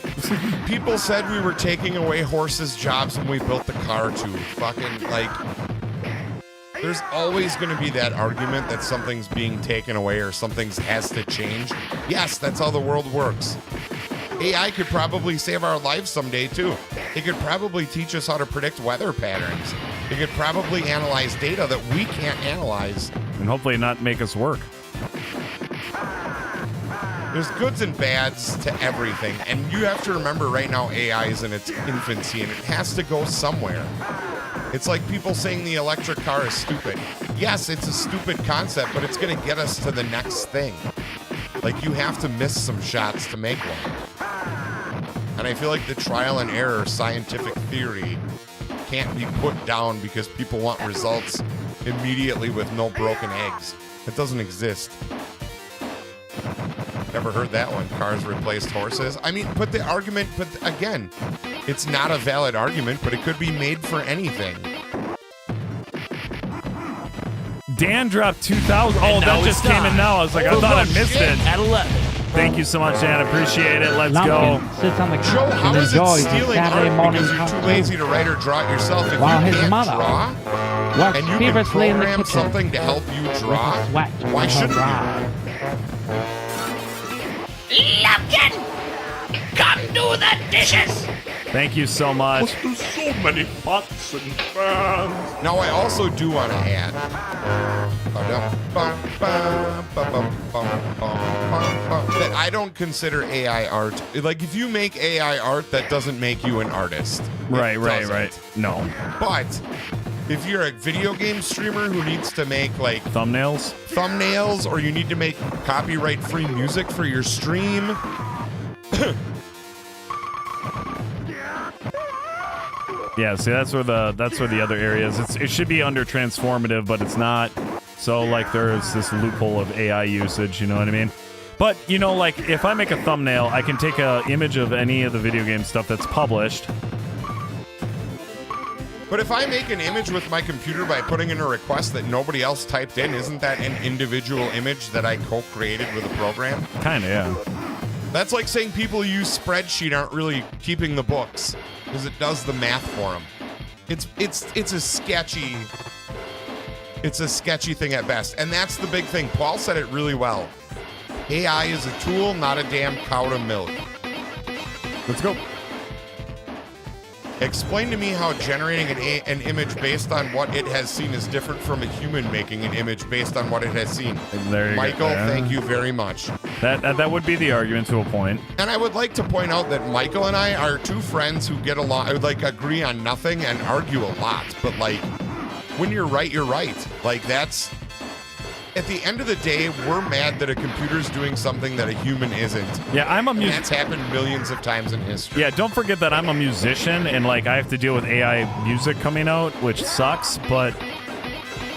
People said we were taking away horses' jobs when we built the car too. Fucking like. There's always going to be that argument that something's being taken away or something has to change. Yes, that's how the world works. AI could probably save our lives someday too. It could probably teach us how to predict weather patterns. It could probably analyze data that we can't analyze. And hopefully not make us work. There's goods and bads to everything. And you have to remember right now AI is in its infancy and it has to go somewhere. It's like people saying the electric car is stupid. Yes, it's a stupid concept, but it's going to get us to the next thing. Like, you have to miss some shots to make one. And I feel like the trial and error scientific theory can't be put down because people want results immediately with no broken eggs. It doesn't exist. Never heard that one. Cars replaced horses. I mean, but the argument, but again, it's not a valid argument, but it could be made for anything. Dan dropped 2,000. Oh, that just came in now. I was like, I thought I missed it. At 11. Thank you so much, Dan. Appreciate it. Let's go. Lumpkin sits on the Joe, couch how and is it enjoys his stealing Saturday art morning because you're too cartoon, lazy to write or draw it yourself? If while you his can't mother draw, works and you can feverishly in the program kitchen something to help you with draw, sweat why on her shouldn't brow. you? Lumpkin! Come do the dishes! Thank you so much. There's so many pots and pans. Now, I also do want to add. That I don't consider AI art. Like, if you make AI art, that doesn't make you an artist. It Right. doesn't. No. But if you're a video game streamer who needs to make like Thumbnails? thumbnails, or you need to make copyright-free music for your stream, Yeah, see, that's where the other area is. It should be under transformative, but it's not. So like there's this loophole of AI usage, you know what I mean? But you know, like if I make a thumbnail, I can take a image of any of the video game stuff that's published. but if I make an image with my computer by putting in a request that nobody else typed in, isn't that an individual image that I co-created with a program? Kinda, yeah. That's like saying people who use spreadsheet aren't really keeping the books because it does the math for them. It's a sketchy thing at best, and that's the big thing. Paul said it really well. AI is a tool, not a damn cow to milk. Let's go. Explain to me how generating an image based on what it has seen is different from a human making an image based on what it has seen. There you Michael, go. thank you very much. That would be the argument to a point. And I would like to point out that Michael and I are two friends who get along, like agree on nothing and argue a lot. But like, when you're right, you're right. Like that's, at the end of the day, we're mad that a computer's doing something that a human isn't. Yeah, I'm a And musician. that's happened millions of times in history. Yeah, don't forget that I'm a musician and like I have to deal with AI music coming out, which sucks, but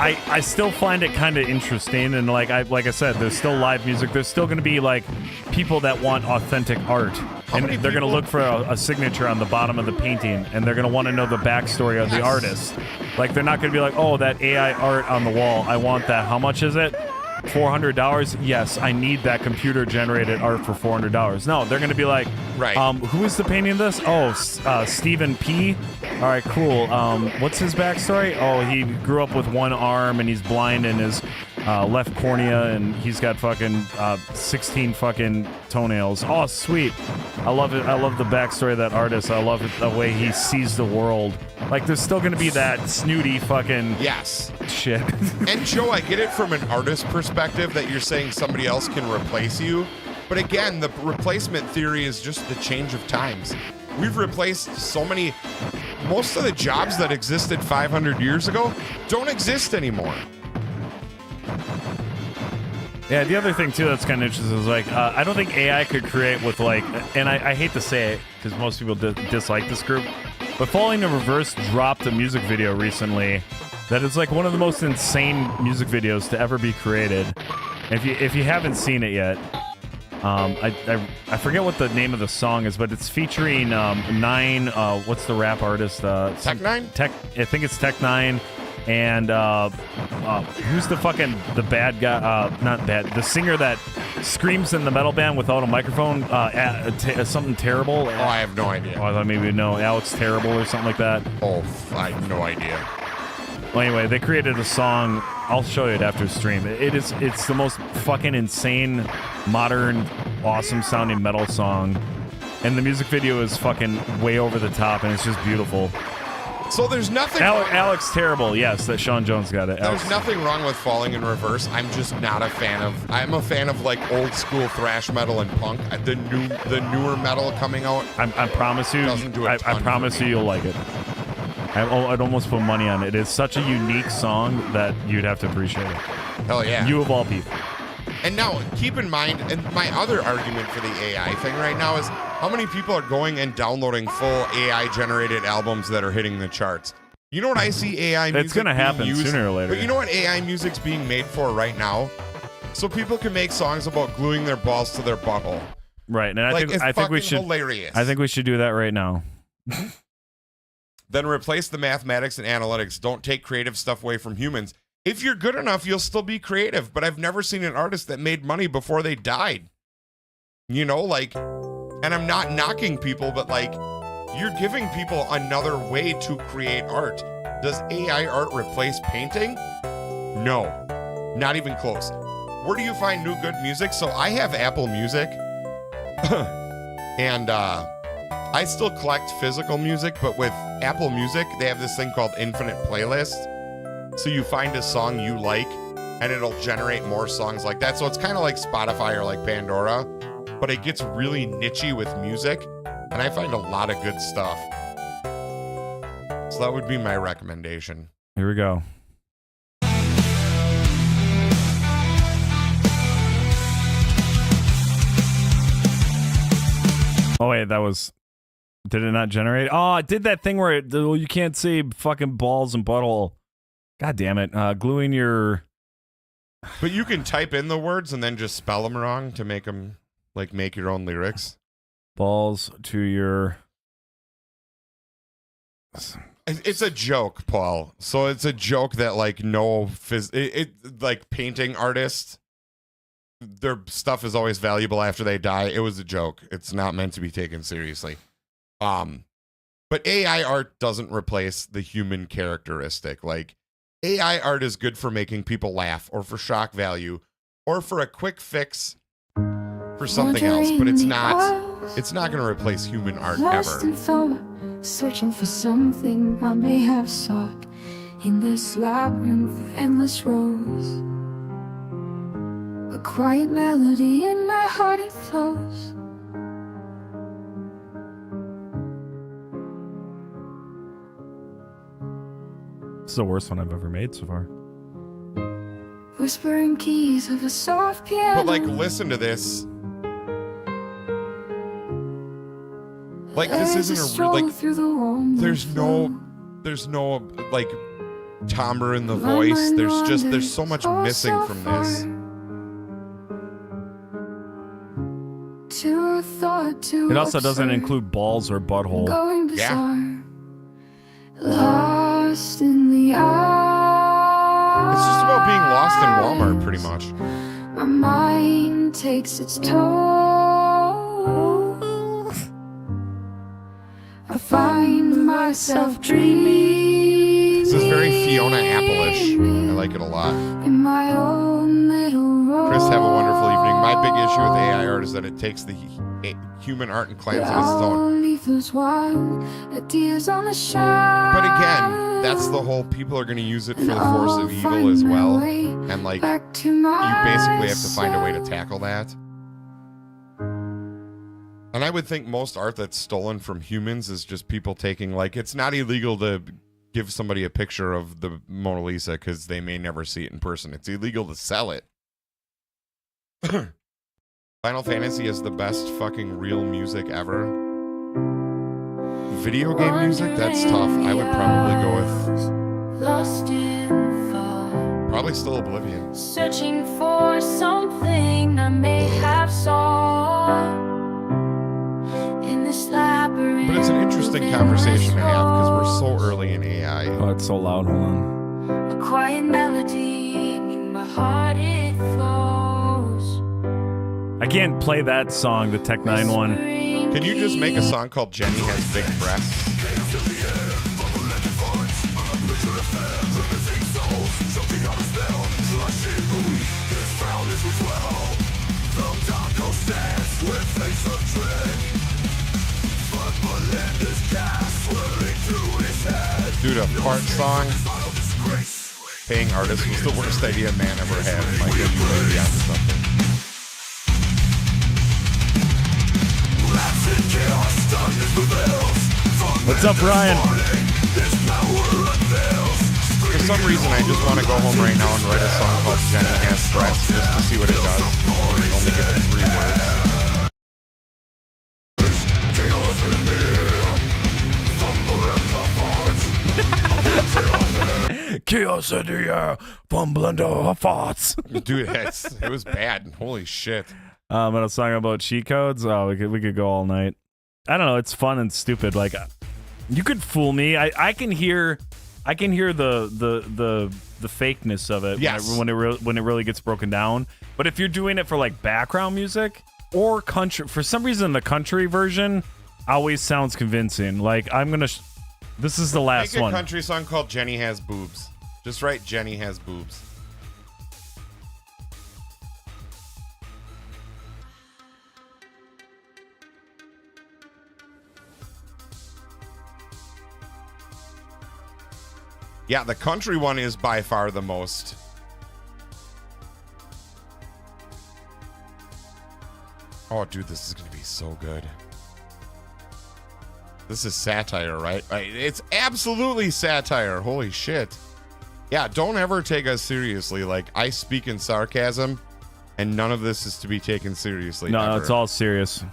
I still find it kind of interesting, and like I said, there's still live music. There's still going to be like people that want authentic art, and many they're going to people- look for a signature on the bottom of the painting, and they're going to want to know the backstory of the Yes. artist. Like they're not going to be like, oh, that AI art on the wall, I want that. How much is it? $400? Yes, I need that computer generated art for $400. No, they're going to be like, Right. who is the painting of this? Oh, Stephen P. All right, cool. What's his backstory? Oh, he grew up with one arm and he's blind in his left cornea, and he's got fucking 16 fucking toenails. Oh, sweet. I love it. I love the backstory of that artist. I love it, the way he sees the world. Like, there's still going to be that snooty fucking Yes. shit. And Joe, I get it from an artist perspective that you're saying somebody else can replace you. But again, the replacement theory is just the change of times. We've replaced so many, most of the jobs that existed 500 years ago don't exist anymore. Yeah, the other thing too that's kind of interesting is like I don't think AI could create with like, and I hate to say it because most people dislike this group, but Falling in Reverse dropped a music video recently that is like one of the most insane music videos to ever be created. If you haven't seen it yet, I forget what the name of the song is, but it's featuring Nine. What's the rap artist? Tech Nine. I think it's Tech Nine. And who's the bad guy? Not bad. The singer that screams in the metal band without a microphone. Something terrible. Oh, I have no idea. Oh, I thought maybe no, Alex Terrible or something like that. Oh, I have no idea. Well, anyway, they created a song. I'll show you it after stream. It's the most fucking insane, modern, awesome sounding metal song, and the music video is fucking way over the top, and it's just beautiful. So there's nothing. Alex Terrible, yes, that Sean Jones got it. There's nothing wrong with Falling in Reverse. I'm just not a fan of. I'm a fan of like old school thrash metal and punk. The newer metal coming out. I promise you. Doesn't do a I ton promise for you, me. you'll like it. I'd almost put money on it. It's such a unique song that you'd have to appreciate it. Hell yeah. You of all people. And now, keep in mind, and my other argument for the AI thing right now is how many people are going and downloading full AI-generated albums that are hitting the charts. You know what I see AI music It's going to happen being used- sooner or later. But you know what AI music's being made for right now? So people can make songs about gluing their balls to their butthole. Right, and I Like, it's think we fucking should. hilarious. I think we should do that right now. Then replace the mathematics and analytics. Don't take creative stuff away from humans. If you're good enough, you'll still be creative. But I've never seen an artist that made money before they died. You know, like, and I'm not knocking people, but like, you're giving people another way to create art. Does AI art replace painting? No, not even close. Where do you find new good music? So I have Apple Music, and I still collect physical music, but with Apple Music, they have this thing called Infinite Playlist. So you find a song you like, and it'll generate more songs like that. So it's kind of like Spotify or like Pandora, but it gets really niche-y with music, and I find a lot of good stuff. So that would be my recommendation. Here we go. Oh wait, that was. Did it not generate? Oh, it did that thing where you can't say fucking balls and butthole. God damn it! Gluing your. But you can type in the words and then just spell them wrong to make them like make your own lyrics. Balls to your. It's a joke, Paul. So it's a joke that like like painting artists, their stuff is always valuable after they die. It was a joke. It's not meant to be taken seriously. But AI art doesn't replace the human characteristic. Like AI art is good for making people laugh or for shock value or for a quick fix for something else, but it's not going to replace human art ever. Searching for something I may have sought in this labyrinth of endless rows. A quiet melody in my heart, it flows. This is the worst one I've ever made so far. Whispering keys of a soft piano. But like, listen to this. Like, this isn't a real, like, there's no like timbre in the voice. There's so much missing from this. It also doesn't include balls or butthole. Yeah. Lost in the hour. It's just about being lost in Walmart, pretty much. My mind takes its toll. I find myself dreaming. This is very Fiona Apple-ish. I like it a lot. In my own little road. Chris, have a wonderful evening. My big issue with AI art is that it takes the human art and claims it as its own. But again, that's the whole, people are going to use it for the force of evil as well. And like, you basically have to find a way to tackle that. And I would think most art that's stolen from humans is just people taking, like, it's not illegal to give somebody a picture of the Mona Lisa because they may never see it in person. It's illegal to sell it. Final Fantasy is the best fucking real music ever. Video game music, that's tough. I would probably go with Probably still Oblivion. Searching for something I may have saw in this labyrinth. But it's an interesting conversation to have because we're so early in AI. Oh, it's so loud. Hold on. A quiet melody in my heart it flows. I can't play that song, the Tech 9 one. Can you just make a song called Jenny Has Big Breasts? Dude, a fart song? Paying artists was the worst idea man ever had. My God, you may be onto something. What's up, Ryan? For some reason, I just want to go home right now and write a song called Jenny Has Breasts just to see what it does. Only get 3 words. Chaos in the air, fumbling to farts. Dude, it was bad. Holy shit. And a song about cheat codes. Oh, we could go all night. I don't know. It's fun and stupid. Like, you could fool me. I can hear the fakeness of it. Yes. When it really gets broken down. But if you're doing it for like background music or country, for some reason the country version always sounds convincing. Like I'm gonna. This is the last Make a one. country song called Jenny Has Boobs. Just write Jenny Has Boobs. Yeah, the country one is by far the most. Oh, dude, this is going to be so good. This is satire, right? It's absolutely satire. Holy shit. Yeah, don't ever take us seriously. Like, I speak in sarcasm, and none of this is to be taken seriously. No, ever. it's all serious.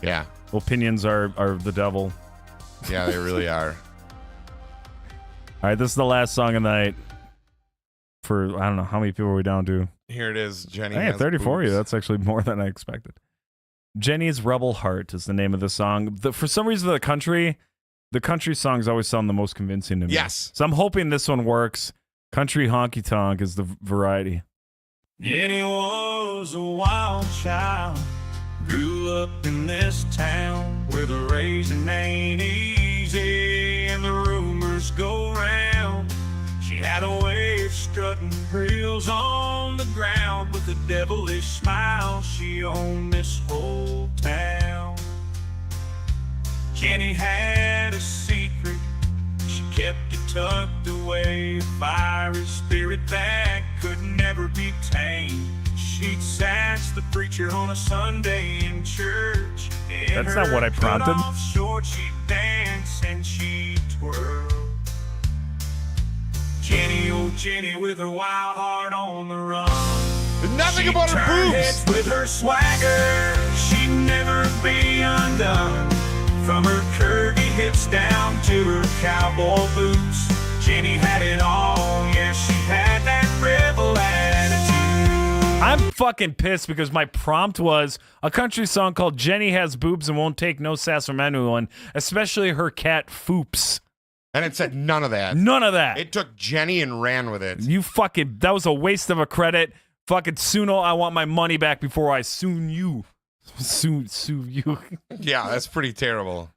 Yeah. Opinions are the devil. Yeah, they really are. All right, this is the last song of the night. For I don't know how many people are we down to. Here it is, Jenny. Hey, Has 34 Boobs. you. That's actually more than I expected. Jenny's Rebel Heart is the name of the song. For some reason, the country songs always sound the most convincing to me. Yes. So I'm hoping this one works. Country honky tonk is the variety. Jenny was a wild child, grew up in this town where the raising ain't easy and the rumors go round. She had a way of strutting her heels on the ground with a devilish smile. She owned this whole town. Jenny had a secret, she kept it tucked away, a fiery spirit that could never be tamed. She'd sass the preacher on a Sunday in church. That's not what I prompted. Short, she'd dance and she'd twirl. Jenny, oh Jenny, with her wild heart on the run. Nothing She'd about her turn boobs. heads with her swagger, she'd never be undone. From her curvy hips down to her cowboy boots, Jenny had it all. Yeah, she had that rebel attitude. I'm fucking pissed because my prompt was a country song called Jenny Has Boobs and Won't Take No Sass from Anyone, especially her cat Foops. And it said none of that. None of that. It took Jenny and ran with it. That was a waste of a credit. Fucking Suno, I want my money back before I sue you. Sue you. Yeah, that's pretty terrible.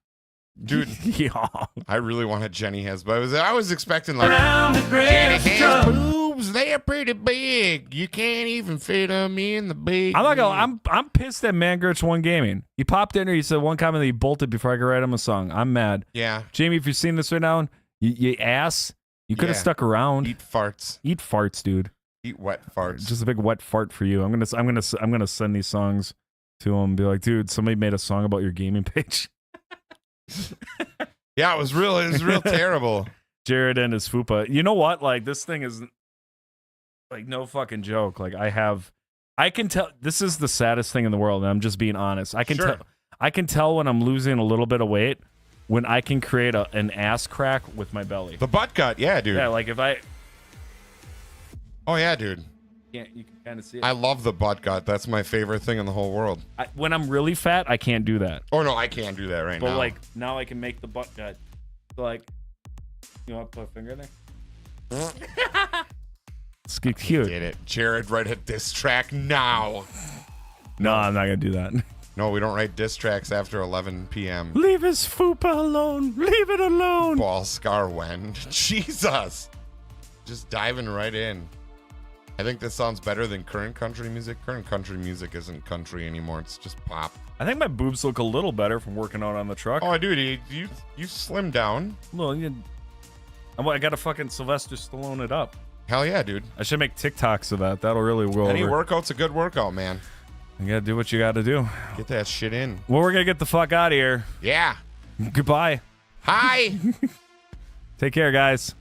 Dude, Yeah. I really wanted Jenny Has Boobs. I was expecting like Around the Jenny grass Has truck. Boobs. They are pretty big. You can't even fit them in the big. I'm not gonna. I'm pissed that Mangurch won gaming. He popped in here. He said one comment that he bolted before I could write him a song. I'm mad. Yeah. Jamie, if you're seeing this right now, you ass. You could have Yeah. stuck around. Eat farts. Eat farts, dude. Eat wet farts. Just a big wet fart for you. I'm gonna send these songs to him. And be like, dude, somebody made a song about your gaming page. Yeah, it was real terrible. Jared and his fupa. You know what? Like this thing is like no fucking joke. Like I can tell this is the saddest thing in the world, and I'm just being honest. I can tell when I'm losing a little bit of weight when I can create an ass crack with my belly. The butt cut, yeah, dude. Yeah, like if I Oh yeah, dude. You can kind of see it. I love the butt gut. That's my favorite thing in the whole world. When I'm really fat, I can't do that. Oh no, I can't do that right now. But like now, I can make the butt gut. So like, you want to put a finger there? It's cute. Did it, Jared? Write a diss track now. No, I'm not gonna do that. No, we don't write diss tracks after 11 p.m. Leave his fupa alone. Leave it alone. Ball scar when? Jesus. Just diving right in. I think this sounds better than current country music. Current country music isn't country anymore. It's just pop. I think my boobs look a little better from working out on the truck. Oh, dude, you slimmed down. Well, I got to fucking Sylvester Stallone it up. Hell yeah, dude. I should make TikToks of that. That'll really go Any over. workout's a good workout, man. You gotta do what you gotta do. Get that shit in. Well, we're gonna get the fuck out of here. Yeah. Goodbye. Hi. Take care, guys.